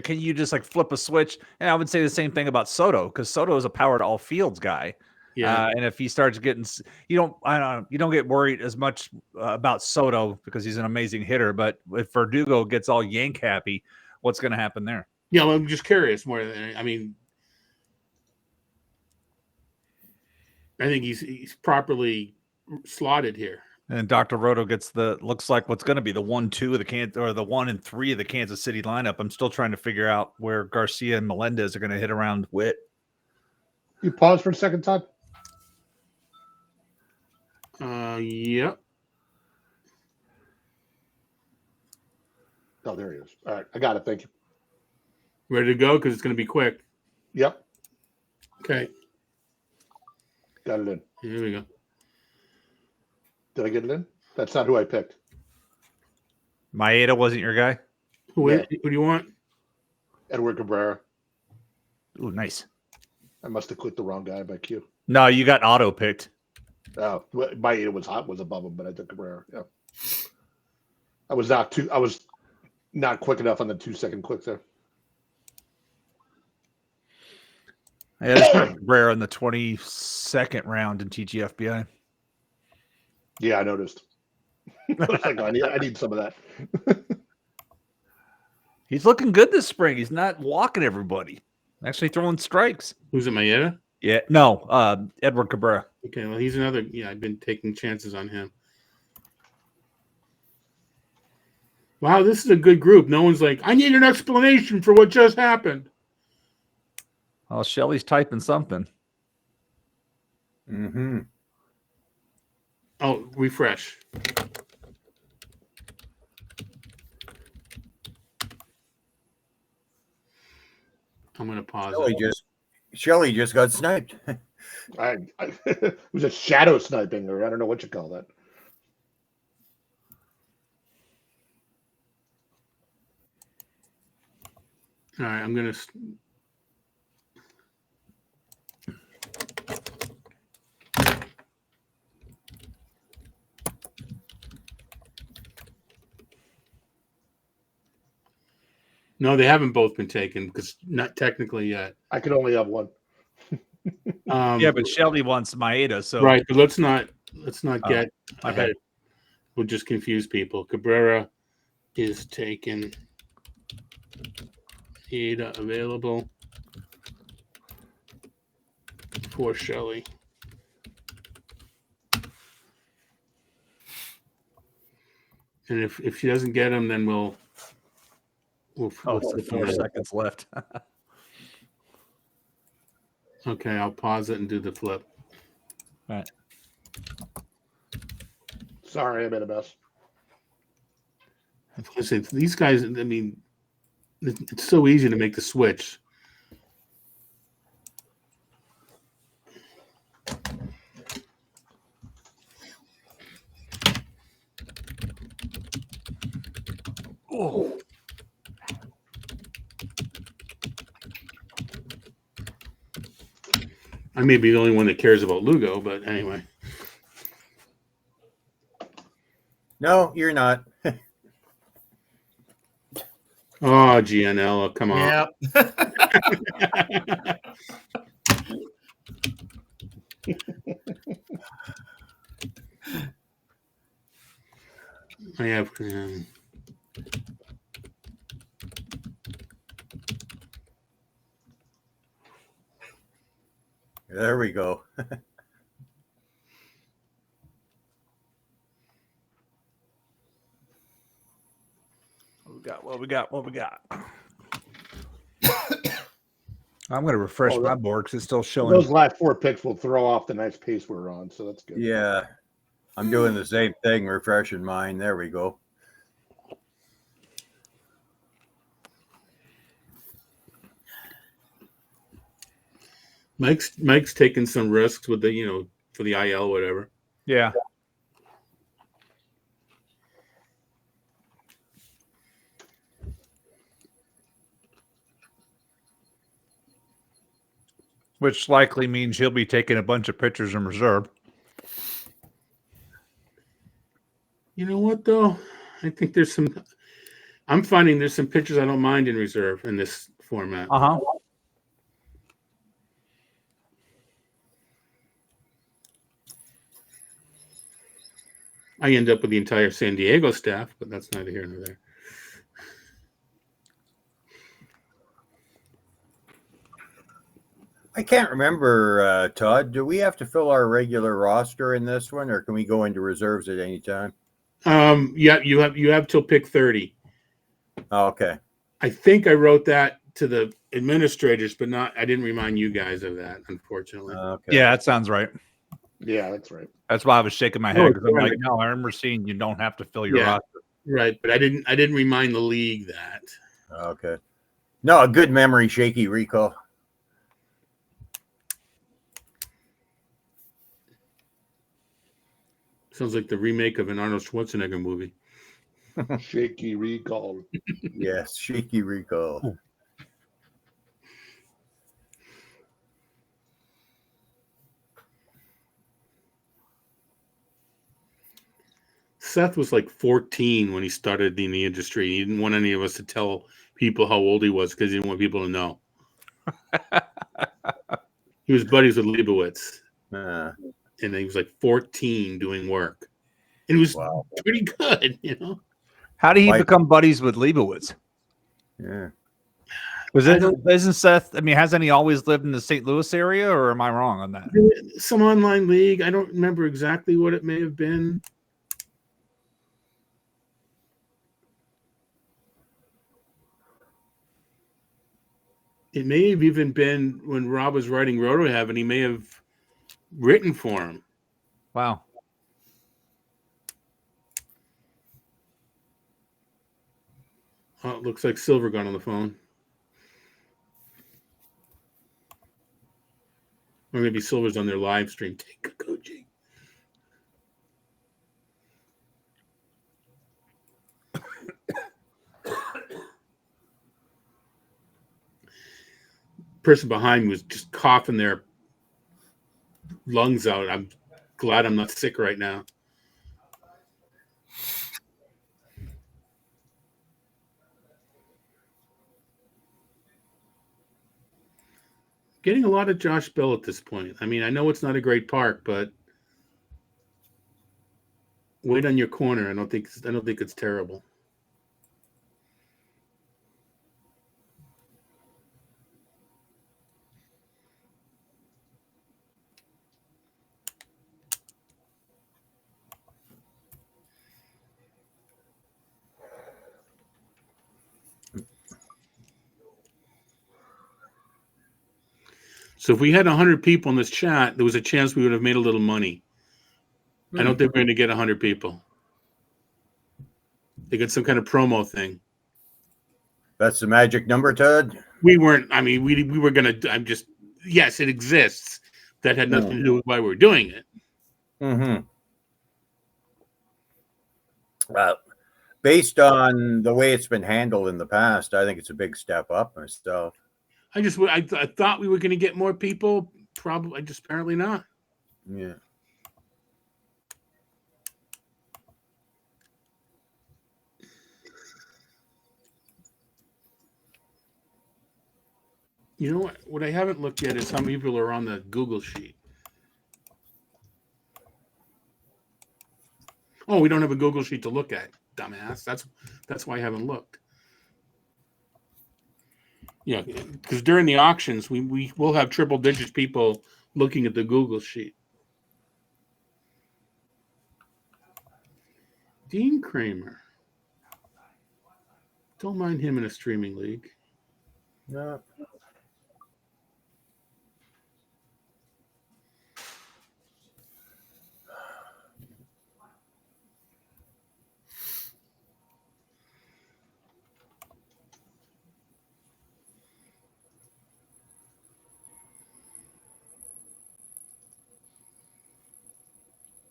Can you just like flip a switch? And I would say the same thing about Soto, because Soto is a power to all fields guy. Yeah. And if he starts getting, you don't get worried as much about Soto because he's an amazing hitter. But if Verdugo gets all yank happy, what's going to happen there? Yeah, well, I'm just curious more than I mean. I think he's properly slotted here. And Dr. Roto gets looks like what's going to be the 1-2 of the 1 and 3 of the Kansas City lineup. I'm still trying to figure out where Garcia and Melendez are going to hit around Witt. You pause for a second, Todd. Yep. Oh, there he is. All right, I got it. Thank you. Ready to go because it's going to be quick. Yep. Okay. Got it in. Here we go. Did I get it in? That's not who I picked. Maeda wasn't your guy? Who do you want? Edward Cabrera. Ooh, nice. I must have clicked the wrong guy by Q. No, you got auto picked. Oh, Maeda was above him, but I took Cabrera. Yeah. I was not quick enough on the 2-second click there. I had Cabrera in the 22nd round in TGFBI. Yeah, I noticed. I was like, I need some of that. He's looking good this spring. He's not walking everybody. Actually throwing strikes. Who's it, Maeda? Yeah, no, Edward Cabrera. Okay, well, he's another. Yeah, I've been taking chances on him. Wow, this is a good group. No one's like, I need an explanation for what just happened. Oh, Shelly's typing something. Mm-hmm. Oh, refresh. I'm going to pause. Shelly just got sniped. It was a shadow sniping, or I don't know what you call that. All right, I'm going to. No, they haven't both been taken because not technically yet. I could only have one. Yeah, but Shelly wants Maeda, so right. But let's not get ahead. We'll just confuse people. Cabrera is taken. Maeda available for Shelly. And if she doesn't get him, then we'll 4 seconds left. Okay, I'll pause it and do the flip. All right. Sorry, I made a mess. Listen, these guys, I mean, it's so easy to make the switch. Oh. I may be the only one that cares about Lugo, but anyway. No, you're not. Oh, Gianella, come on. Yeah. I have. There we go. What we got? I'm going to refresh my board because it's still showing. Those last 4 picks will throw off the nice pace we're on, so that's good. Yeah, I'm doing the same thing, refreshing mine. There we go. Mike's taking some risks with the for the IL whatever. Yeah. Which likely means he'll be taking a bunch of pitchers in reserve. You know what though? I think I'm finding there's some pitchers I don't mind in reserve in this format. Uh-huh. I end up with the entire San Diego staff, but that's neither here nor there. I can't remember, Todd. Do we have to fill our regular roster in this one, or can we go into reserves at any time? Yeah, you have till pick 30. Oh, okay. I think I wrote that to the administrators, but I didn't remind you guys of that, unfortunately. Okay. Yeah, that sounds right. Yeah, that's right. That's why I was shaking my head because I'm like, no, I remember seeing you don't have to fill your roster. Right, but I didn't remind the league that. Okay. No, a good memory, shaky recall. Sounds like the remake of an Arnold Schwarzenegger movie. Shaky recall. Yes, shaky recall. Seth was like 14 when he started in the industry. He didn't want any of us to tell people how old he was because he didn't want people to know. He was buddies with Leibowitz. And he was like 14 doing work. And it was pretty good, How did he become buddies with Leibowitz? Yeah. Isn't Seth, hasn't he always lived in the St. Louis area, or am I wrong on that? Some online league. I don't remember exactly what it may have been. It may have even been when Rob was writing Roto Heaven, he may have written for him. Wow. Oh, it looks like Silver got on the phone. Or maybe Silver's on their live stream. Take a Koji. Person behind me was just coughing their lungs out. I'm glad I'm not sick right now. Getting a lot of Josh Bell at this point. I know it's not a great park, but wait on your corner. I don't think it's terrible. So if we had 100 people in this chat, there was a chance we would have made a little money. I don't think we're going to get 100 people. They got some kind of promo thing. That's the magic number, Todd? We weren't, we were going to, yes, it exists. That had nothing to do with why we were doing it. Mm-hmm. based on the way it's been handled in the past, I think it's a big step up myself. I thought we were going to get more people. Probably, just apparently not. Yeah. You know what? What I haven't looked at is how many people are on the Google sheet. Oh, we don't have a Google sheet to look at, dumbass. That's why I haven't looked. Yeah, because during the auctions, we will have triple digits people looking at the Google sheet. Dean Kramer. Don't mind him in a streaming league. No.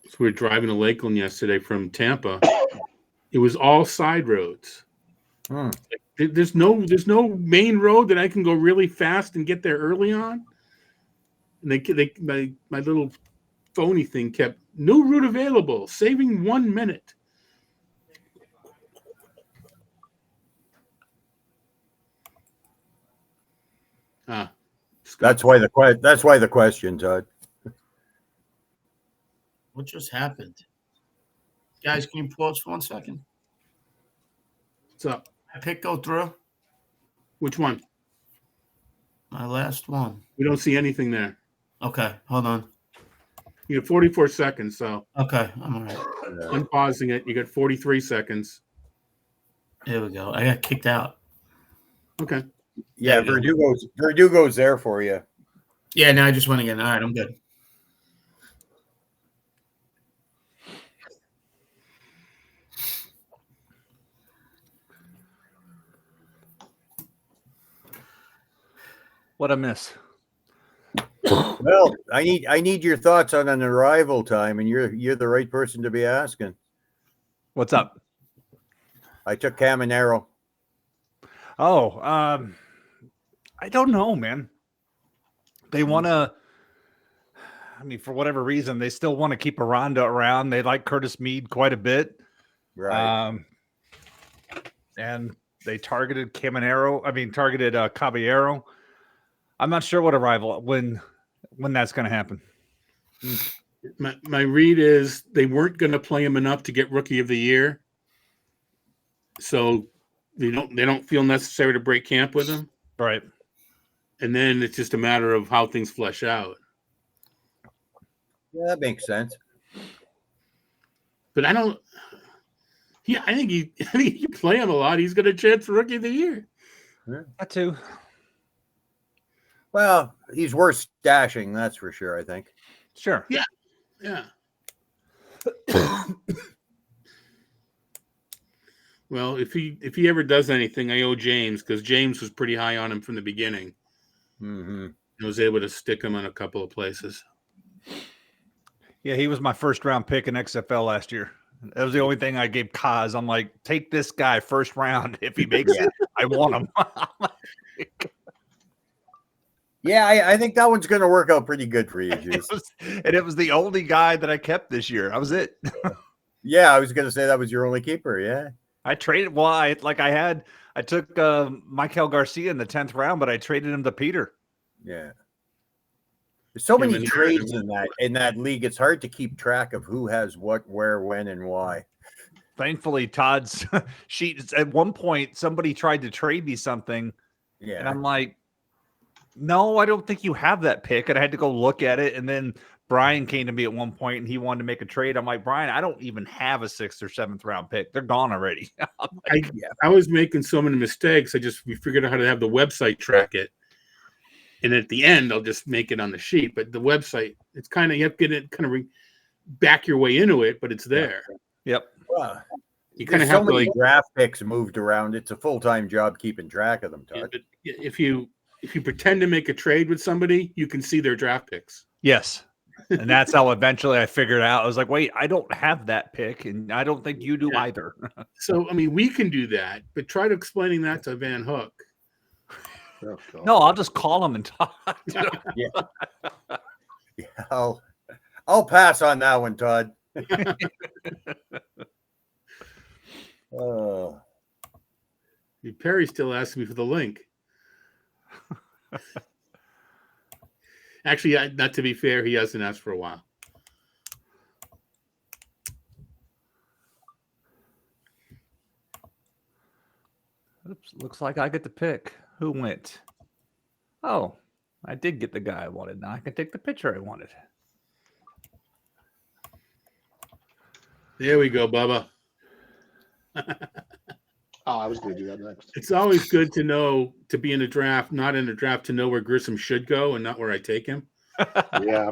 So we were driving to Lakeland yesterday from Tampa. It was all side roads. There's no main road that I can go really fast and get there early on. And my little phony thing kept no route available, saving 1 minute. That's why the question, Todd. What just happened? Guys, can you pause for 1 second? What's up? I pick go through. Which one? My last one. We don't see anything there. Okay, hold on. You have 44 seconds, so Okay, I'm all right. unpausing it. You got 43 seconds. There we go. I got kicked out. Okay. Yeah, Verdugo's there for you. Yeah, now I just went again. All right, I'm good. What I miss? Well, I need your thoughts on an arrival time, and you're the right person to be asking. What's up? I took Caminero. Oh, I don't know, man. They want to. I mean, for whatever reason, they still want to keep Aranda around. They like Curtis Meade quite a bit, Right? and they targeted Caminero. I mean, targeted Caballero. I'm not sure what arrival when that's going to happen. My read is they weren't going to play him enough to get Rookie of the Year, so they don't feel necessary to break camp with him. Right. And then it's just a matter of how things flesh out. Yeah, that makes sense. But I don't. Yeah, I think you play him a lot. He's got a chance for Rookie of the Year. Yeah. That too. Well, he's worth stashing, that's for sure, I think. Sure. Yeah. Yeah. Well, if he ever does anything, I owe James, because James was pretty high on him from the beginning. Mm-hmm. I was able to stick him in a couple of places. Yeah, he was my first round pick in XFL last year. That was the only thing I gave Kaz. I'm like, take this guy first round. If he makes it, I want him. Yeah, I think that one's going to work out pretty good for you, Juice. It was the only guy that I kept this year. That was it. Yeah, I was going to say that was your only keeper. Yeah, I traded. Well, I took Michael Garcia in the 10th round, but I traded him to Peter. Yeah. There's so many trades in that league. It's hard to keep track of who has what, where, when, and why. Thankfully, Todd's sheet. At one point, somebody tried to trade me something, Yeah, and I'm like, no, I don't think you have that pick. And I had to go look at it. And then Brian came to me at one point and he wanted to make a trade. I'm like, Brian, I don't even have a 6th or 7th round pick. They're gone already. I was making so many mistakes. We figured out how to have the website track it. And at the end, I'll just make it on the sheet. But the website, it's kind of, you have to get it kind of back your way into it, but it's there. Yep. well, You kind of there's have so to many draft picks moved around. It's a full-time job keeping track of them, Todd. If you pretend to make a trade with somebody, you can see their draft picks. Yes. And that's how eventually I figured out. I was like, wait, I don't have that pick, and I don't think you do either. So, I mean, we can do that, but try to explaining that to Van Hook. Oh, God. No, I'll just call him and talk. I'll pass on that one, Todd. Oh. Perry still asks me for the link. Actually, not to be fair, he hasn't asked for a while. Oops, looks like I get to pick. Who went? Oh, I did get the guy I wanted. Now I can take the picture I wanted. There we go, Bubba. Oh, I was going to do that next. It's always good to know, to be in a draft, not in a draft, to know where Grissom should go and not where I take him. Yeah.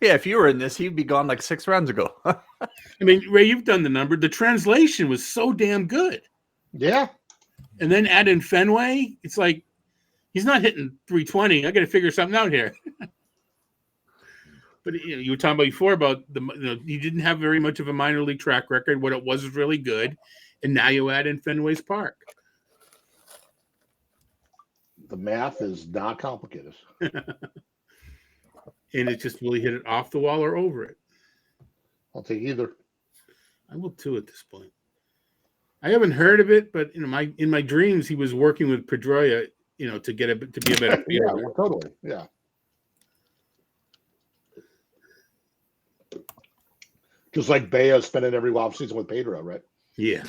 Yeah, if you were in this, he'd be gone like 6 rounds ago. I mean, Ray, you've done the number. The translation was so damn good. Yeah. And then add in Fenway, it's like he's not hitting 320. I got to figure something out here. But you were talking about before about he didn't have very much of a minor league track record. What it was really good, and now you add in Fenway's Park. The math is not complicated. And it just really hit it off the wall or over it. I'll take either. I will too at this point. I haven't heard of it, but in my dreams he was working with Pedroia, to be a better fielder. Yeah, well, totally. Yeah. Just like Bea spending every offseason with Pedro, right? Yeah.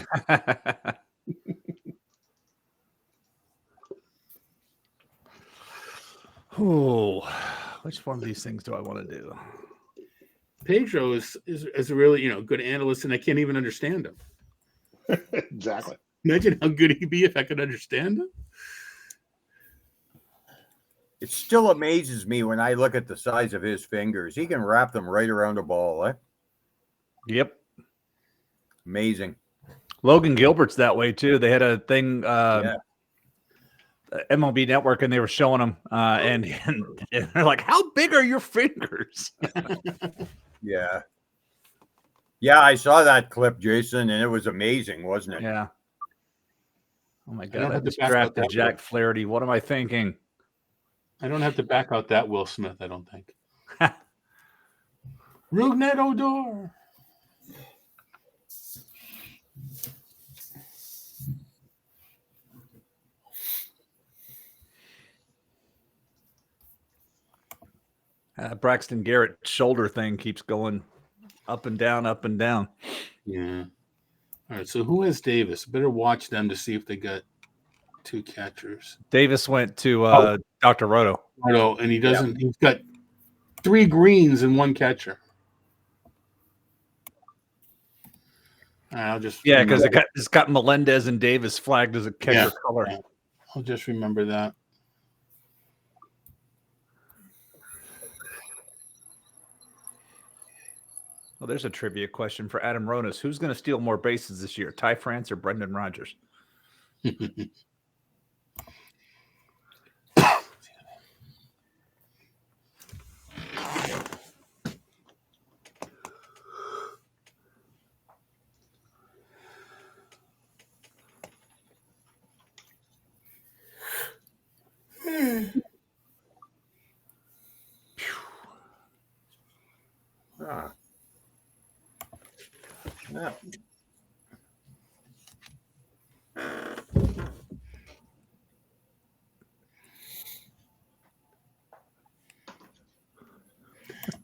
Oh, which one of these things do I want to do? Pedro is a really good analyst, and I can't even understand him. Exactly. Imagine how good he'd be if I could understand him. It still amazes me when I look at the size of his fingers. He can wrap them right around a ball, eh? Yep. Amazing. Logan Gilbert's that way too. They had a thing, MLB Network, and they were showing him, and they're like, "How big are your fingers?" Yeah. Yeah, I saw that clip, Jason, and it was amazing, wasn't it? Yeah. Oh my I don't God! I have to just back out drafted that Jack way. Flaherty. What am I thinking? I don't have to back out that Will Smith, I don't think. Rugnet Odor. Braxton Garrett's shoulder thing keeps going up and down, up and down. Yeah. All right. So who has Davis? Better watch them to see if they got 2 catchers. Davis went to Dr. Roto. Roto, and he doesn't. He's got 3 greens and 1 catcher. All right, I'll just because it's got Melendez and Davis flagged as a catcher color. Yeah. I'll just remember that. Well, there's a trivia question for Adam Ronas. Who's going to steal more bases this year, Ty France or Brendan Rodgers? Yeah.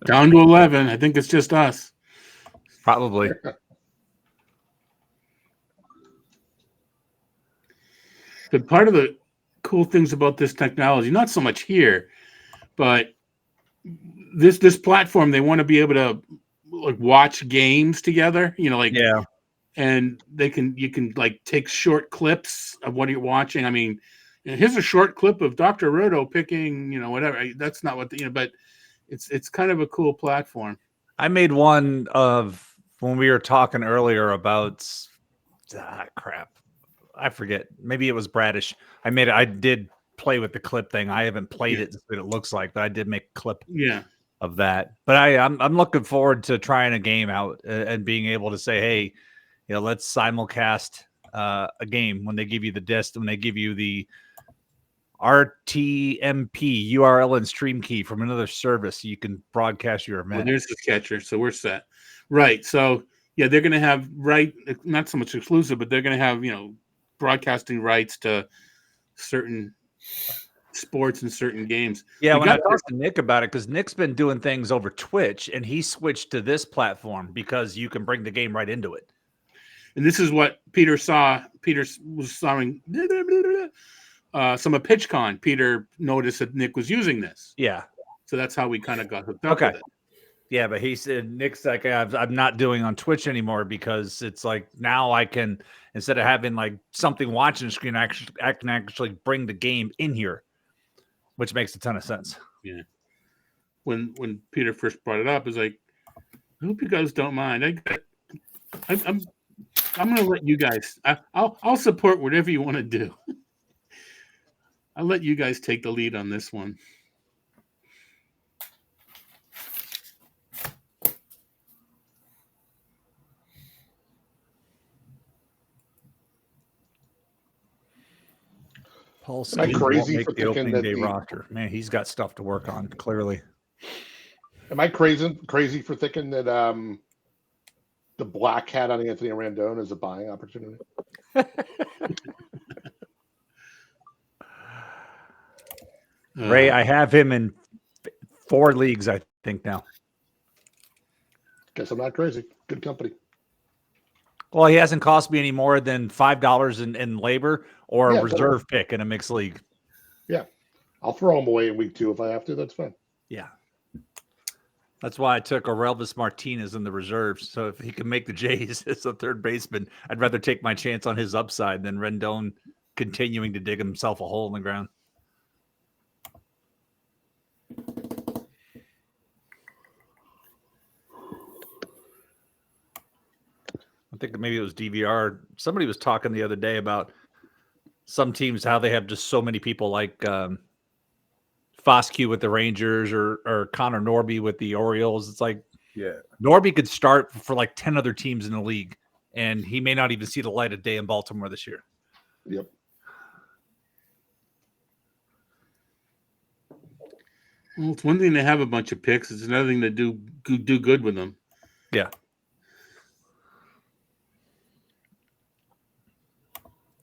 Down to 11. I think it's just us. Probably. But part of the cool things about this technology, not so much here, but this platform, they want to be able to like watch games together, and you can like take short clips of what you're watching. I mean, here's a short clip of Dr. Roto picking, whatever. That's not what but it's kind of a cool platform. I made one of when we were talking earlier about crap. I forget. Maybe it was Bradish. I did play with the clip thing. I haven't played it. What it looks like, but I did make a clip. Yeah. of that. But I'm looking forward to trying a game out and being able to say, hey, let's simulcast a game when they give you the disc, when they give you the RTMP URL and stream key from another service, you can broadcast your event. Well, there's the catcher, so we're set. Right. So yeah, they're going to have not so much exclusive, but they're going to have broadcasting rights to certain sports and certain games. Yeah, when I talked to Nick about it, because Nick's been doing things over Twitch, and he switched to this platform because you can bring the game right into it. And this is what Peter saw. Peter was sawing some of PitchCon. Peter noticed that Nick was using this. Yeah. So that's how we kind of got hooked up with it. Yeah, but he said, Nick's like, I'm not doing on Twitch anymore because it's like now I can, instead of having like something watching the screen, I can actually bring the game in here, which makes a ton of sense. Yeah. When Peter first brought it up, it was like, I hope you guys don't mind. I'm going to let you guys. I'll support whatever you want to do. I'll let you guys take the lead on this one. Paul Am I crazy make for the thinking opening that day roster? Man, he's got stuff to work on. Clearly. Am I crazy for thinking that the black hat on Anthony Randone is a buying opportunity? Ray, I have him in 4 leagues, I think now. Guess I'm not crazy. Good company. Well, he hasn't cost me any more than $5 in labor or a reserve pick in a mixed league. Yeah. I'll throw him away in week 2 if I have to. That's fine. Yeah. That's why I took Orelvis Martinez in the reserves. So if he can make the Jays as a third baseman, I'd rather take my chance on his upside than Rendon continuing to dig himself a hole in the ground. I think maybe it was DVR. Somebody was talking the other day about some teams, how they have just so many people like Foscue with the Rangers or Connor Norby with the Orioles. It's like, yeah, Norby could start for like 10 other teams in the league, and he may not even see the light of day in Baltimore this year. Yep. Well, it's one thing to have a bunch of picks. It's another thing to do good with them. Yeah.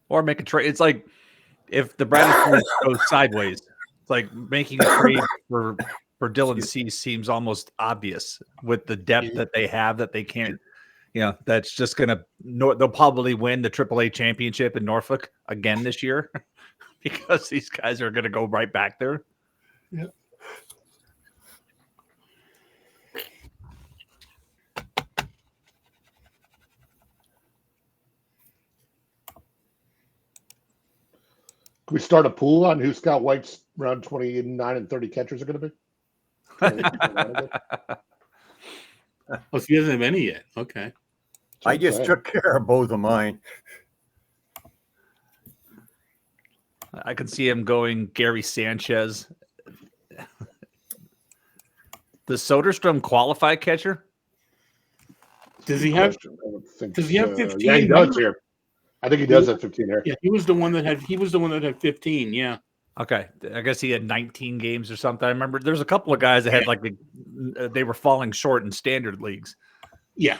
Or make a trade. It's like if the Bradley goes sideways, it's like making a trade for Dylan Cease seems almost obvious with the depth that they have that they can't, that's just going to, they'll probably win the AAA championship in Norfolk again this year because these guys are going to go right back there. Yeah. Can we start a pool on who Scott White's around 29 and 30 catchers are going to be? Oh, so he doesn't have any yet. Okay. I just took care of both of mine. I could see him going Gary Sanchez. Does Soderstrom qualify catcher? Does he have? Does he have 15? Yeah, he does here. I think he does have 15 here. Yeah, he was the one that had 15. Yeah. Okay, I guess he had 19 games or something. I remember there's a couple of guys that had they were falling short in standard leagues. Yeah.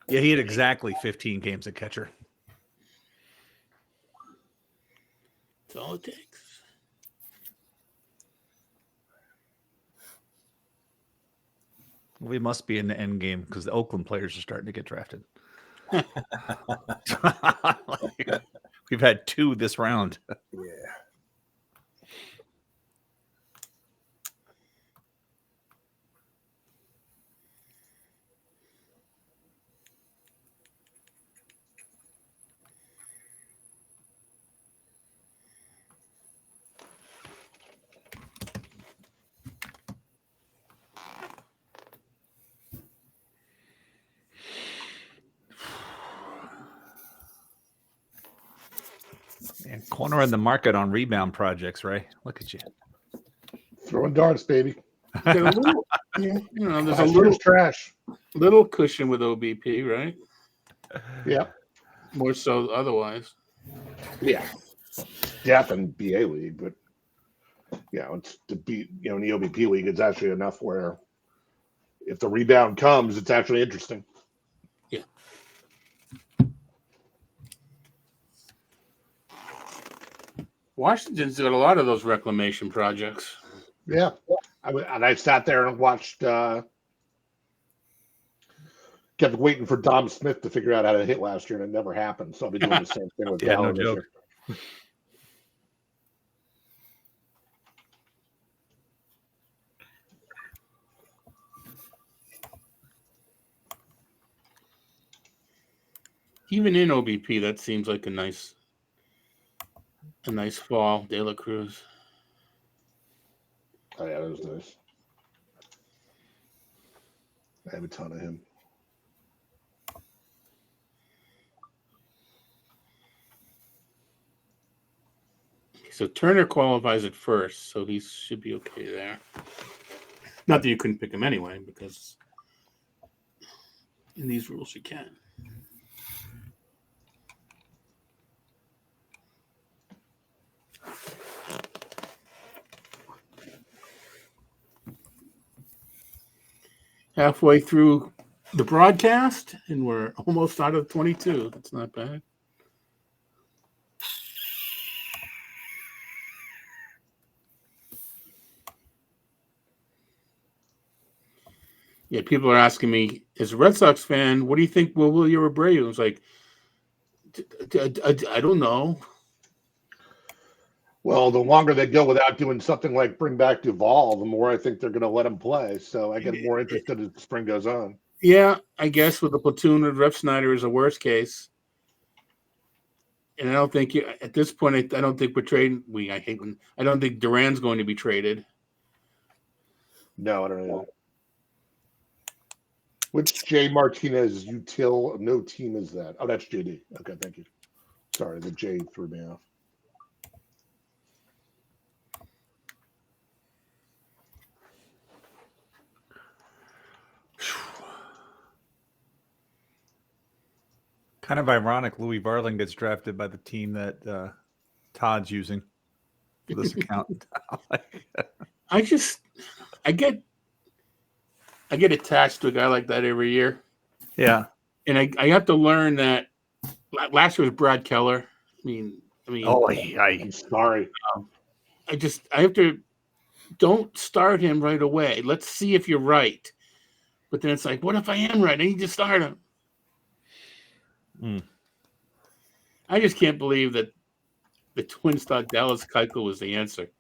Yeah, he had exactly 15 games at catcher. That's all it takes. We must be in the end game because the Oakland players are starting to get drafted. We've had 2 this round. Yeah. Corner in the market on rebound projects, Ray. Look at you. Throwing darts, baby. Got a little, yeah, there's a Last year's trash. little cushion with OBP, right? Yeah. More so otherwise. Yeah. Depth in BA league, but it's to beat in the OBP league, it's actually enough where if the rebound comes, it's actually interesting. Yeah. Washington's got a lot of those reclamation projects. Yeah. I sat there and watched kept waiting for Dom Smith to figure out how to hit last year, and it never happened. So I'll be doing the same thing with Yeah, no Valor this joke. year. Even in OBP, that seems like a nice fall. De La Cruz. Oh yeah, that was nice. I have a ton of him. So Turner qualifies at first, so he should be okay there. Not that you couldn't pick him anyway, because in these rules you can. Halfway through the broadcast, and we're almost out of 22. That's not bad. Yeah, people are asking me, as a Red Sox fan, what do you think will Wilyer Abreu? I was like, I don't know. Well, the longer they go without doing something like bring back Duvall, the more I think they're going to let him play. So I get more interested as spring goes on. Yeah, I guess with the platoon of Rep Snyder is a worst case. And I don't think at this point, I don't think we're trading. I don't think Duran's going to be traded. No, I don't know. Which J Martinez util no team is that? Oh, that's JD. Okay, thank you. Sorry, the J threw me off. Kind of ironic. Louis Varling gets drafted by the team that Todd's using for this account. I get attached to a guy like that every year. Yeah. And I have to learn that last year was Brad Keller. I'm sorry. I have to don't start him right away. Let's see if you're right. But then it's like, what if I am right? I need to start him. I just can't believe that the Twins thought Dallas Keuchel was the answer.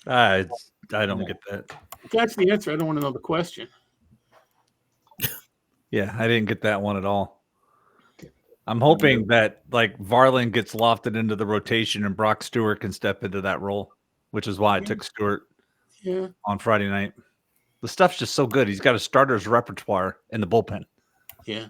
I don't get that. If that's the answer, I don't want to know the question. Yeah, I didn't get that one at all. I'm hoping that like Varling gets lofted into the rotation and Brock Stewart can step into that role, which is why I took Stewart on Friday night. The stuff's just so good. He's got a starter's repertoire in the bullpen. Yeah.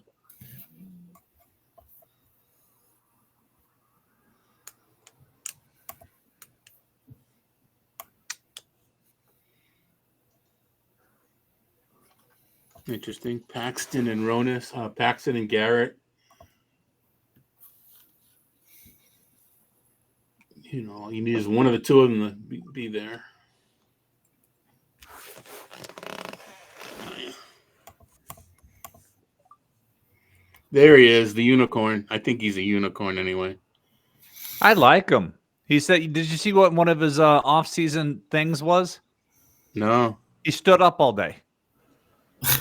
Interesting. Paxton and Ronis. Paxton and Garrett. You need is one of the two of them to be there. There he is, the unicorn. I think he's a unicorn anyway. I like him. He said, did you see what one of his off-season things was? No. He stood up all day.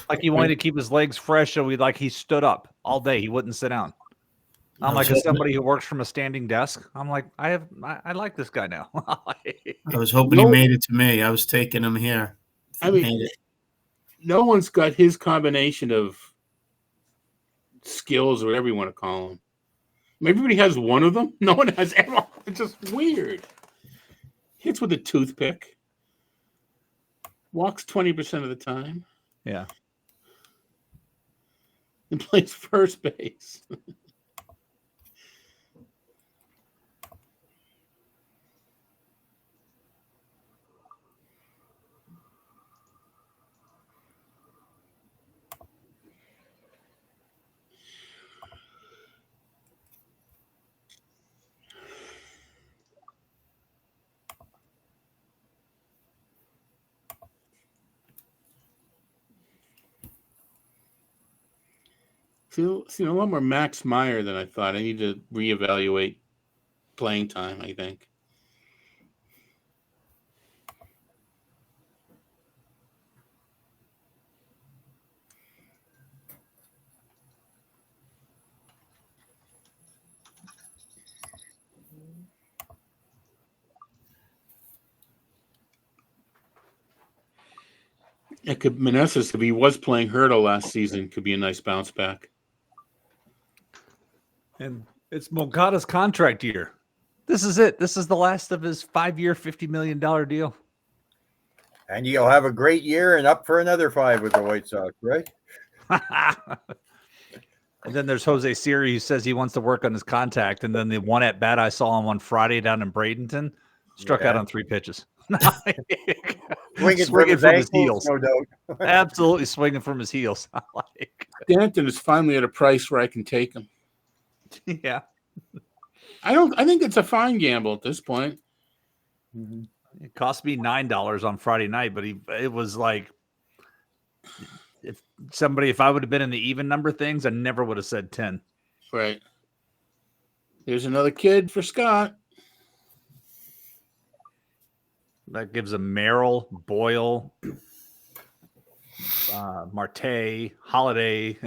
Like he wanted to keep his legs fresh, so he stood up all day. He wouldn't sit down. I'm like, as somebody who works from a standing desk, I'm like, I like this guy now. I was hoping he made it to me. I was taking him here. I mean, no one's got his combination of skills or whatever you want to call them. Everybody has one of them. No one has ever. It's just weird. Hits with a toothpick. Walks 20% of the time. Yeah. And plays first base. Seen a lot more Max Meyer than I thought. I need to reevaluate playing time, I think. It could Meneses, if he was playing Hurdle last season, could be a nice bounce back. And it's Moncada's contract year. This is it. This is the last of his 5-year, $50 million deal. And you'll have a great year and up for another 5 with the White Sox, right? And then there's Jose Siri, who says he wants to work on his contact. And then the one at bat I saw him on Friday down in Bradenton struck out on 3 pitches. Swinging from his heels. no doubt. Absolutely swinging from his heels. Stanton is finally at a price where I can take him. Yeah. I think it's a fine gamble at this point. It cost me $9 on Friday night, but it was like if I would have been in the even number things, I never would have said 10. Right. There's another kid for Scott. That gives him Merrill, Boyle, Marte, Holiday.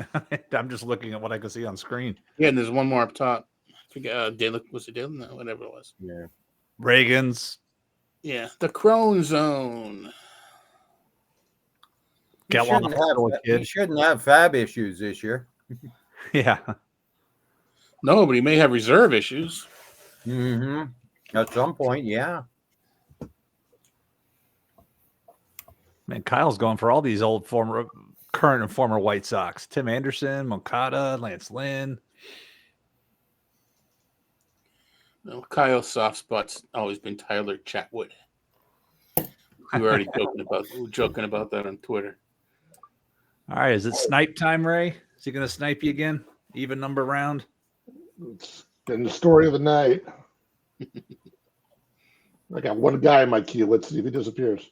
I'm just looking at what I can see on screen. Yeah, and there's one more up top. I forget. Was it Dylan? No, whatever it was. Yeah. Reagan's. Yeah, the Crone Zone. He shouldn't have fab issues this year. Yeah. No, but he may have reserve issues. At some point, yeah. Man, Kyle's going for all these current and former White Sox. Tim Anderson, Moncada, Lance Lynn. No, Kyle's soft spot's always been Tyler Chatwood. We were already joking about that on Twitter. All right, is it snipe time, Ray? Is he going to snipe you again? Even number round? It's been the story of the night. I got one guy in my queue. Let's see if he disappears.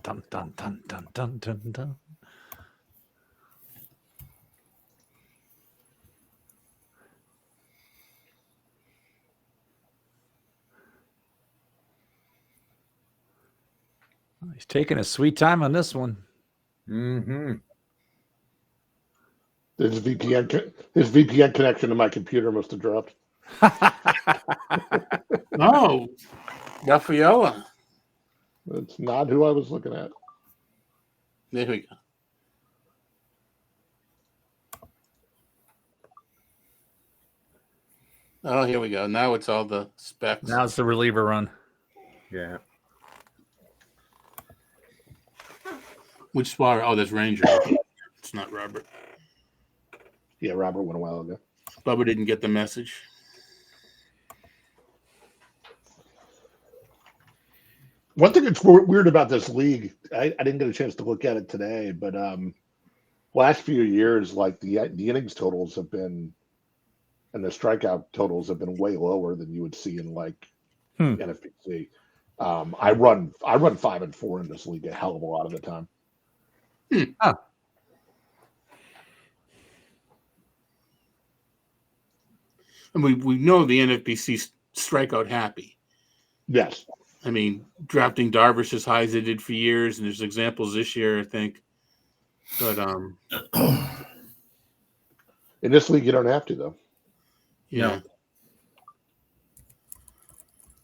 Dun, dun, dun, dun, dun, dun, dun. He's taking a sweet time on this one. His VPN connection to my computer must have dropped. No, Rafaela. That's not who I was looking at. There we go. Oh, here we go. Now it's all the specs. Now it's the reliever run. Yeah. Which spotter? Oh, that's Ranger. It's not Robert. Yeah, Robert went a while ago. Bubba didn't get the message. One thing that's weird about this league, I didn't get a chance to look at it today, but last few years, like the innings totals have been, and the strikeout totals have been way lower than you would see in like NFBC. I run 5 and 4 in this league a hell of a lot of the time. And we know the NFBC's strikeout happy. Yes. I mean, drafting Darvish as high as they did for years, and there's examples this year, I think. But in this league, you don't have to, though. Yeah. No.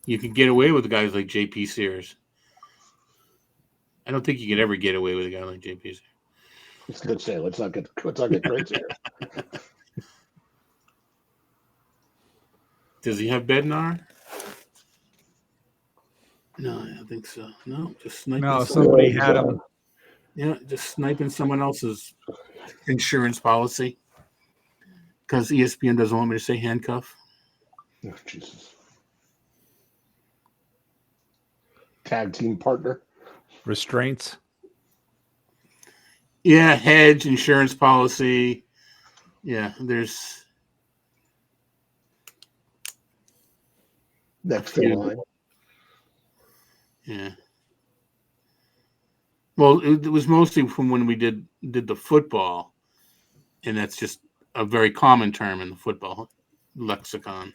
You can get away with guys like JP Sears. I don't think you can ever get away with a guy like JP Sears. I was going to say, let's not get crazy here. Does he have Bednar? No, I don't think so. No, just sniping. No, somebody had him. Yeah, just sniping someone else's insurance policy because ESPN doesn't want me to say handcuff. Oh, Jesus. Tag team partner. Restraints. Yeah, hedge, insurance policy. Yeah, there's Next in line. Yeah. Well, it was mostly from when we did the football, and that's just a very common term in the football lexicon.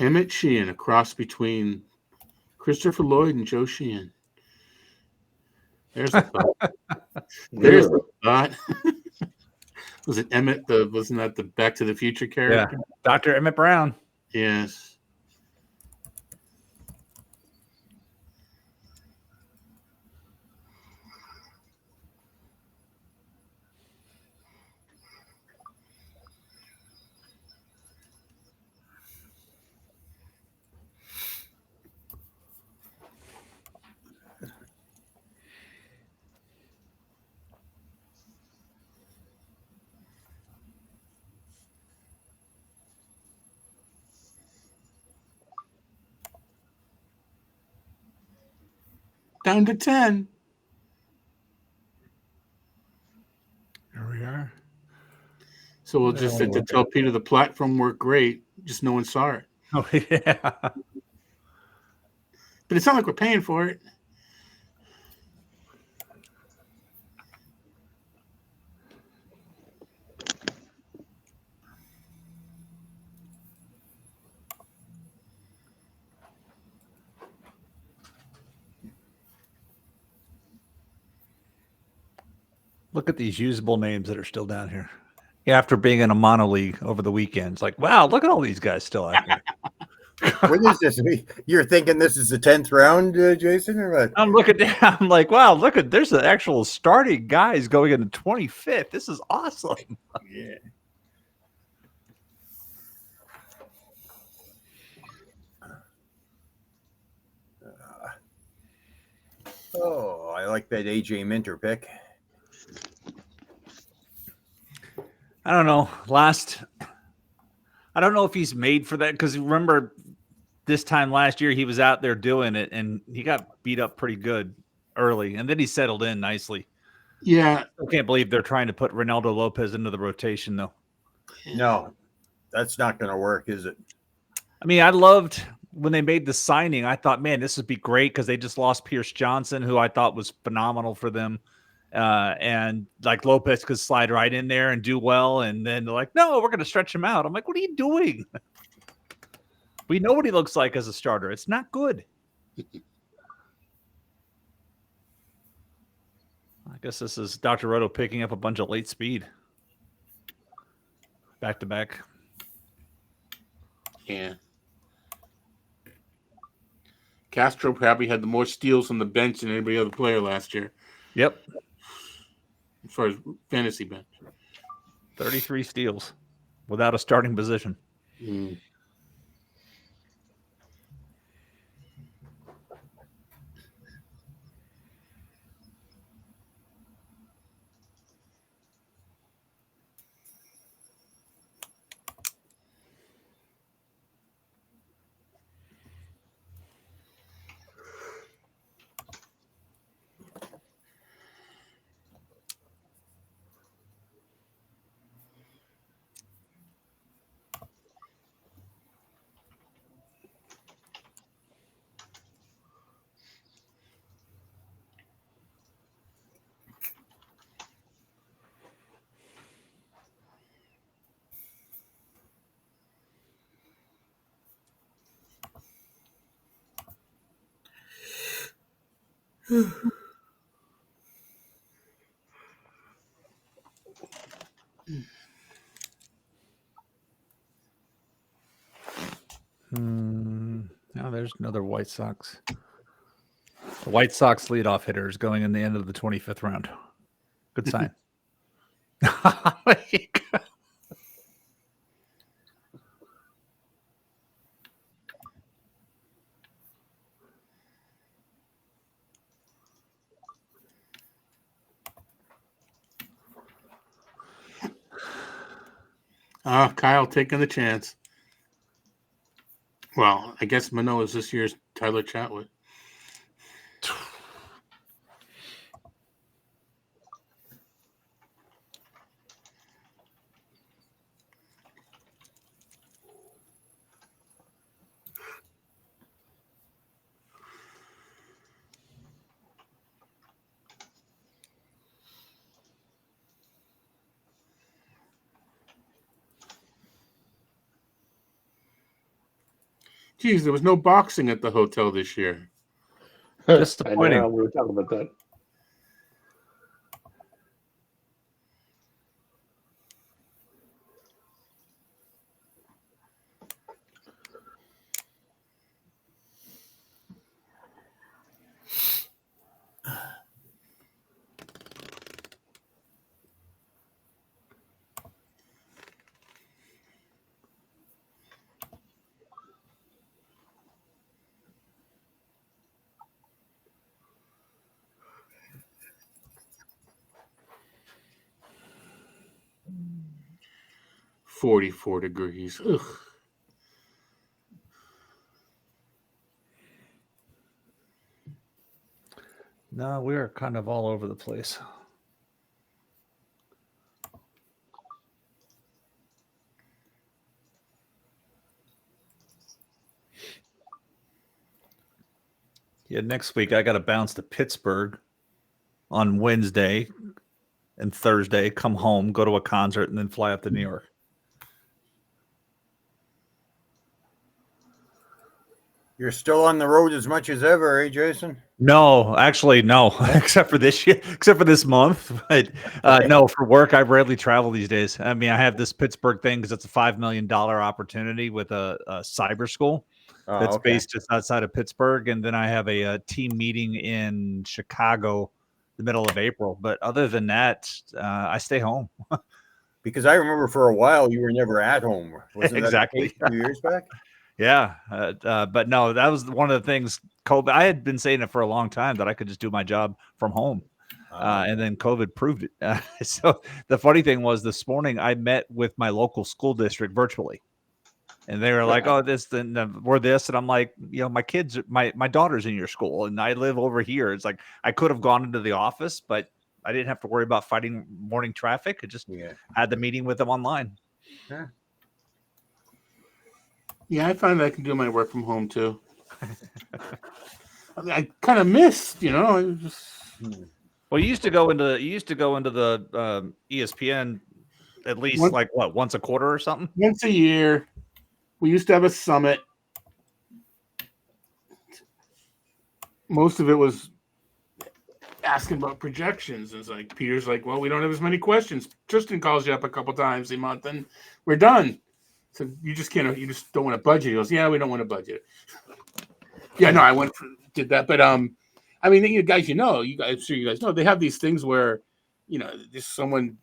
Emmett Sheehan, a cross between Christopher Lloyd and Joe Sheehan. There's a thought. There's a thought. Was it Emmett? Wasn't that the Back to the Future character? Yeah, Dr. Emmett Brown. Yes. Down to 10. Here we are. So we'll just have to tell Peter the platform worked great, just no one saw it. Oh, yeah. But it's not like we're paying for it. Look at these usable names that are still down here. After being in a mono league over the weekend, it's like, wow, look at all these guys still out here. What is this? You're thinking this is the 10th round, Jason, or what? I'm looking down. I'm like, wow, look at there's the actual starting guys going into 25th. This is awesome. Yeah. Oh, I like that AJ Minter pick. I don't know. I don't know if he's made for that because remember this time last year he was out there doing it and he got beat up pretty good early and then he settled in nicely. Yeah. I can't believe they're trying to put Ronaldo Lopez into the rotation though. No, that's not going to work, is it? I mean, I loved when they made the signing. I thought, man, this would be great because they just lost Pierce Johnson, who I thought was phenomenal for them. And like Lopez could slide right in there and do well. And then they're like, no, we're going to stretch him out. I'm like, what are you doing? We know what he looks like as a starter. It's not good. I guess this is Dr. Roto picking up a bunch of late speed. Back to back. Yeah. Castro probably had the more steals on the bench than anybody other player last year. Yep. As far as fantasy bench. 33 steals without a starting position. Mm. Now there's another White Sox. The White Sox leadoff hitter is going in the end of the 25th round. Good sign. Kyle taking the chance. Well, I guess Manoa is this year's Tyler Chatwood. Geez, there was no boxing at the hotel this year. Disappointing. I know, we were talking about that. $44 degrees. Ugh. No, we were kind of all over the place. Yeah, next week I got to bounce to Pittsburgh on Wednesday and Thursday, come home, go to a concert, and then fly up to New York. You're still on the road as much as ever, eh, Jason? No, actually, no, except for this year, except for this month. But no, for work, I rarely travel these days. I mean, I have this Pittsburgh thing because it's a $5 million opportunity with a cyber school that's based just outside of Pittsburgh. And then I have a team meeting in Chicago the middle of April. But other than that, I stay home. Because I remember for a while you were never at home. Wasn't Exactly. that the case 2 years back? Yeah. But no, that was one of the things COVID, I had been saying it for a long time that I could just do my job from home. And then COVID proved it. So the funny thing was this morning I met with my local school district virtually. And they were like, oh, this, then we're this. And I'm like, you know, my kids, my daughter's in your school and I live over here. It's like, I could have gone into the office, but I didn't have to worry about fighting morning traffic. I just had the meeting with them online. Yeah. Yeah, I find I can do my work from home too. I kind of missed, you know. I just... Well, you used to go into the ESPN at least once a quarter or something. Once a year. We used to have a summit. Most of it was asking about projections. And it's like Peter's like, well, we don't have as many questions. Tristan calls you up a couple times a month, and we're done. So you just can't. You just don't want to budget. He goes, yeah, we don't want to budget. Yeah, no, I did that, but I mean, you guys, I'm sure you guys know, they have these things where, you know, just someone,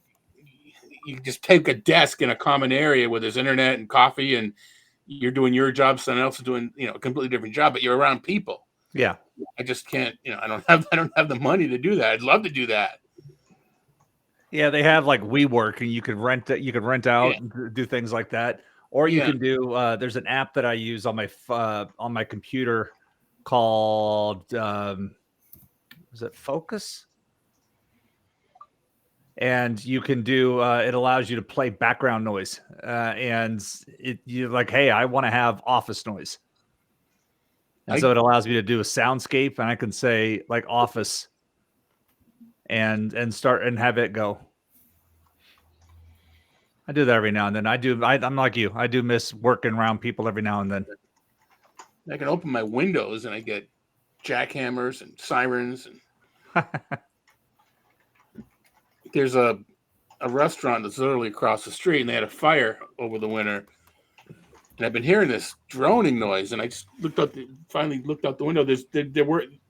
you just take a desk in a common area where there's internet and coffee, and you're doing your job, someone else is doing, you know, a completely different job, but you're around people. Yeah, I just can't. You know, I don't have the money to do that. I'd love to do that. Yeah, they have like WeWork, and you could rent out and do things like that. Or you can do. There's an app that I use on my computer called is it Focus? And you can do. It allows you to play background noise, and you're like, hey, I want to have office noise, and so it allows me to do a soundscape, and I can say like office, and start and have it go. I do that every now and then. I'm like you. I do miss working around people every now and then. I can open my windows and I get jackhammers and sirens. And there's a restaurant that's literally across the street, and they had a fire over the winter. And I've been hearing this droning noise, and I just finally looked out the window.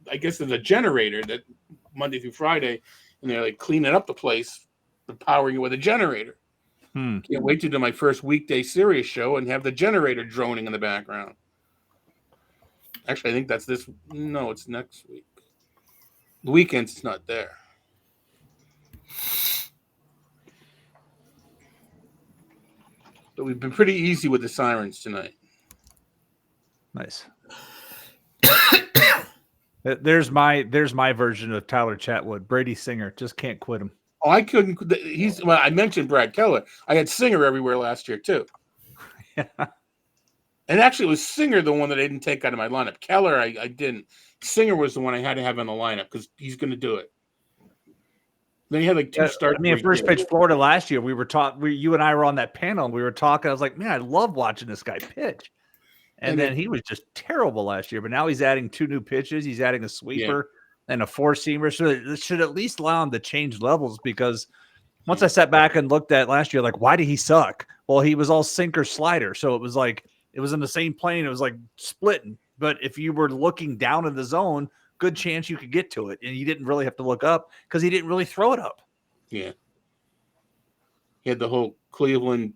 I guess there's a generator that Monday through Friday, and they're like cleaning up the place, and powering it with a generator. Can't wait to do my first weekday Sirius show and have the generator droning in the background. Actually, I think that's this. No, it's next week. The weekends, it's not there. But we've been pretty easy with the sirens tonight. Nice. There's my version of Tyler Chatwood. Brady Singer, just can't quit him. Oh, I couldn't. I mentioned Brad Keller. I had Singer everywhere last year too. Yeah. And actually, it was Singer the one that I didn't take out of my lineup. Keller, I didn't. Singer was the one I had to have in the lineup because he's going to do it. Then he had like 2 starts. I mean, first pitch Florida last year, we were you and I were on that panel, and we were talking. I was like, man, I love watching this guy pitch. And then he was just terrible last year, but now he's adding 2 new pitches. He's adding a sweeper and a 4-seamer. So it should at least allow him to change levels, because once I sat back and looked at last year, like, why did he suck? Well, he was all sinker slider. So it was like, it was in the same plane. It was like splitting. But if you were looking down in the zone, good chance you could get to it. And you didn't really have to look up because he didn't really throw it up. Yeah. He had the whole Cleveland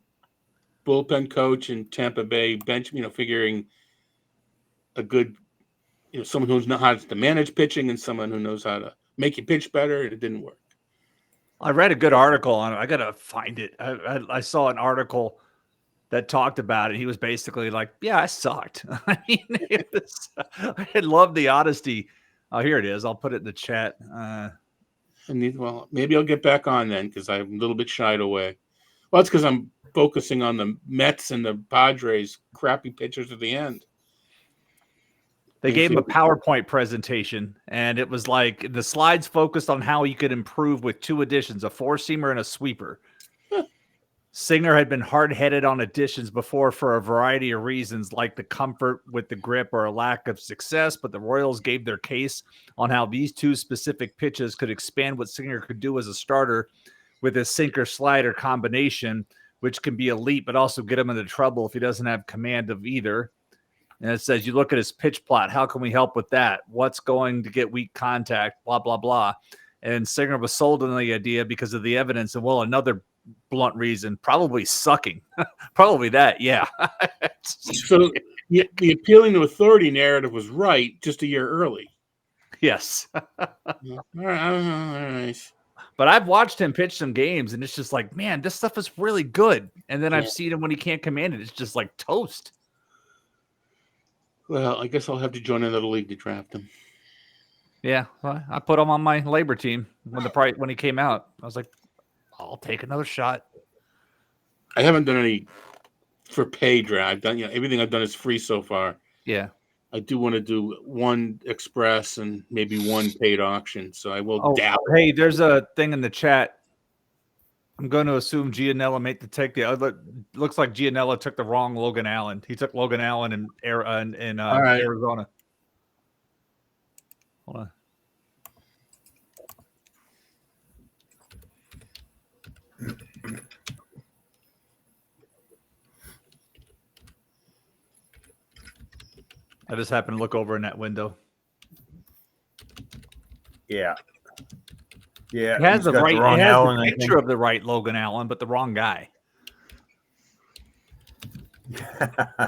bullpen coach and Tampa Bay bench, figuring a good, someone who knows how to manage pitching and someone who knows how to make you pitch better, and it didn't work. I read a good article on it. I got to find it. I saw an article that talked about it. He was basically like, yeah, I sucked. I mean, I love the honesty. Oh, here it is. I'll put it in the chat. Well, maybe I'll get back on then, because I'm a little bit shied away. Well, it's because I'm focusing on the Mets and the Padres crappy pitchers at the end. They gave him a PowerPoint presentation, and it was like the slides focused on how he could improve with 2 additions, a 4-seamer and a sweeper. Singer had been hard-headed on additions before for a variety of reasons, like the comfort with the grip or a lack of success, but the Royals gave their case on how these 2 specific pitches could expand what Singer could do as a starter with his sinker-slider combination, which can be elite, but also get him into trouble if he doesn't have command of either. And it says, you look at his pitch plot, how can we help with that? What's going to get weak contact, blah, blah, blah. And Singer was sold on the idea because of the evidence. And, well, another blunt reason, probably sucking. Probably that, yeah. So the appealing to authority narrative was right just a year early. Yes. All right. But I've watched him pitch some games, and it's just like, man, this stuff is really good. And then I've seen him when he can't command it. It's just like toast. Well, I guess I'll have to join another league to draft him. Yeah, well, I put him on my labor team when he came out. I was like, I'll take another shot. I haven't done any for pay draft. I've done, everything I've done is free so far. Yeah. I do want to do 1 express and maybe 1 paid auction, so I will dabble. Hey, there's a thing in the chat. I'm going to assume Gianella made the take. Looks like Gianella took the wrong Logan Allen. He took Logan Allen in Arizona. Hold on. I just happened to look over in that window. Yeah. Yeah. It has the picture of the right Logan Allen, but the wrong guy.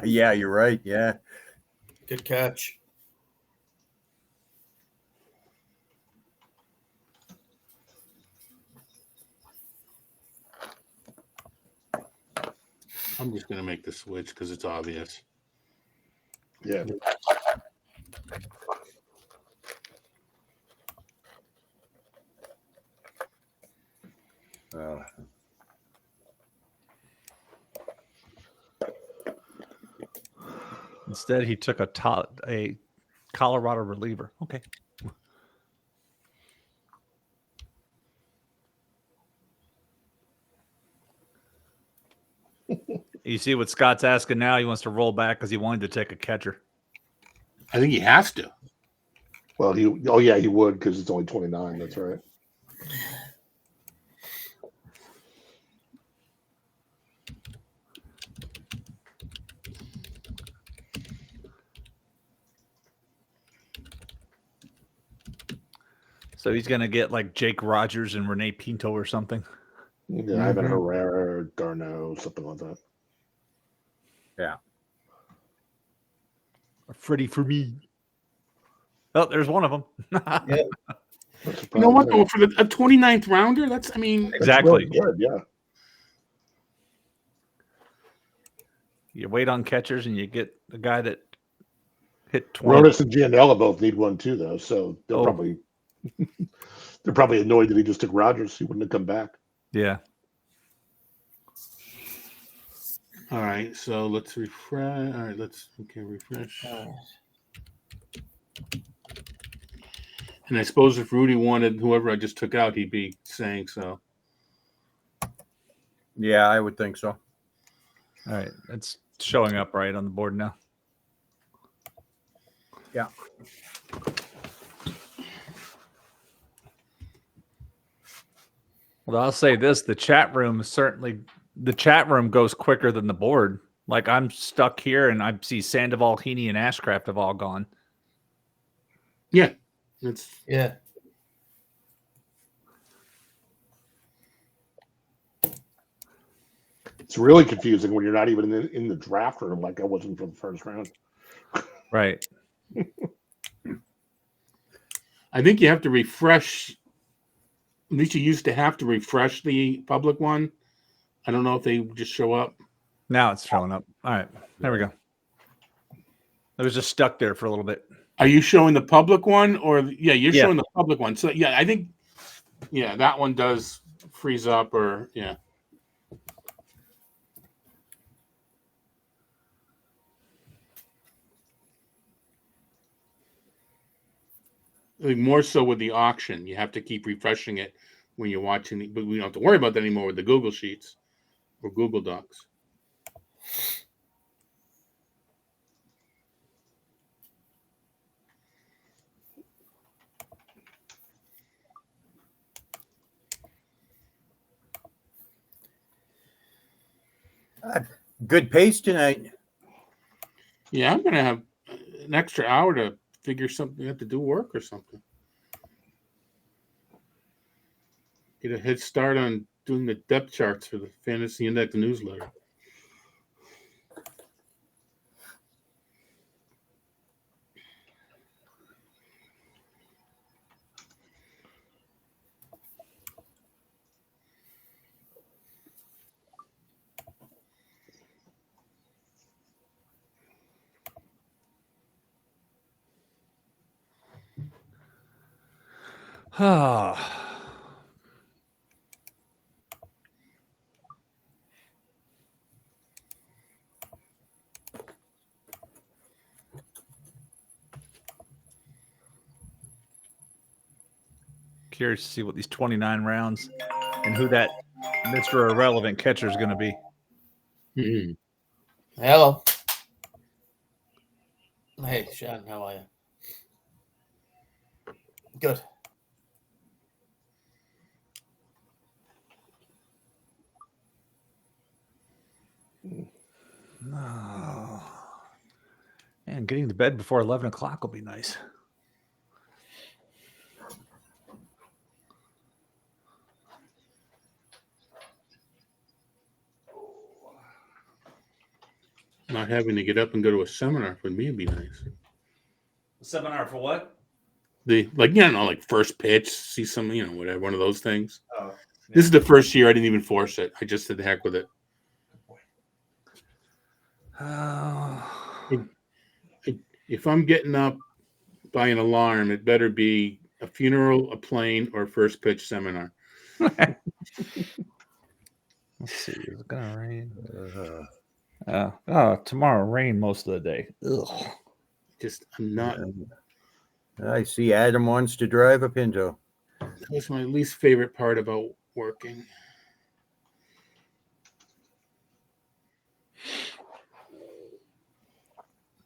Yeah, you're right. Yeah. Good catch. I'm just going to make the switch because it's obvious. Yeah. Oh. Instead, he took a Colorado reliever. Okay. You see what Scott's asking now? He wants to roll back because he wanted to take a catcher. I think he has to. Well, he would, because it's only 29. That's right. So he's going to get like Jake Rogers and Renee Pinto or something. Yeah, Ivan Herrera, Darno, something like that. Yeah. A Freddie for me. Oh, there's one of them. Yeah. You know what, though, for a 29th rounder, that's exactly. Really good, yeah. You wait on catchers and you get a guy that hit 20. Ronis and Gianella both need one too, though. So they're probably annoyed that he just took Rogers. He wouldn't have come back. Yeah. All right, so let's refresh. All right, refresh. And I suppose if Rudy wanted whoever I just took out, he'd be saying so. Yeah, I would think so. All right, it's showing up right on the board now. Yeah. Well, I'll say this: the chat room goes quicker than the board. Like I'm stuck here, and I see Sandoval, Heaney, and Ashcraft have all gone. Yeah, Yeah. It's really confusing when you're not even in the draft room, like I wasn't for the first round. Right. I think you have to refresh. At least you used to have to refresh the public one. I don't know if they just show up. Now it's showing up. All right, there we go. It was just stuck there for a little bit. Are you showing the public one, or you're showing the public one? So I think that one does freeze up, or Like more so with the auction, you have to keep refreshing it when you're watching it, but we don't have to worry about that anymore with the Google Sheets or Google Docs. Good pace tonight. Yeah, I'm gonna have an extra hour to figure something. I have to do work or something. Get a head start on doing the depth charts for the Fantasy Index newsletter. Curious to see what these 29 rounds and who that Mr. Irrelevant catcher is going to be. Mm-hmm. Hello. Hey, Sean, how are you? Good. Oh. And getting to bed before 11 o'clock will be nice. Not having to get up and go to a seminar for me would be nice. A seminar for what? Like first pitch, see some, whatever, one of those things. Oh, yeah. This is the first year I didn't even force it. I just did the heck with it. If I'm getting up by an alarm, it better be a funeral, a plane, or first pitch seminar. Let's see. Is it going to rain? Tomorrow rain most of the day. Ugh. I'm not. I see Adam wants to drive a Pinto. That's my least favorite part about working.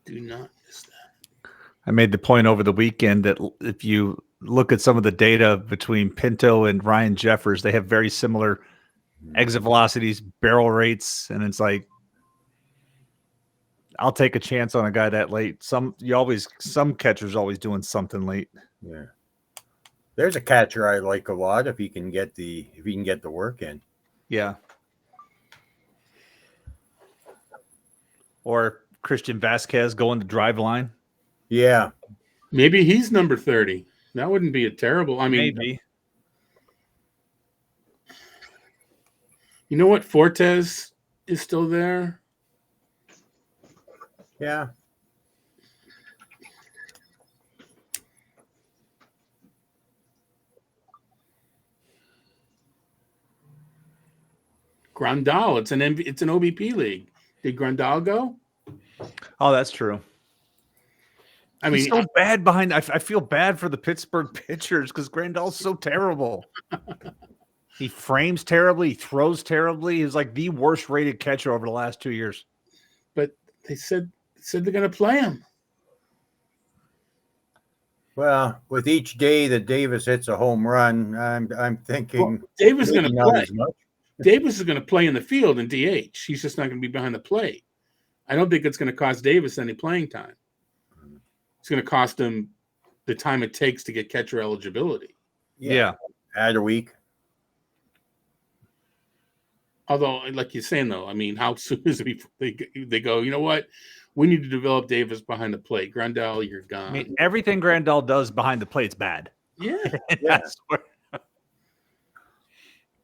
Do not miss that. I made the point over the weekend that if you look at some of the data between Pinto and Ryan Jeffers, they have very similar exit velocities, barrel rates, and it's like, I'll take a chance on a guy that late. Some catchers always doing something late. Yeah. There's a catcher I like a lot if he can get the work in. Yeah. Or Christian Vasquez going to drive line. Yeah. Maybe he's number 30. That wouldn't be a terrible. I mean, maybe. You know what? Fortes is still there. Yeah. Grandal. It's an OBP league. Did Grandal go? Oh, that's true. I mean, He's so bad behind. I feel bad for the Pittsburgh pitchers because Grandal's so terrible. He frames terribly. He throws terribly. He's like the worst rated catcher over the last 2 years. but they said they're going to play him. Well, with each day that Davis hits a home run, I'm thinking Well, Davis is going maybe to not play. as much. Davis is going to play in the field in DH. He's just not going to be behind the plate. I don't think it's going to cost Davis any playing time. It's going to cost him the time it takes to get catcher eligibility. Yeah. Add a week. Although, like you're saying, though, I mean, how soon is it before they go, you know what? We need to develop Davis behind the plate. Grandal, you're gone. I mean, everything Grandal does behind the plate's bad. Yeah. That's where-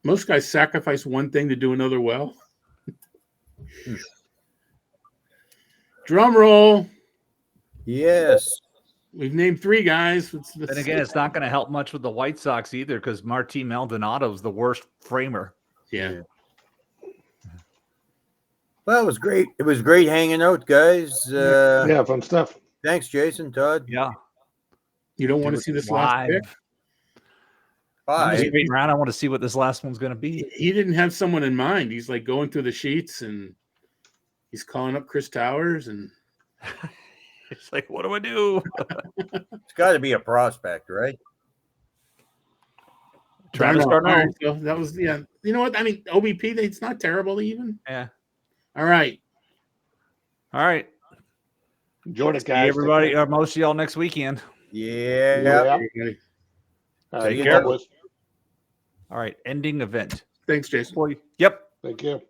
Most guys sacrifice one thing to do another well. Drum roll. Yes. We've named 3 guys. And again, it's not going to help much with the White Sox either because Martin Maldonado is the worst framer. Yeah. Well, it was great. It was great hanging out, guys. Yeah, fun stuff. Thanks, Jason, Todd. Yeah. You don't want to see this last pick? I'm just Bye. waiting around. I want to see what this last one's going to be. He didn't have someone in mind. He's like going through the sheets and he's calling up Chris Towers and It's like, what do I do? It's got to be a prospect, right? Travis Darno. So that was, yeah. You know what? I mean, OBP, it's not terrible even. Yeah. All right. All right. Enjoy it, See guys. everybody, most of y'all next weekend. Yeah. Yeah. Everybody. All right, Take you care. know, boys. All right. Ending event. Thanks, Jason. Yep. Thank you.